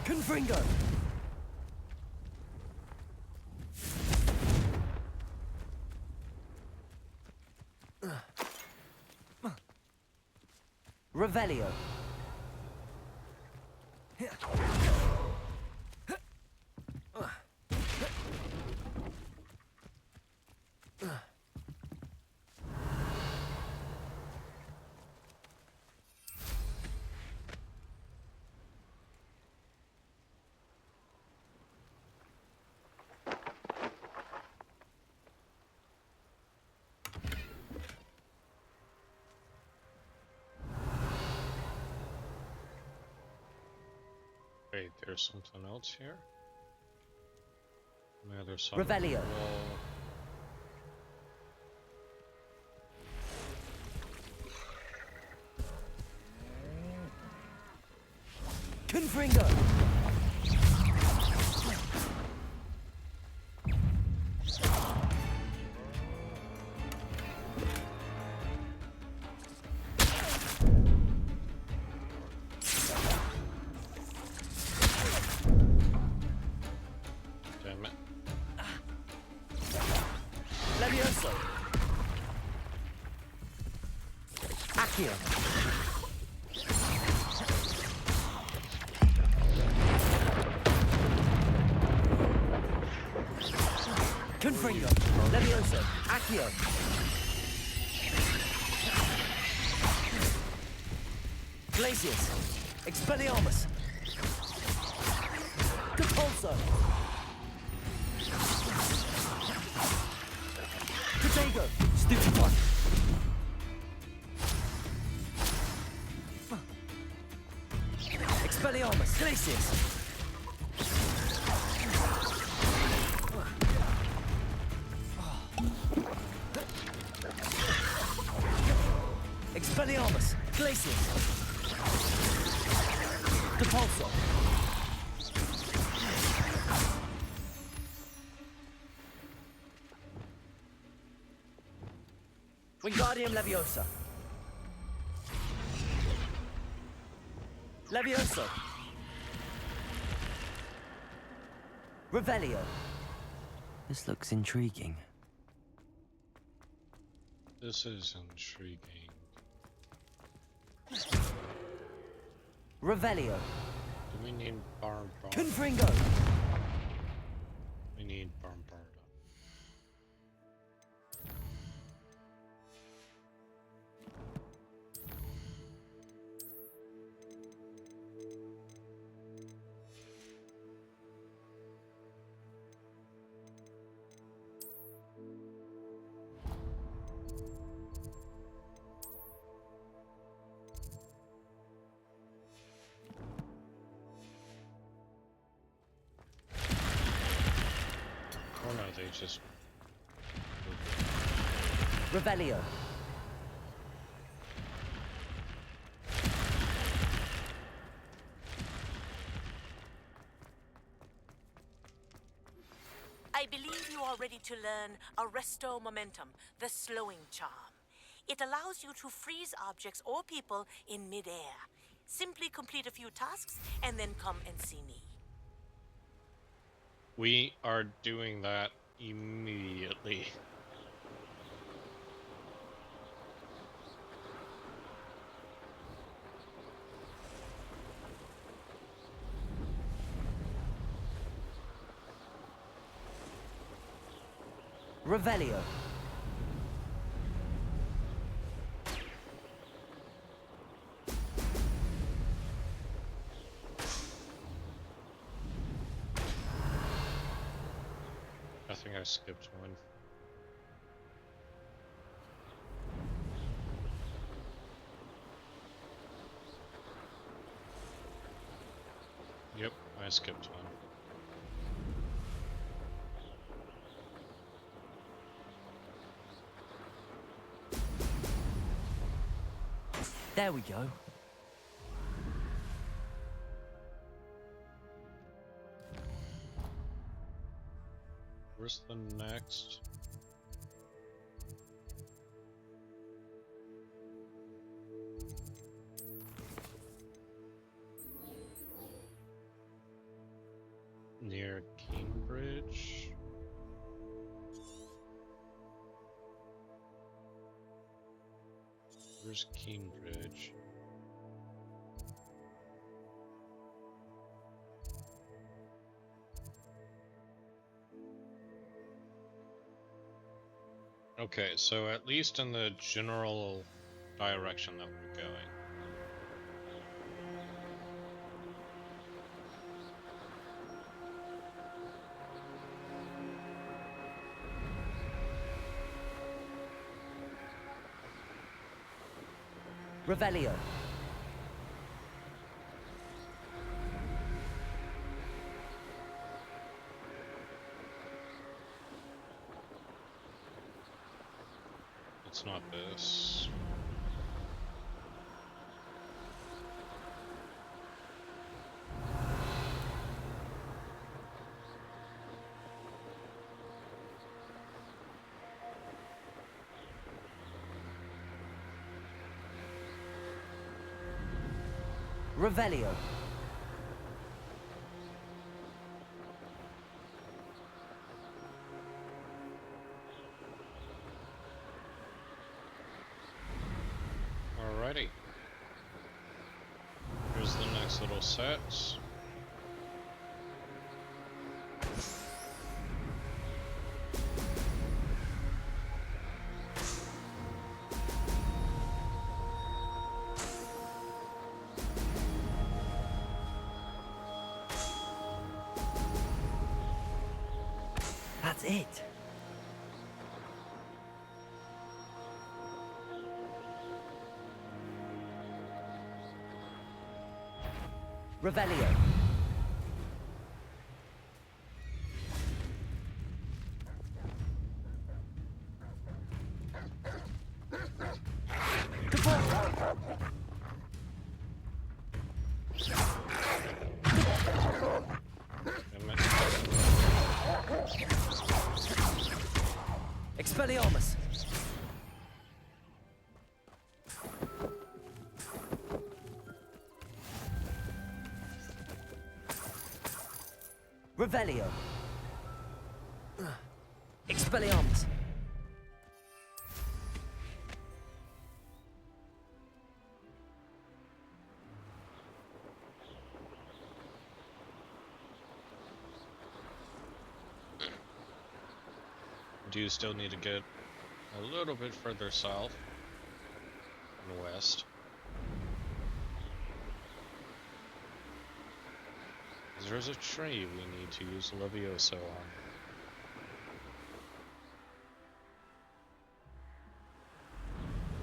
Confringo. Revelio. Wait, there's something else here? No, there's something. Revelio. Confringo. Damn it. Levioso. Accio. Confringo. Levioso. Accio. Glacius. Expelliarmus. Capulso. Protego. Stupefy. Expelliarmus. Glacius. Expelliarmus. Glacius. Capulso. Wingardium Leviosa. Levioso. Revelio. This looks intriguing. This is intriguing. Revelio. Do we need Barbarda? Confringo. We need Barbarda. they just... Revelio. I believe you are ready to learn Arresto Momentum, the slowing charm. It allows you to freeze objects or people in midair. Simply complete a few tasks and then come and see me. We are doing that immediately. Revelio. I think I skipped one. Yep, I skipped one. There we go. Where's the next? Near Cambridge? Where's Cambridge? Okay, so at least in the general direction that we're going. Revelio. It's not this. Revelio. Alrighty. Here's the next little set. That's it. Revelio. Expelliarmus. Revelio. Expelliarmus. Do still need to get a little bit further south and west. There's a tree we need to use Levioso on.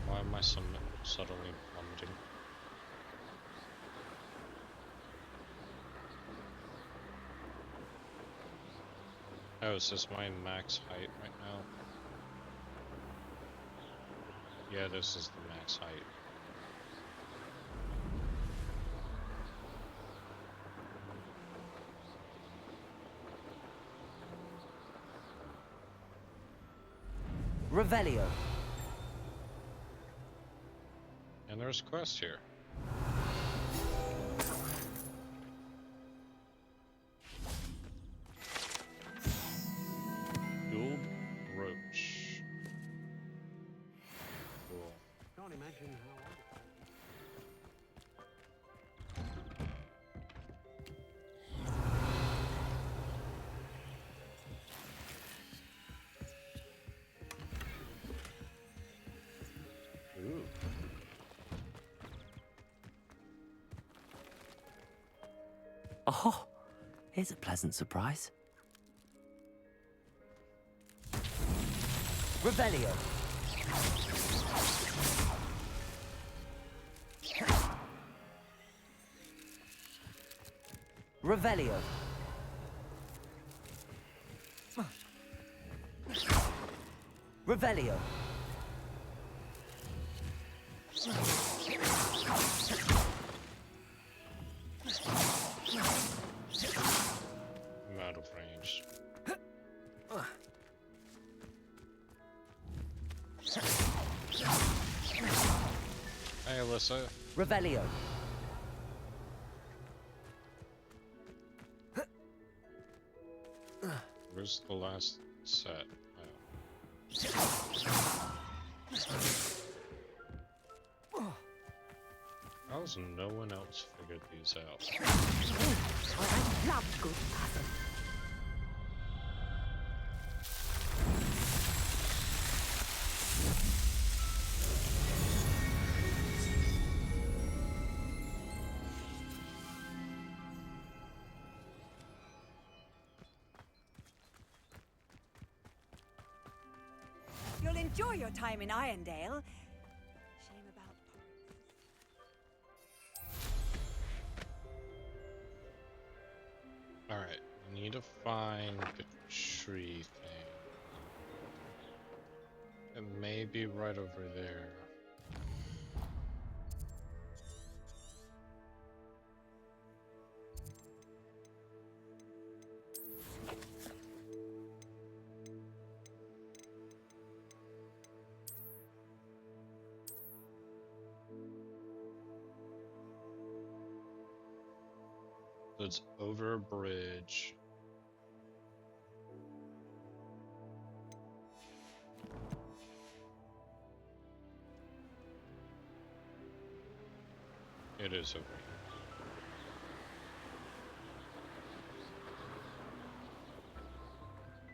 Why am I suddenly plummeting? Oh, is this my max height right now? Yeah, this is the max height. Revelio. And there's a quest here. Jeweled brooch. Cool. Can't imagine how. Ooh. Oh, here's a pleasant surprise. Revelio. Revelio. Revelio. I'm out of range. Hey, Alyssa. Revelio. Where's the last set? Oh. How's no one else figured these out? I love good puzzles. You'll enjoy your time in Irondale. Shame about Alright, we need to find the tree thing. It may be right over there. So it's over a bridge. It is over here.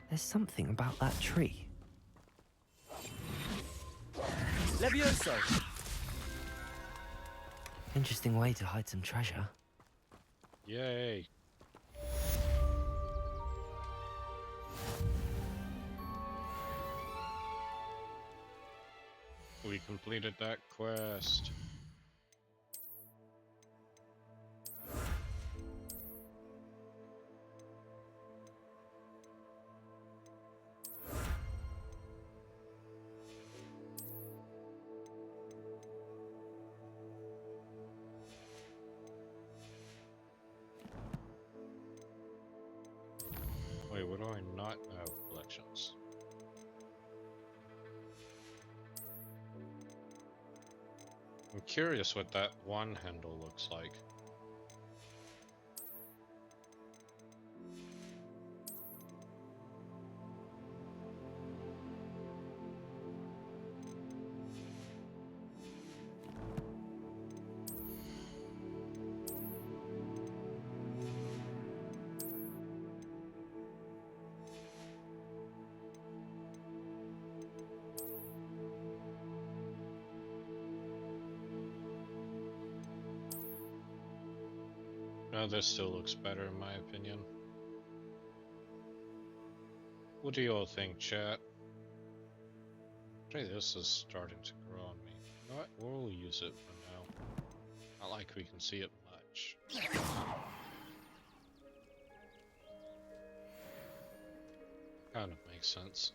There's something about that tree. Levioso! Interesting way to hide some treasure. Yay! We completed that quest. Wait, what do I not have? Collections. I'm curious what that one handle looks like. No, this still looks better in my opinion. What do you all think, chat? Hey, this is starting to grow on me. You know what? We'll use it for now. Not like we can see it much. Kind of makes sense.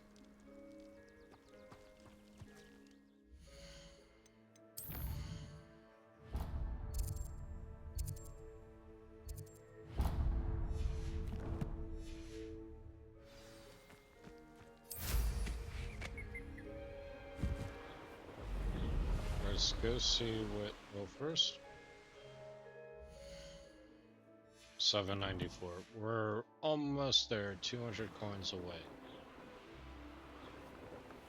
Let's go see what. Well, first, 794. We're almost there. 200 coins away.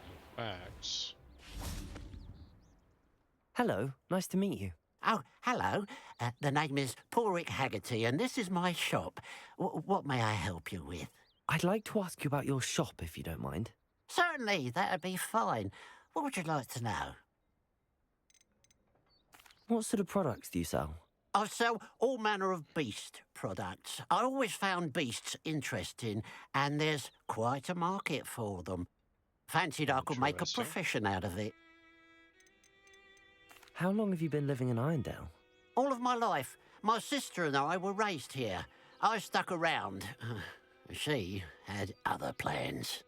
In fact. Hello, nice to meet you. Oh, hello. The name is Porrick Haggerty, and this is my shop. What may I help you with? I'd like to ask you about your shop, if you don't mind. Certainly, that'd be fine. What would you like to know? What sort of products do you sell? I sell all manner of beast products. I always found beasts interesting, and there's quite a market for them. Fancied I could make a profession out of it. How long have you been living in Irondale? All of my life. My sister and I were raised here. I stuck around. She had other plans.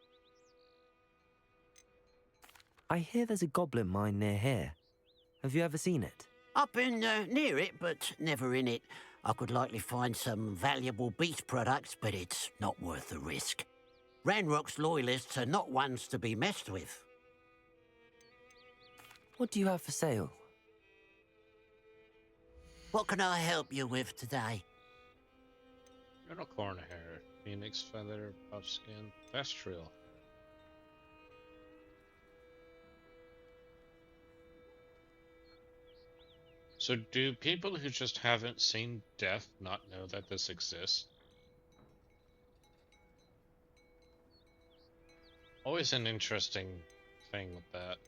I hear there's a goblin mine near here. Have you ever seen it? I've been near it, but never in it. I could likely find some valuable beast products, but it's not worth the risk. Ranrock's loyalists are not ones to be messed with. What do you have for sale? What can I help you with today? Unicorn hair, phoenix feather, buffskin, vestrial. So do people who just haven't seen death not know that this exists? Always an interesting thing with that.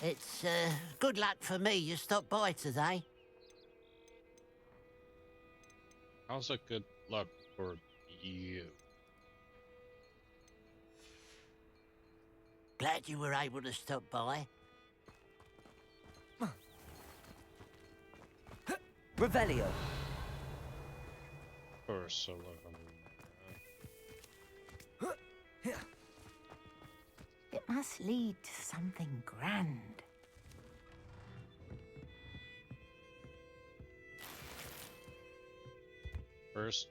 It's good luck for me you stopped by today. How's it good luck for you? Glad you were able to stop by. Revelio. First, so It must lead to something grand. First,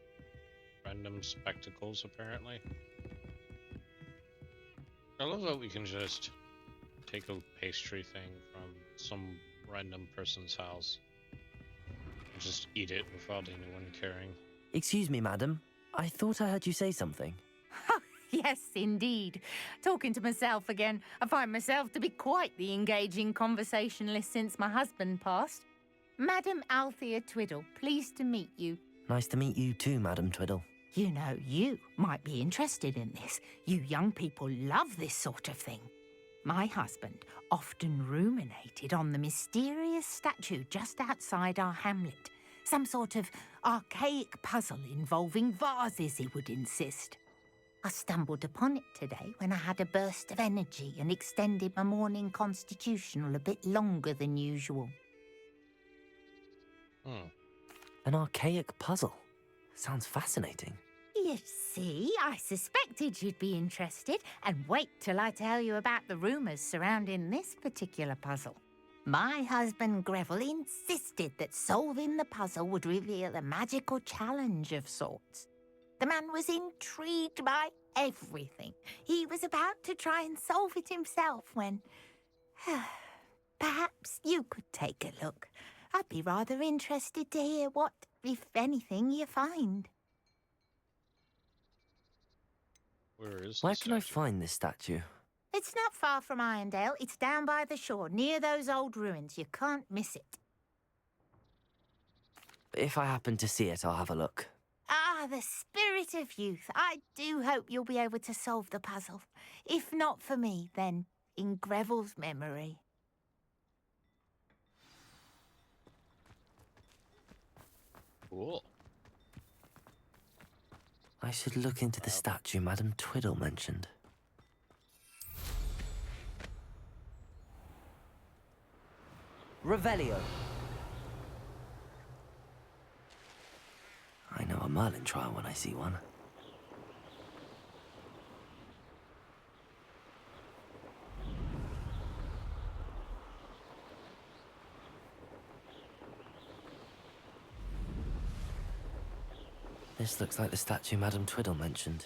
random spectacles, apparently. I love that we can just take a pastry thing from some random person's house and just eat it without anyone caring. Excuse me, madam. I thought I heard you say something. Yes, indeed. Talking to myself again. I find myself to be quite the engaging conversationalist since my husband passed. Madam Althea Twiddle, pleased to meet you. Nice to meet you too, Madam Twiddle. You know, you might be interested in this. You young people love this sort of thing. My husband often ruminated on the mysterious statue just outside our hamlet. Some sort of archaic puzzle involving vases, he would insist. I stumbled upon it today when I had a burst of energy and extended my morning constitutional a bit longer than usual. An archaic puzzle. Sounds fascinating. You see, I suspected you'd be interested, and wait till I tell you about the rumours surrounding this particular puzzle. My husband Greville insisted that solving the puzzle would reveal a magical challenge of sorts. The man was intrigued by everything. He was about to try and solve it himself when... Perhaps you could take a look. I'd be rather interested to hear what, if anything, you find. Where can I find this statue? It's not far from Irondale. It's down by the shore, near those old ruins. You can't miss it. If I happen to see it, I'll have a look. Ah, the spirit of youth. I do hope you'll be able to solve the puzzle. If not for me, then in Greville's memory. Cool. I should look into the statue Madam Twiddle mentioned. Revelio. I know a Merlin trial when I see one. This looks like the statue Madame Twiddle mentioned.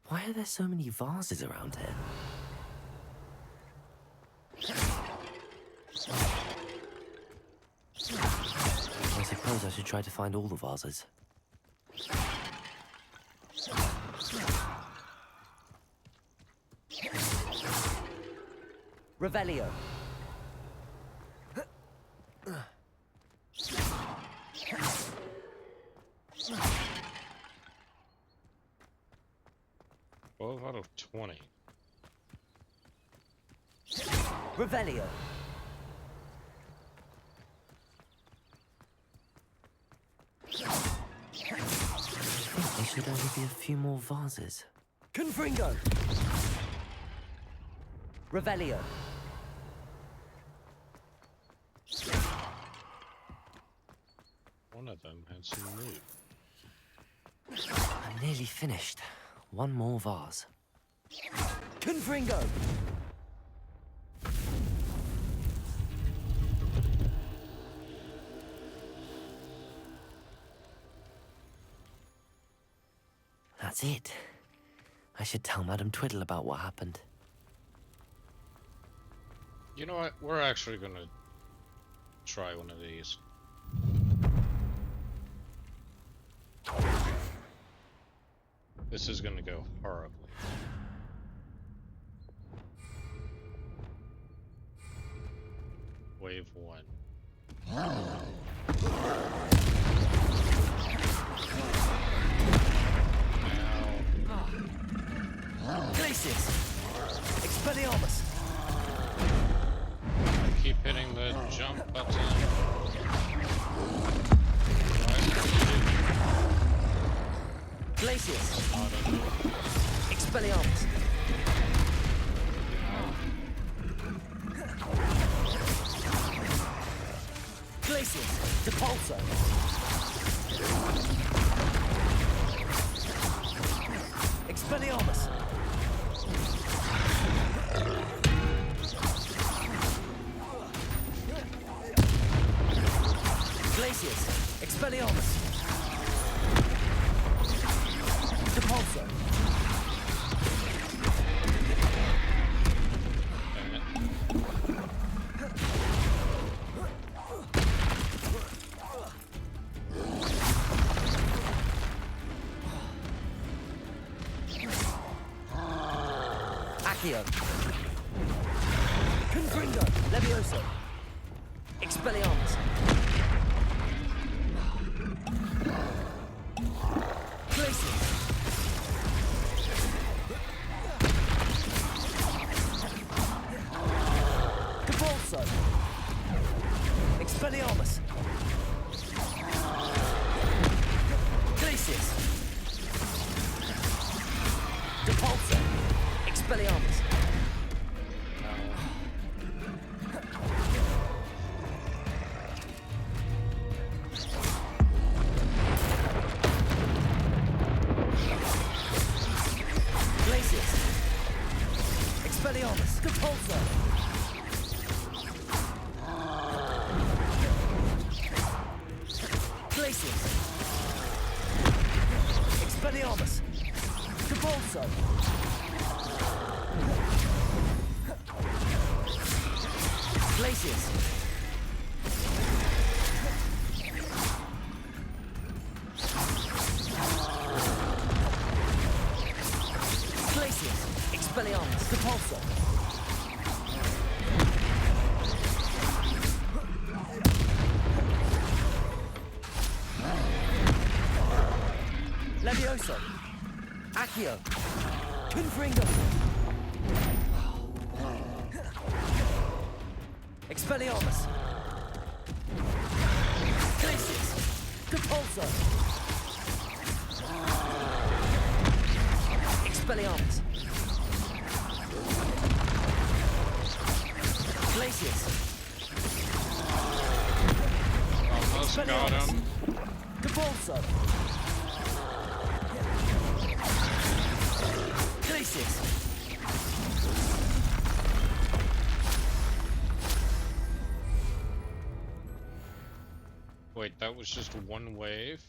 Why are there so many vases around here? I suppose I should try to find all the vases. Revelio. Twelve out of 20. Revelio. I think there should only be a few more vases. Confringo. Revelio. One of them had some loot. I'm nearly finished. One more vase. Confringo. That's it. I should tell Madame Twiddle about what happened. You know what? We're actually gonna try one of these. This is gonna go horribly. Wave 1. Glacius! Expelliarmus! I keep hitting the jump button. Glacius! Expelliarmus! Glacius! Depulso! Expelliarmus! Glacius! Expelliarmus! Depulso! Accio! Confringo! Levioso! Expelliarmus! Glacius! Depulso! Expelliarmus! Glacius! Depulso! Expelliarmus! Glacius! Expelliarmus! Depulso! Glacius! Expelliarmus! Depulso! Glacius! Glacius! Expelliarmus! Depulso! Levioso! Accio! Confringo! Expelliarmus! Glacius! Depulso! Expelliarmus! Glacius. Almost got him. Capulso. Glacius. Wait, that was just one wave?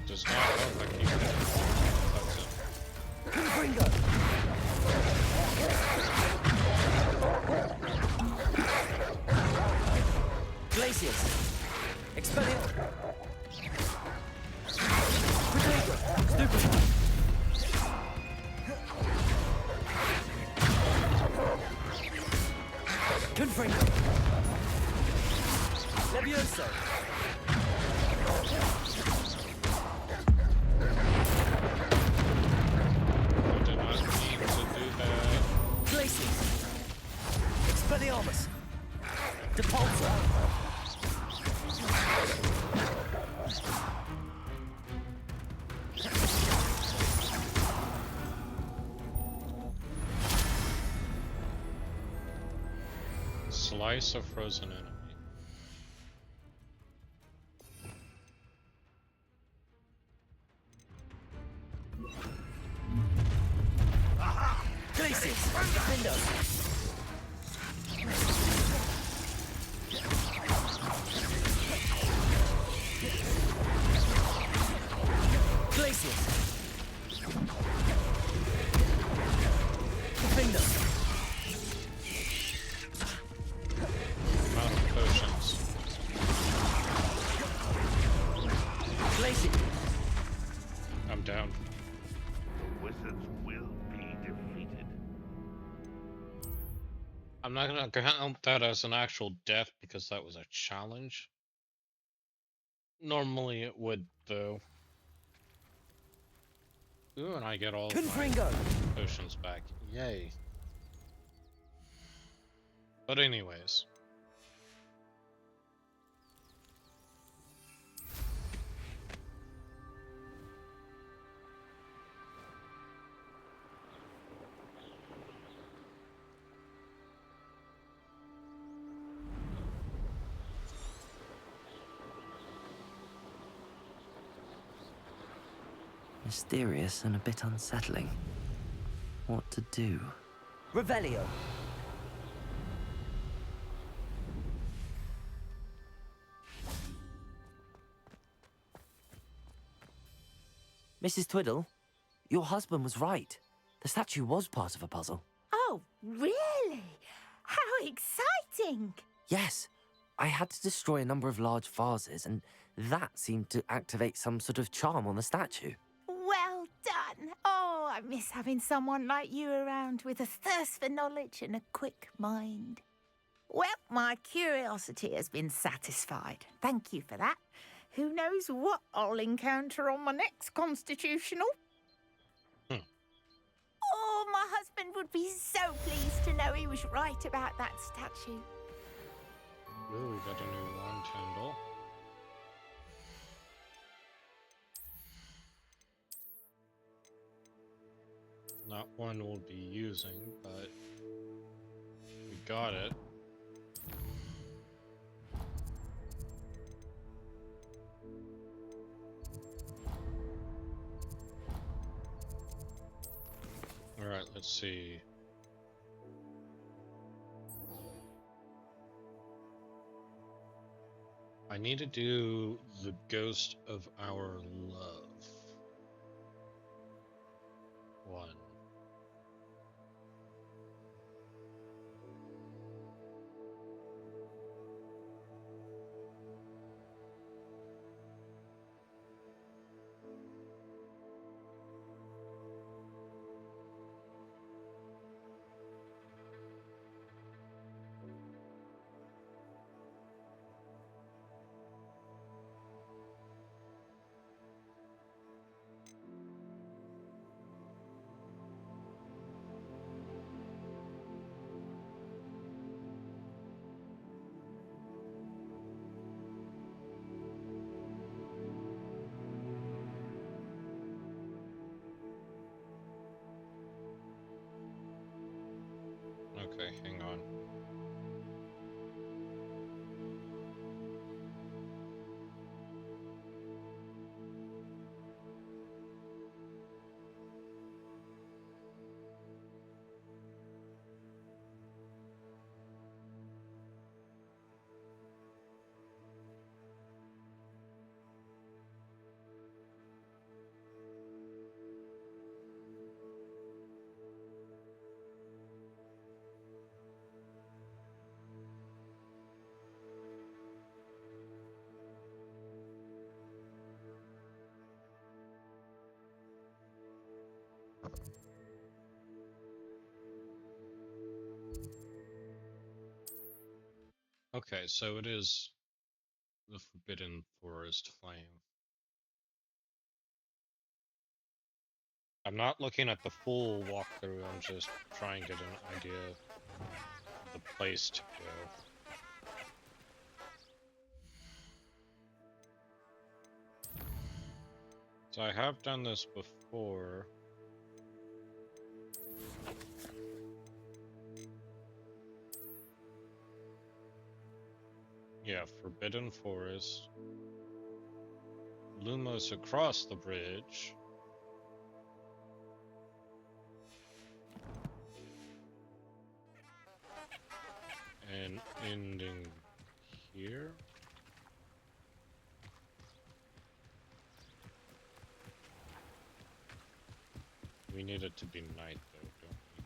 Does not look like you can touch him. Gringo. Glacius. Expelliarmus. Stupefy. Confringo. Levioso. I did not mean to do that. Glacius. Expelliarmus. Depulso. Slice of frozen enemy. Glacius. Window. Glacius. Window. Amount of potions. Glacius. I'm down. The wizards will be defeated. I'm not gonna count that as an actual death because that was a challenge. Normally it would, though. Ooh, and I get all of my Confringo. potions back. Yay. But anyways. Mysterious and a bit unsettling. What to do? Revelio. Mrs. Twiddle, your husband was right. The statue was part of a puzzle. Oh, really? How exciting! Yes, I had to destroy a number of large vases, and that seemed to activate some sort of charm on the statue. Well done. Oh, I miss having someone like you around with a thirst for knowledge and a quick mind. Well, my curiosity has been satisfied. Thank you for that. Who knows what I'll encounter on my next constitutional? Oh, my husband would be so pleased to know he was right about that statue. Ooh, we got a new wand handle. Not one we'll be using, but we got it. Alright, let's see. I need to do the Ghost of Our Love. One. Okay, so it is the Forbidden Forest flame. I'm not looking at the full walkthrough, I'm just trying to get an idea of the place to go. So I have done this before. Yeah, Forbidden Forest. Lumos across the bridge. And ending here. We need it to be night though, don't we?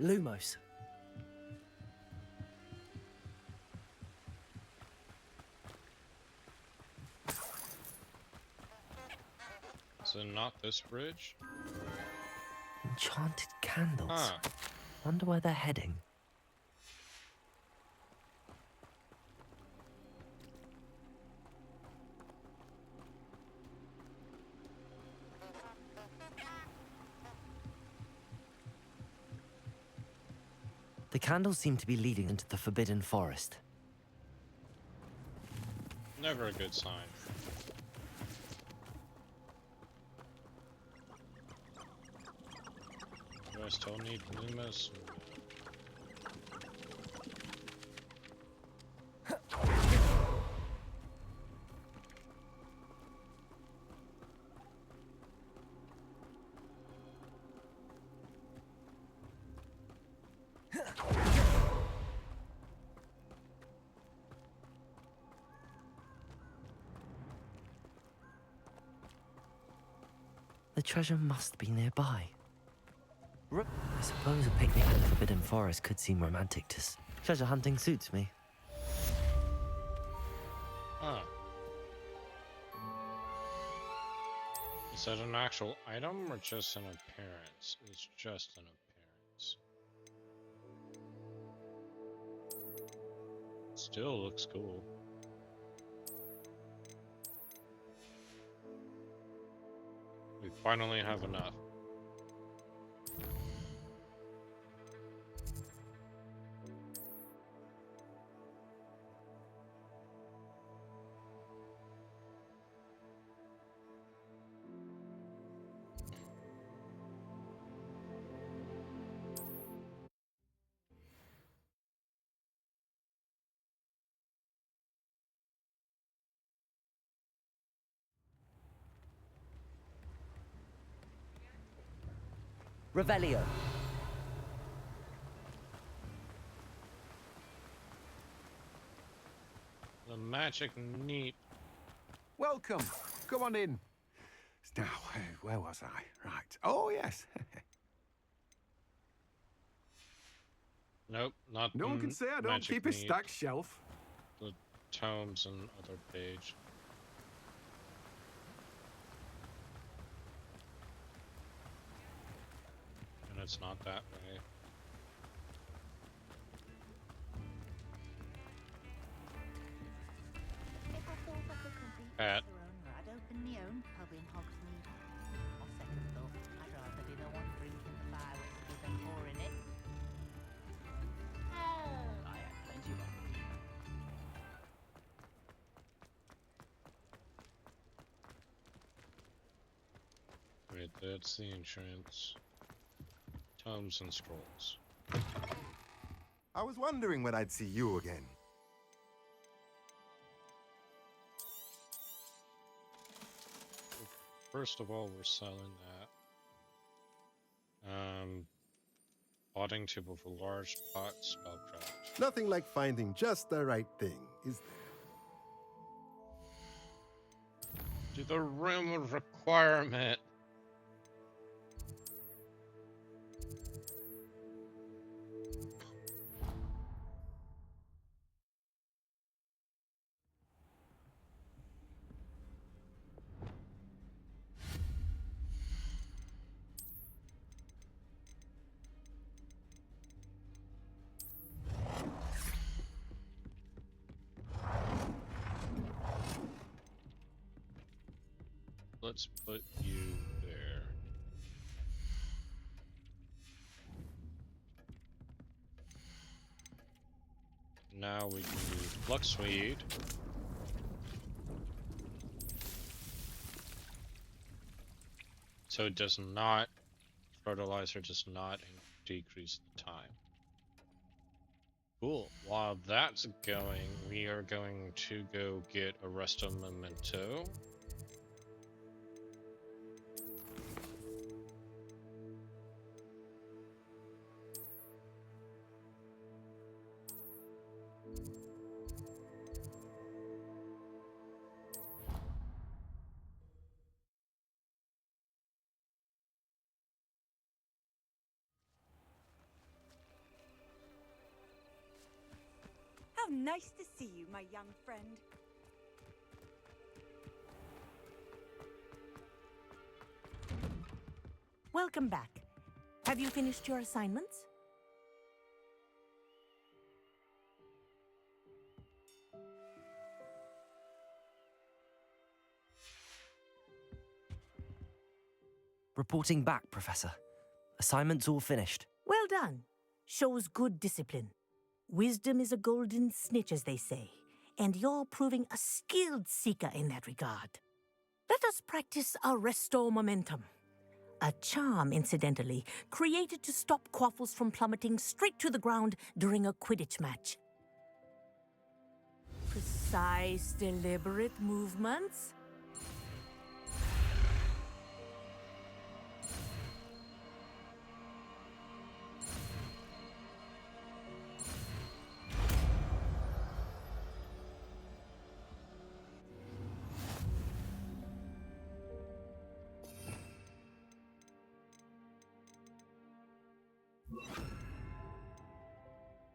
Lumos. So not this bridge? Enchanted candles. Huh. Wonder where they're heading. The candles seem to be leading into the Forbidden Forest. Never a good sign. Do I still need Lumos? The treasure must be nearby. I suppose a picnic in the Forbidden Forest could seem romantic to us. Treasure hunting suits me. Huh. Is that an actual item or just an appearance? It's just an appearance. Still looks cool. We finally have enough. Revelio. The magic neat. Welcome. Come on in. Now, where was I? Right. Oh, yes. Nope, not No one can say I don't magic keep a neat. stacked shelf. The tomes and other page. And it's not that way. Pat. Right open me own pub in Hogsmeade. On second thought, I'd rather be the one drinking the fire with than pouring it. I had plenty of Alright, that's the entrance. Tomes and scrolls. I was wondering when I'd see you again. First of all, we're selling that. Potting tube of a large pot spellcraft. Nothing like finding just the right thing, is there? To the room of requirement. Let's put you there. Now we can use Fluxweed. So it does not, fertilizer does not decrease the time. Cool. While that's going, we are going to go get a Resto Memento. How nice to see you, my young friend. Welcome back. Have you finished your assignments? Reporting back, Professor. Assignment's all finished. Well done. Shows good discipline. Wisdom is a golden snitch, as they say, and you're proving a skilled seeker in that regard. Let us practice a resto momentum. A charm, incidentally, created to stop quaffles from plummeting straight to the ground during a Quidditch match. Precise, deliberate movements.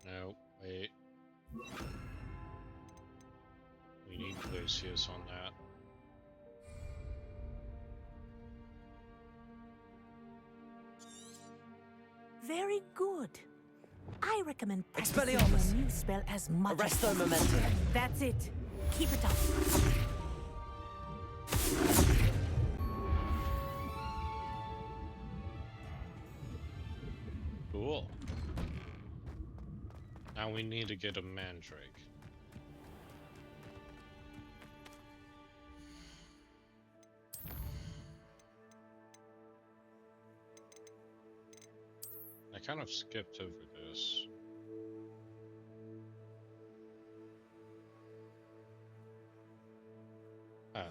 No, wait. We need Glacius on that. Very good. I recommend practicing Expelliarmus. your new spell as much as Arresto possible. Momentum. That's it. Keep it up. Cool. Now we need to get a Mandrake. I kind of skipped over this. Ah.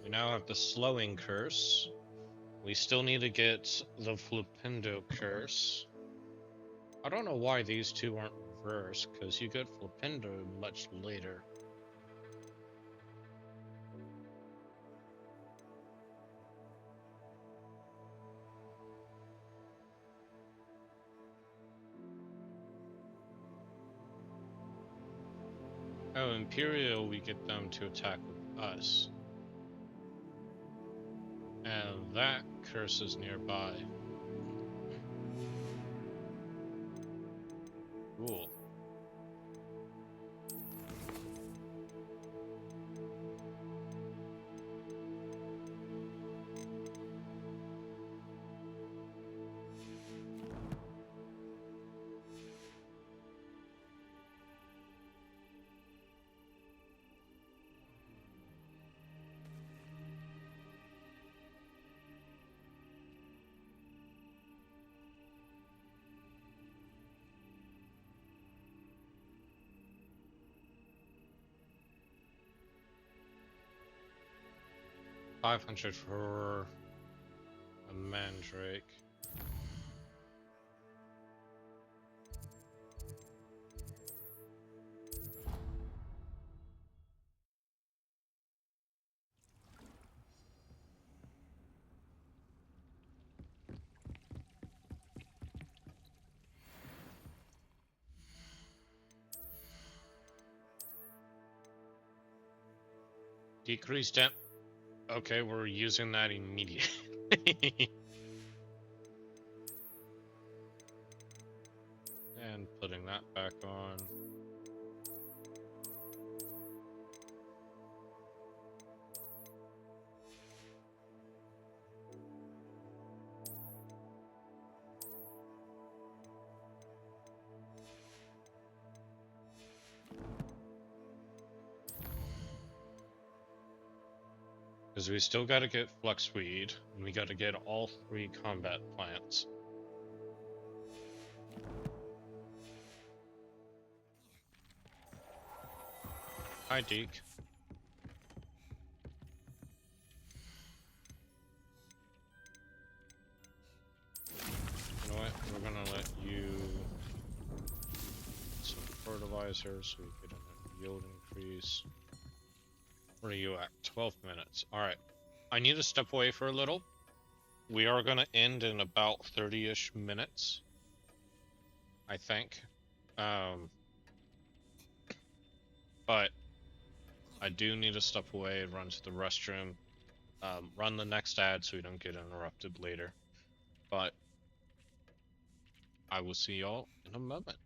We now have the Slowing Curse. We still need to get the Flipendo Curse. I don't know why these two aren't reversed, because you get Flipendo much later. Oh, Imperial, we get them to attack with us. And that curse is nearby. Cool. $500 for a mandrake. Decrease temp. Okay, we're using that immediately. And putting that back on. Because we still got to get fluxweed, and we got to get all 3 combat plants. Hi, Deke. You know what? We're gonna let you get some fertilizer so we get a yield increase. Where are you at? 12 minutes. Alright. I need to step away for a little. We are gonna end in about 30-ish minutes, I think. But I do need to step away and run to the restroom. Run the next ad so we don't get interrupted later. But I will see y'all in a moment.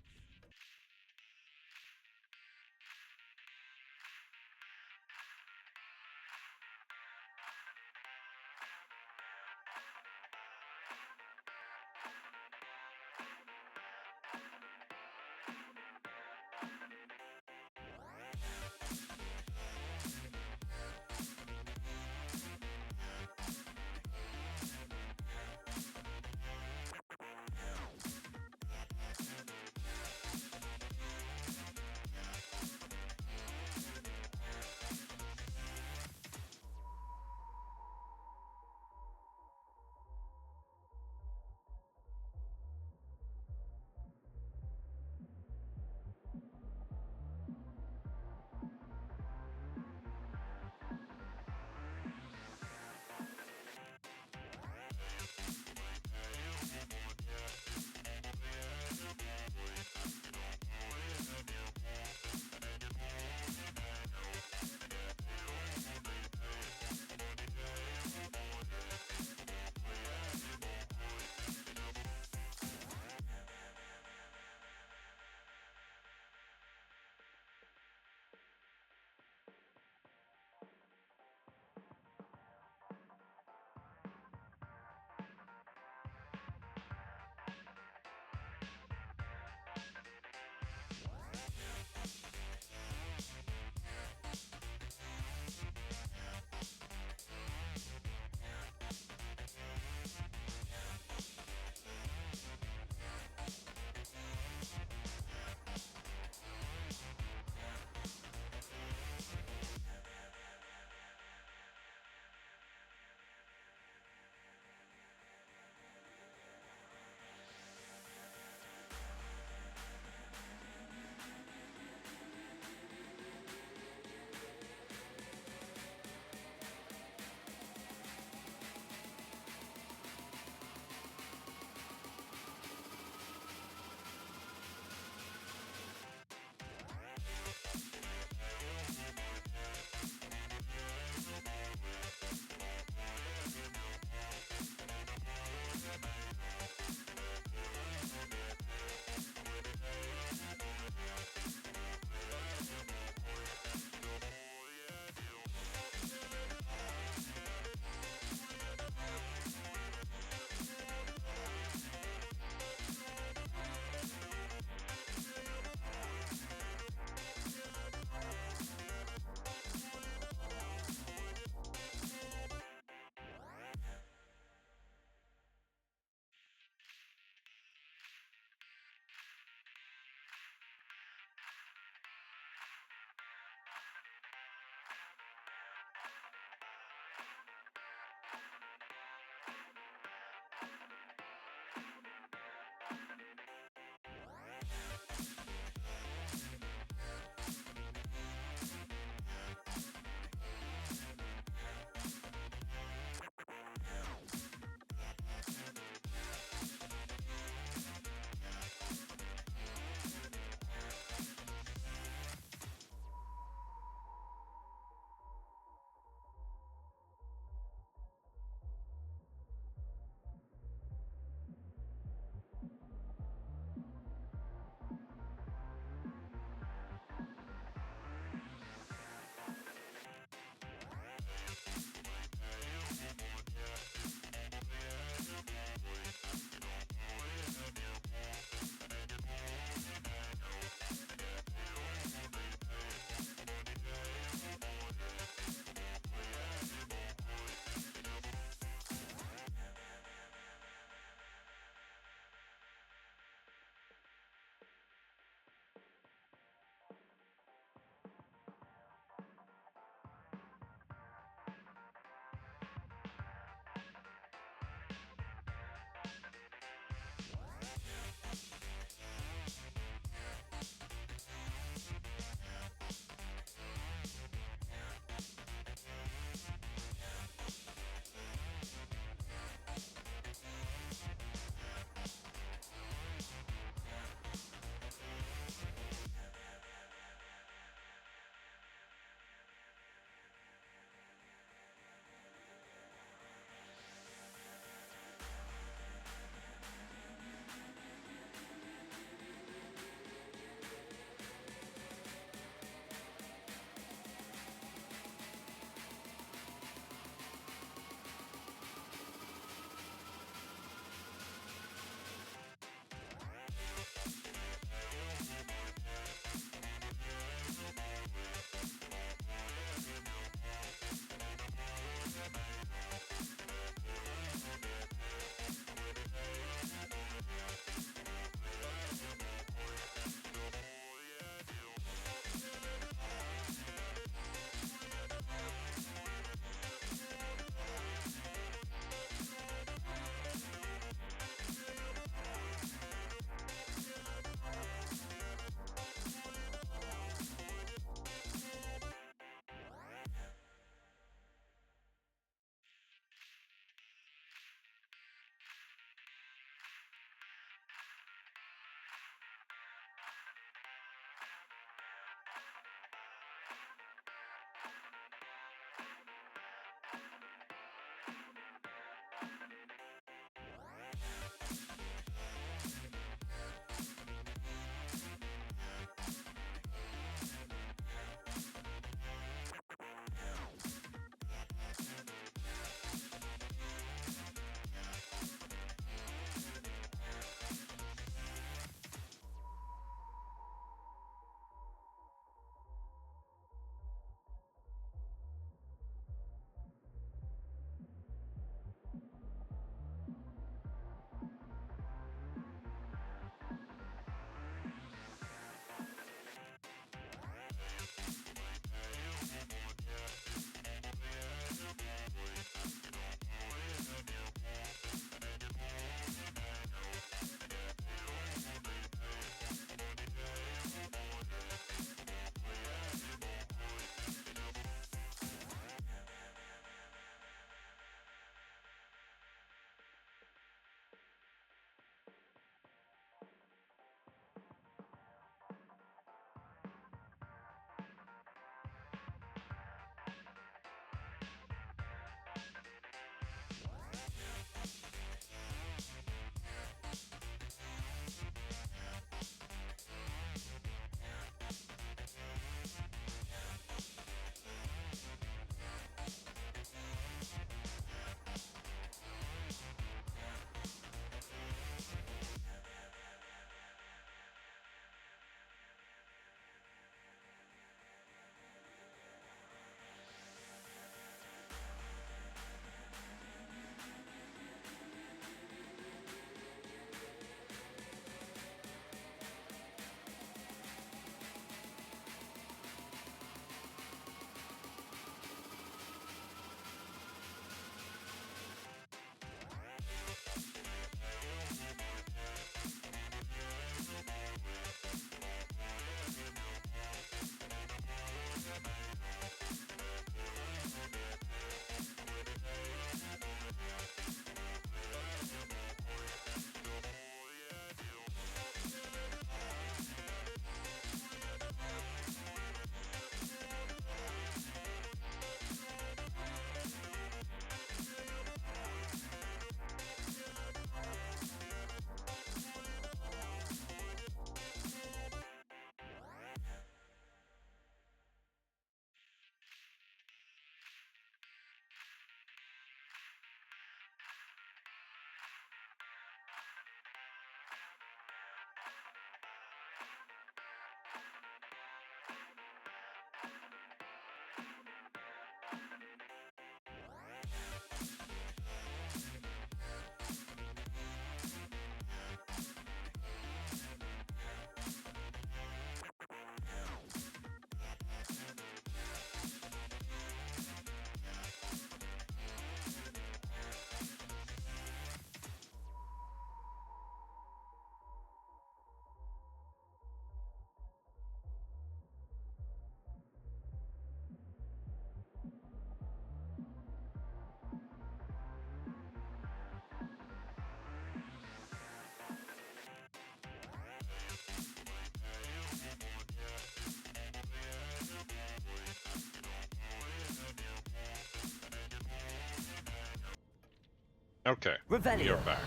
Okay, Revelio. you're back.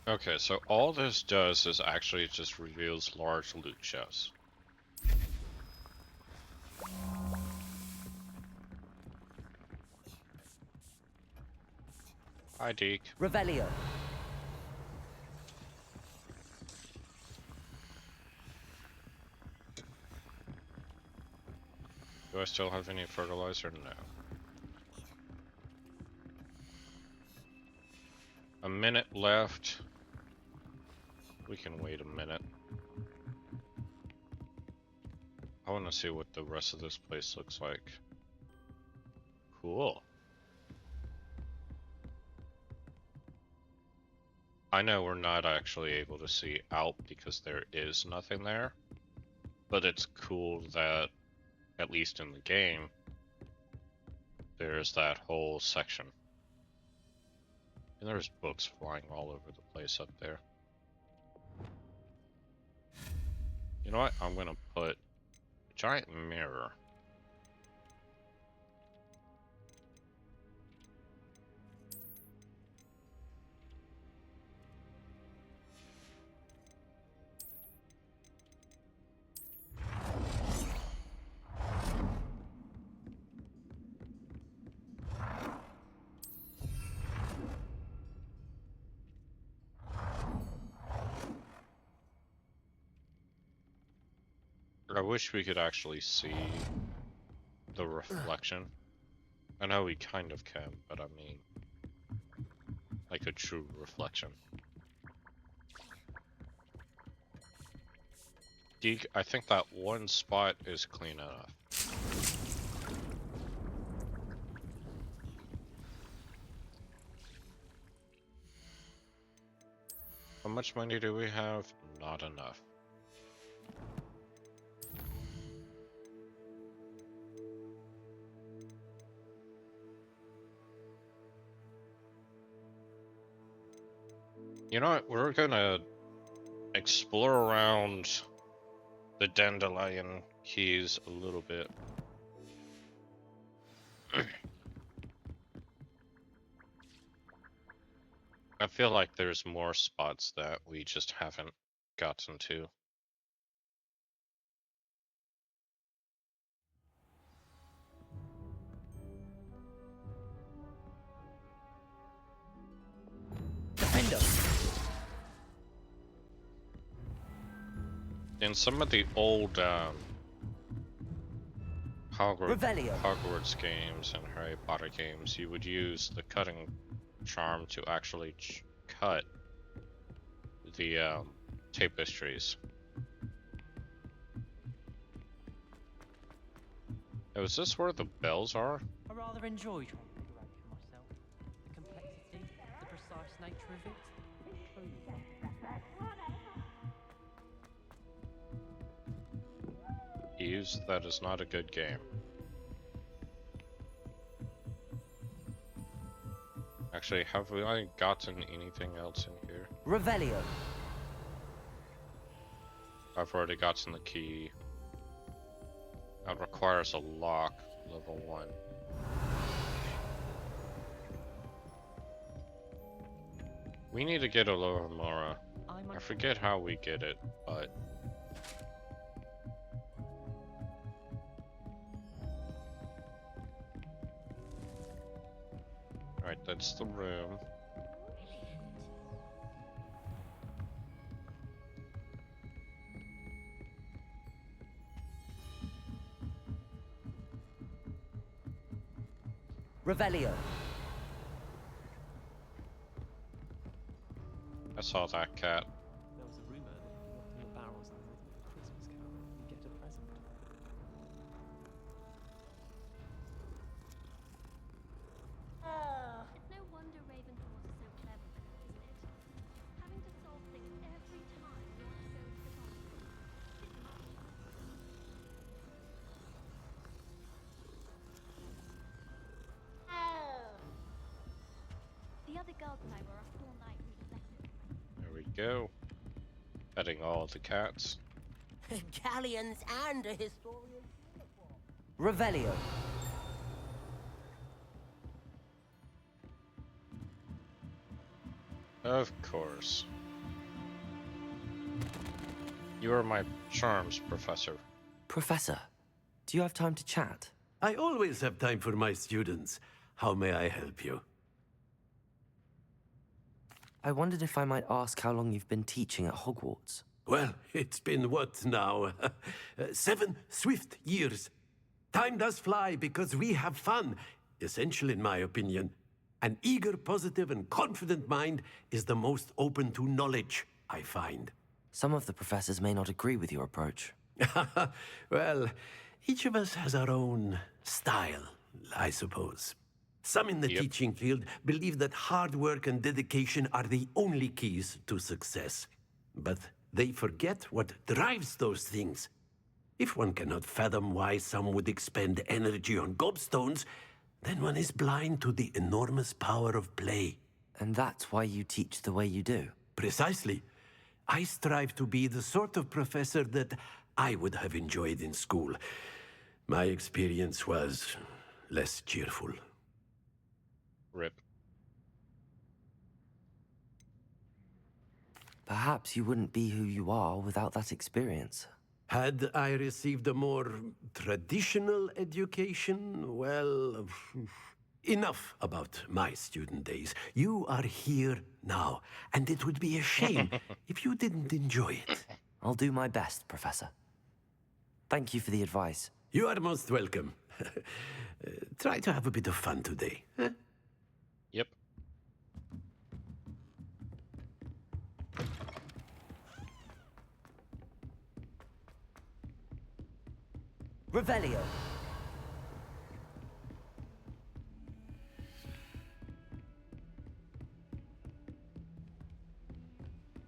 Okay, so all this does is actually just reveals large loot chests. Hi, Deke. Revelio. Do I still have any fertilizer? No. A minute left. We can wait a minute. I want to see what the rest of this place looks like. Cool. I know we're not actually able to see out because there is nothing there, but it's cool that, at least in the game, there's that whole section. And there's books flying all over the place up there. You know what? I'm gonna put a giant mirror. I wish we could actually see the reflection. I know we kind of can, but I mean, like a true reflection. Deke, I think that one spot is clean enough. How much money do we have? Not enough. You know what? We're gonna explore around the Dandelion Keys a little bit. I feel like there's more spots that we just haven't gotten to. Defender. In some of the old Hogwarts games and Harry Potter games, you would use the cutting charm to actually cut the tapestries. Oh, is this where the bells are? I rather enjoy trying to figure out for myself. The complexity, the precise nature of it. Use that is not a good game. Actually, have we gotten anything else in here? Revelio. I've already gotten the key. That requires a lock, level 1. We need to get a Loramora. I forget how we get it, but... Alright, that's the room. Revelio. I saw that cat. There was a rumor that if you open the barrels in the rhythm of a Christmas carol, you get a present. It's no wonder Ravenclaws are so clever, isn't it? Having to solve things every time you want to go to the bottom. It's much. girls and I were up all night reading letters. There we go. Petting all the cats. Galleons and a historian. Revelio. Of course. You are my charms, Professor. Professor, do you have time to chat? I always have time for my students. How may I help you? I wondered if I might ask how long you've been teaching at Hogwarts. Well, it's been what now? 7 swift years. Time does fly because we have fun. Essential in my opinion. An eager, positive, and confident mind is the most open to knowledge, I find. Some of the professors may not agree with your approach. Well, each of us has our own style, I suppose. Some in the teaching field believe that hard work and dedication are the only keys to success. But they forget what drives those things. If one cannot fathom why some would expend energy on gobstones, then one is blind to the enormous power of play. And that's why you teach the way you do? Precisely. I strive to be the sort of professor that I would have enjoyed in school. My experience was less cheerful. Rip. Perhaps you wouldn't be who you are without that experience. Had I received a more traditional education, well, enough about my student days. You are here now, and it would be a shame if you didn't enjoy it. I'll do my best, Professor. Thank you for the advice. You are most welcome. Try to have a bit of fun today. Huh? Yep. Revelio.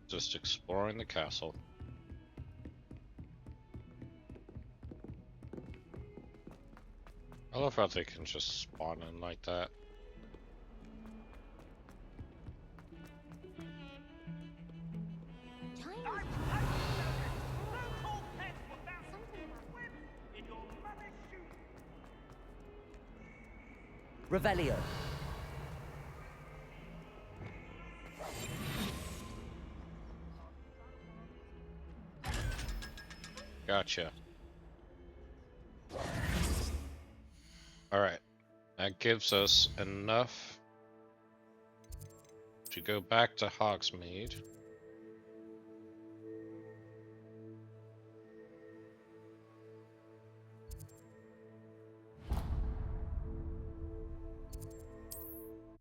Just exploring the castle. I love how they can just spawn in like that. Revelio. Gotcha. Alright. That gives us enough to go back to Hogsmeade.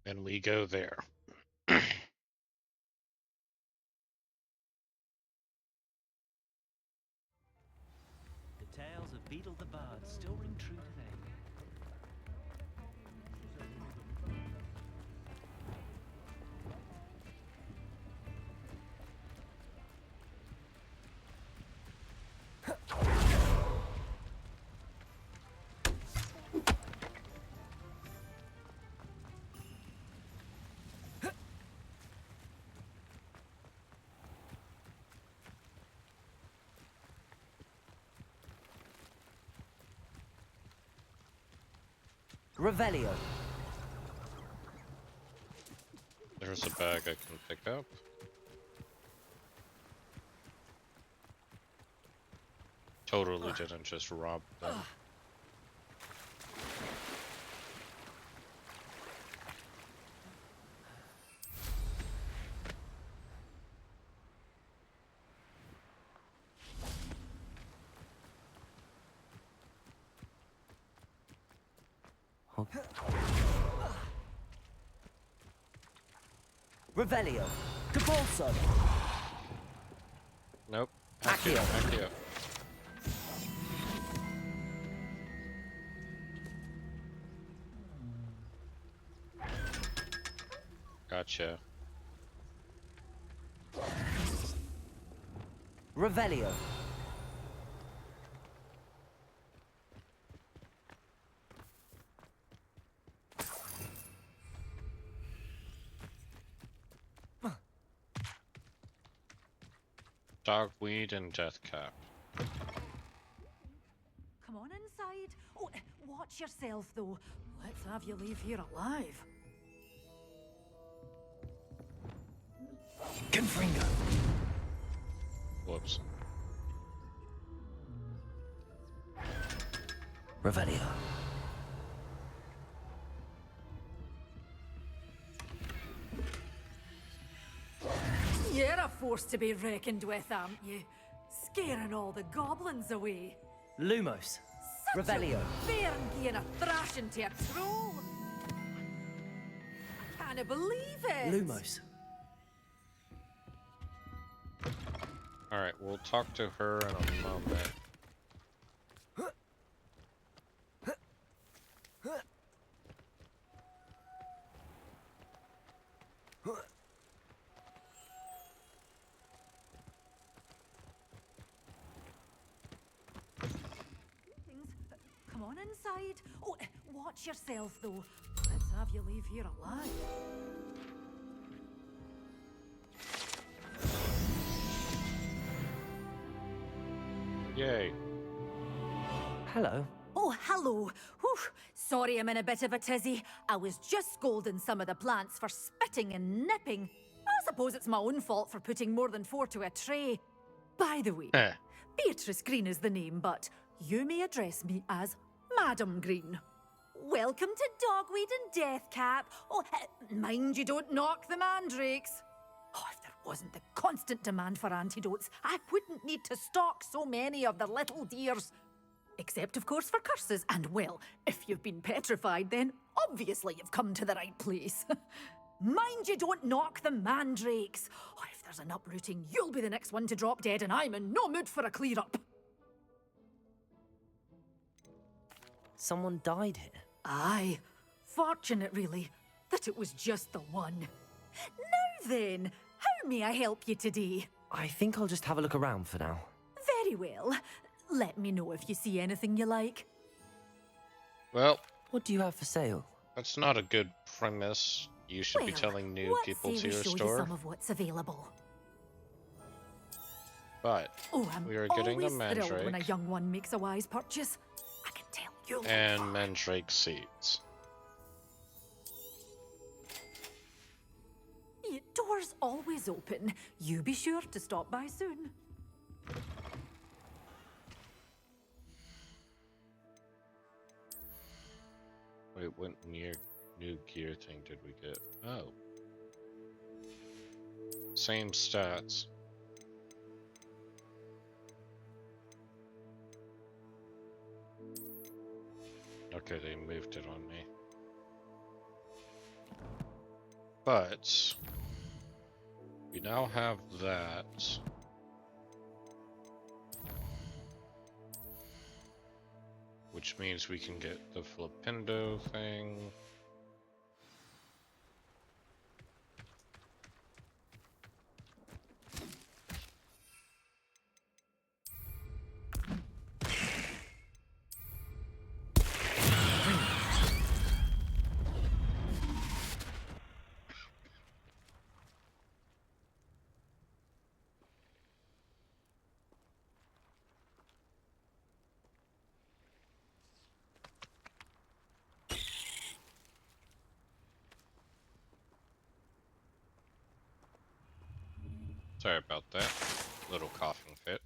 And we go there. The tales of Beetle the Bard still ring true today. Revelio. There's a bag I can pick up. Totally didn't just rob them. Revelio. Capulso. Nope. Accio. Accio. Gotcha. Revelio. Dogweed and Deathcap. Come on inside. Oh, watch yourself, though. Let's have you leave here alive. Confringo. Whoops. Revelio. You're a force to be reckoned with, aren't you? Scaring all the goblins away. Lumos. Such Revelio. a bairn giving a thrashing to a troll. I can't believe it. Lumos. Alright, we'll talk to her in a moment. Come on inside. Oh, watch yourself, though. Let's have you leave here alive. Yay. Hello. Oh, hello. Whew. Sorry I'm in a bit of a tizzy. I was just scolding some of the plants for spitting and nipping. I suppose it's my own fault for putting more than 4 to a tray. By the way, Beatrice Green is the name, but you may address me as Madam Green. Welcome to Dogweed and Deathcap. Oh, mind you don't knock the mandrakes. Oh, if there wasn't the constant demand for antidotes, I wouldn't need to stock so many of the little dears. Except, of course, for curses. And, well, if you've been petrified, then obviously you've come to the right place. Mind you don't knock the mandrakes. Oh, if there's an uprooting, you'll be the next one to drop dead, and I'm in no mood for a clear-up. Someone died here. Aye. Fortunate, really, that it was just the one. Now then, how may I help you today? I think I'll just have a look around for now. Very well. Let me know if you see anything you like. Well, what do you have for sale? That's not a good premise. You should be telling new people to your show store. You some of what's available. But we are getting a always thrilled when a mandrake young one makes a wise purchase. I can tell you'll and mandrake seeds. Door's always open. You be sure to stop by soon. Wait, what new gear thing did we get? Oh. Same stats. Okay, they moved it on me. But we now have that. Which means we can get the Flippendo thing. Sorry about that. Little coughing fit.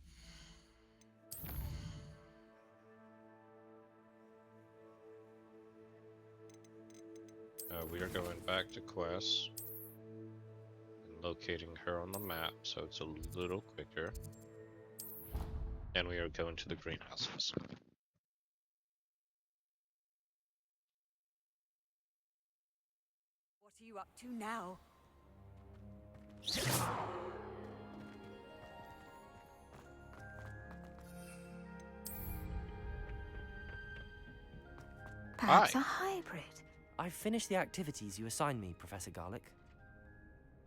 We are going back to Quest and locating her on the map, so it's a little quicker. And we are going to the greenhouses. What are you up to now? Perhaps a hybrid. I've finished the activities you assigned me, Professor Garlick.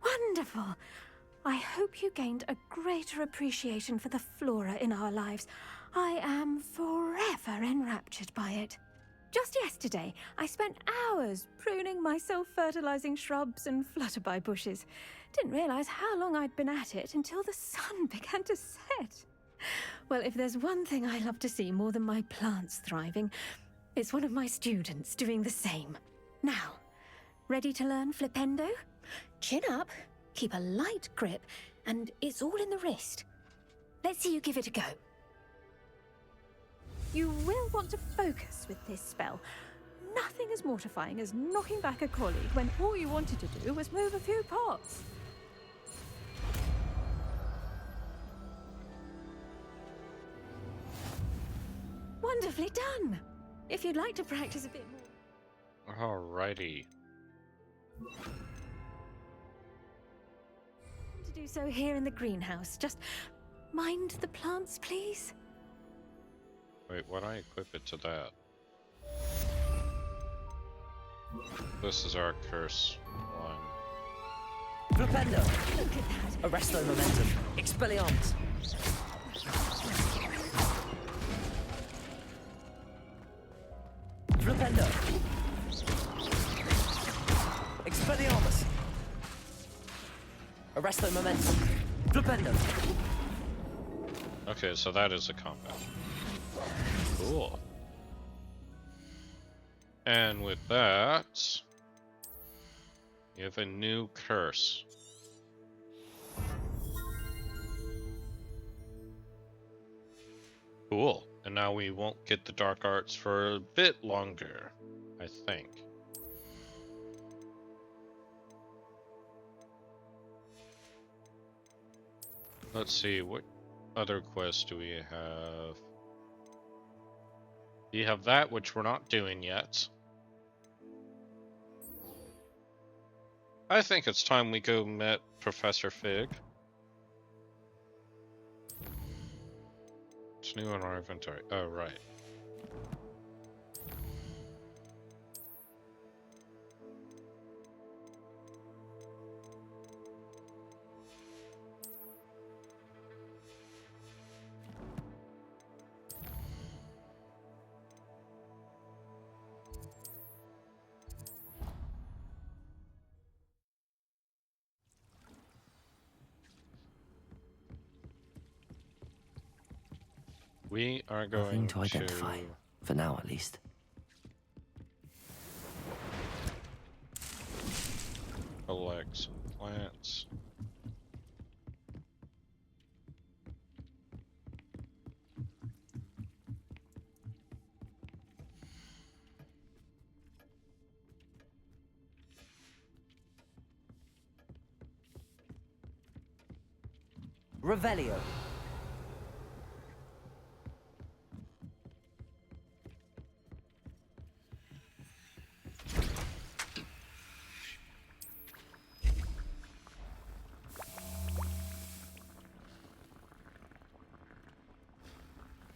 Wonderful. I hope you gained a greater appreciation for the flora in our lives. I am forever enraptured by it. Just yesterday, I spent hours pruning my self-fertilizing shrubs and flutterby bushes. Didn't realize how long I'd been at it until the sun began to set. Well, if there's one thing I love to see more than my plants thriving, it's one of my students doing the same. Now, ready to learn Flipendo? Chin up, keep a light grip, and it's all in the wrist. Let's see you give it a go. You will want to focus with this spell. Nothing as mortifying as knocking back a colleague when all you wanted to do was move a few pots. Wonderfully done! If you'd like to practice a bit more... Alrighty. To do so here in the greenhouse. Just mind the plants, please. Wait, why don't I equip it to that? This is our curse one. Flipendo! Look at that! Arresto momentum. Expelliarmus. Flipendo! Expelliarmus! Arresto momentum. Flipendo! Okay, so that is a combat. Cool. And with that, you have a new curse. Cool. And now we won't get the dark arts for a bit longer, I think. Let's see, what other quests do we have? You have that, which we're not doing yet. I think it's time we go meet Professor Fig. It's new in our inventory. Oh, right. We are going Nothing to identify, for now at least. Collect some plants. Revelio.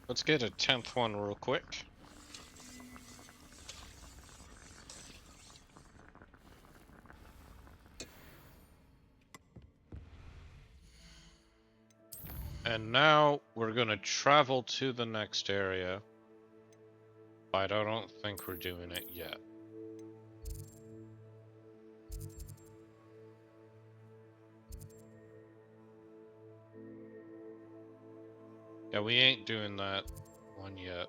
Let's get a 10th one real quick. And now we're gonna travel to the next area, but I don't think we're doing it yet. Yeah, we ain't doing that one yet.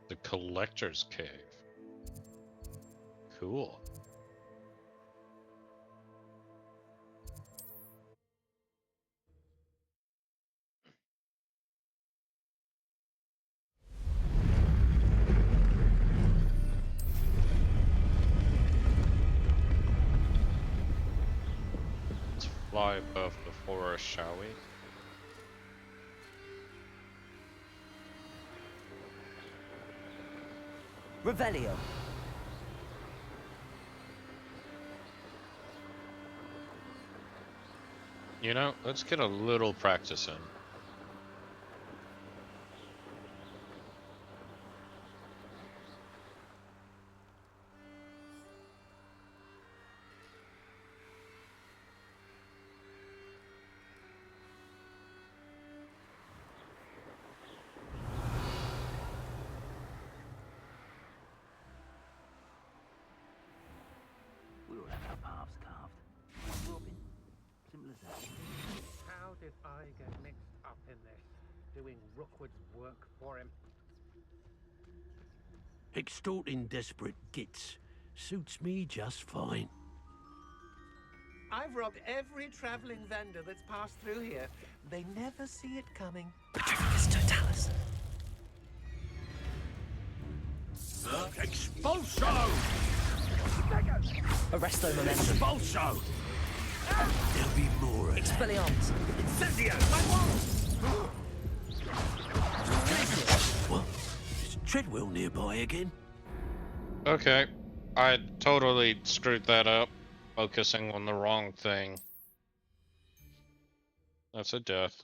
The Collector's Cave. Cool. Let's fly above the forest, shall we? Revelio. You know, let's get a little practice in. How did I get mixed up in this? Doing Rookwood's work for him? Extorting desperate gits suits me just fine. I've robbed every traveling vendor that's passed through here. They never see it coming. Petrificus totalis. Expulso! Arresto momentum. Expulso! There'll be more of that. Expelliarmus. Incendio! What? Is Treadwell nearby again? Okay. I totally screwed that up, focusing on the wrong thing. That's a death.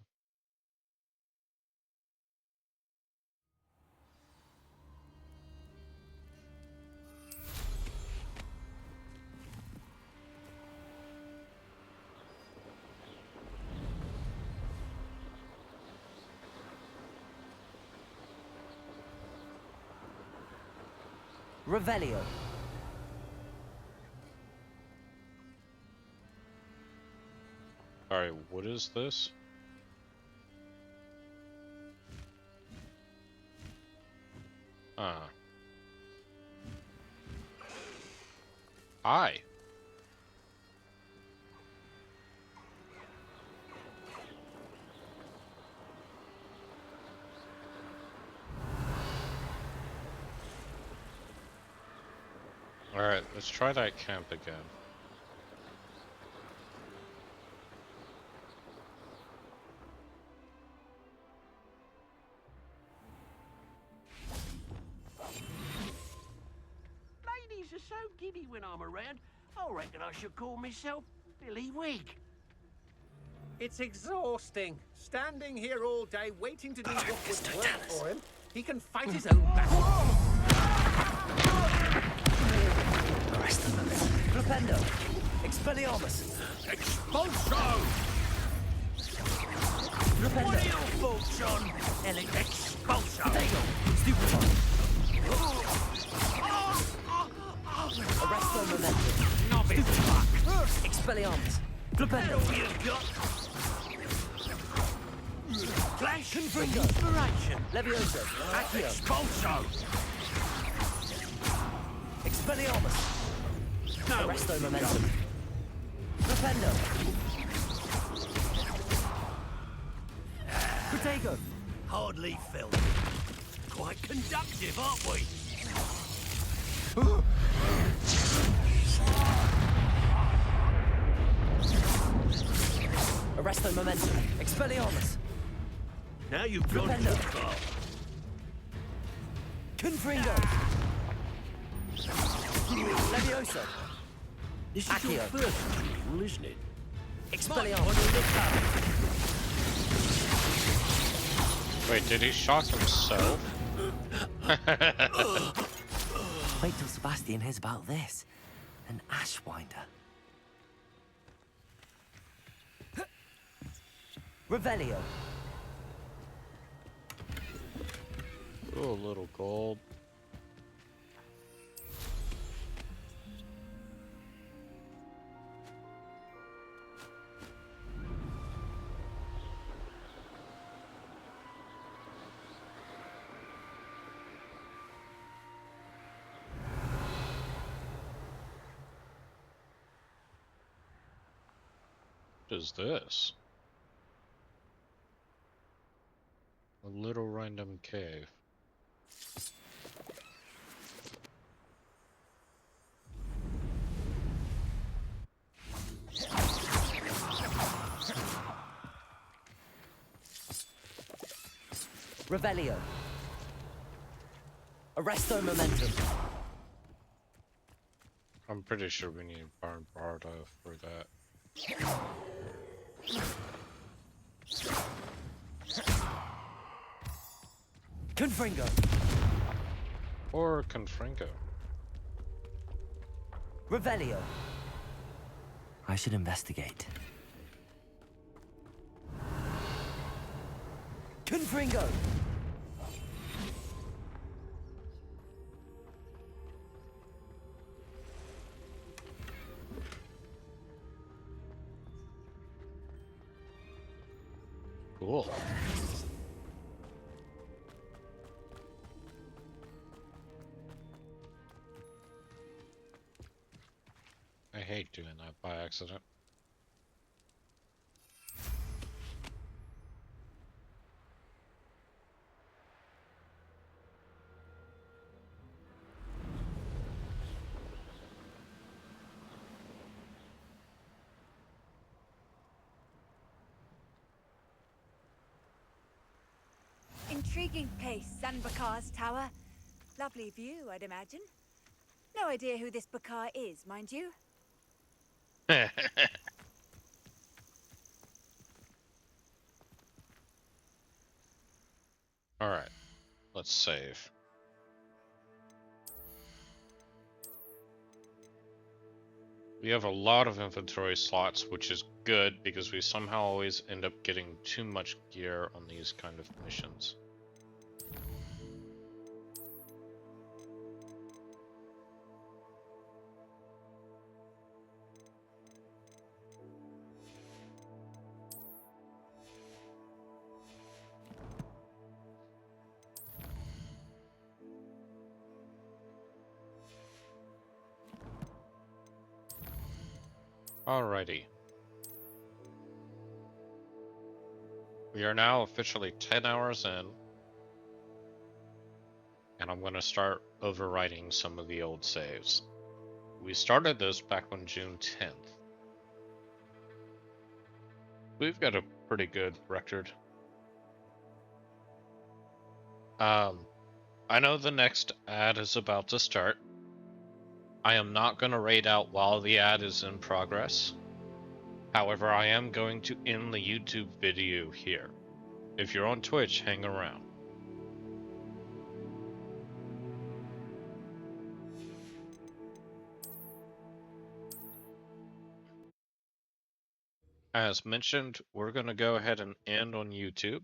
Revelio. Alright, what is this? Hi. Alright, let's try that camp again. Ladies are so giddy when I'm around. I reckon I should call myself Billy Wig. It's exhausting. Standing here all day waiting to do Rookwood's work for him. He can fight his own battle. Arresto momentum. Flipendo. Expelliarmus. Expulso! Flipendo. What are your thoughts on Expulso? Potato. Stupefy. Arresto momentum. Novice fuck! Expelliarmus. Flipendo. What you got? Flash Confringo. inspiration. Levioso. Accio. Expulso! Expelliarmus. No. Arresto momentum. Flipendo. Protego. Hardly felt. Quite conductive, aren't we? Arresto momentum. Expelliarmus. Now you've gone too far. Confringo. Levioso. This is your Accio. first duel, isn't it? Expelliarmus. Wait, did he shock himself? Wait till Sebastian hears about this. An Ashwinder. Revelio. Ooh, a little gold. What is this? A little random cave. Revelio. Arresto momentum. I'm pretty sure we need Barn Barda for that. Confringo. Or Confringo. Revelio. I should investigate. Confringo. Cool. I hate doing that by accident. Intriguing place, Zanbakar's tower. Lovely view, I'd imagine. No idea who this Bakar is, mind you. Alright, let's save. We have a lot of inventory slots, which is good because we somehow always end up getting too much gear on these kind of missions. Alrighty. We are now officially 10 hours in. And I'm going to start overwriting some of the old saves. We started this back on June 10th. We've got a pretty good record. I know the next ad is about to start. I am not going to raid out while the ad is in progress. However, I am going to end the YouTube video here. If you're on Twitch, hang around. As mentioned, we're going to go ahead and end on YouTube.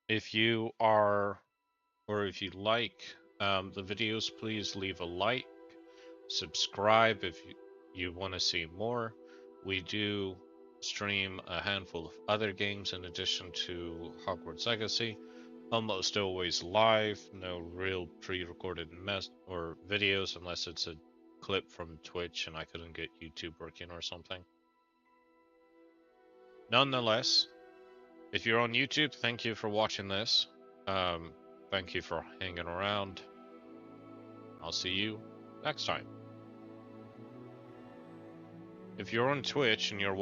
If you are, or if you like the videos, please leave a like, subscribe if you want to see more. We do stream a handful of other games in addition to Hogwarts Legacy, almost always live, no real pre-recorded mess or videos unless it's a clip from Twitch and I couldn't get YouTube working or something. Nonetheless, if you're on YouTube, thank you for watching this. Thank you for hanging around. I'll see you next time. If you're on Twitch and you're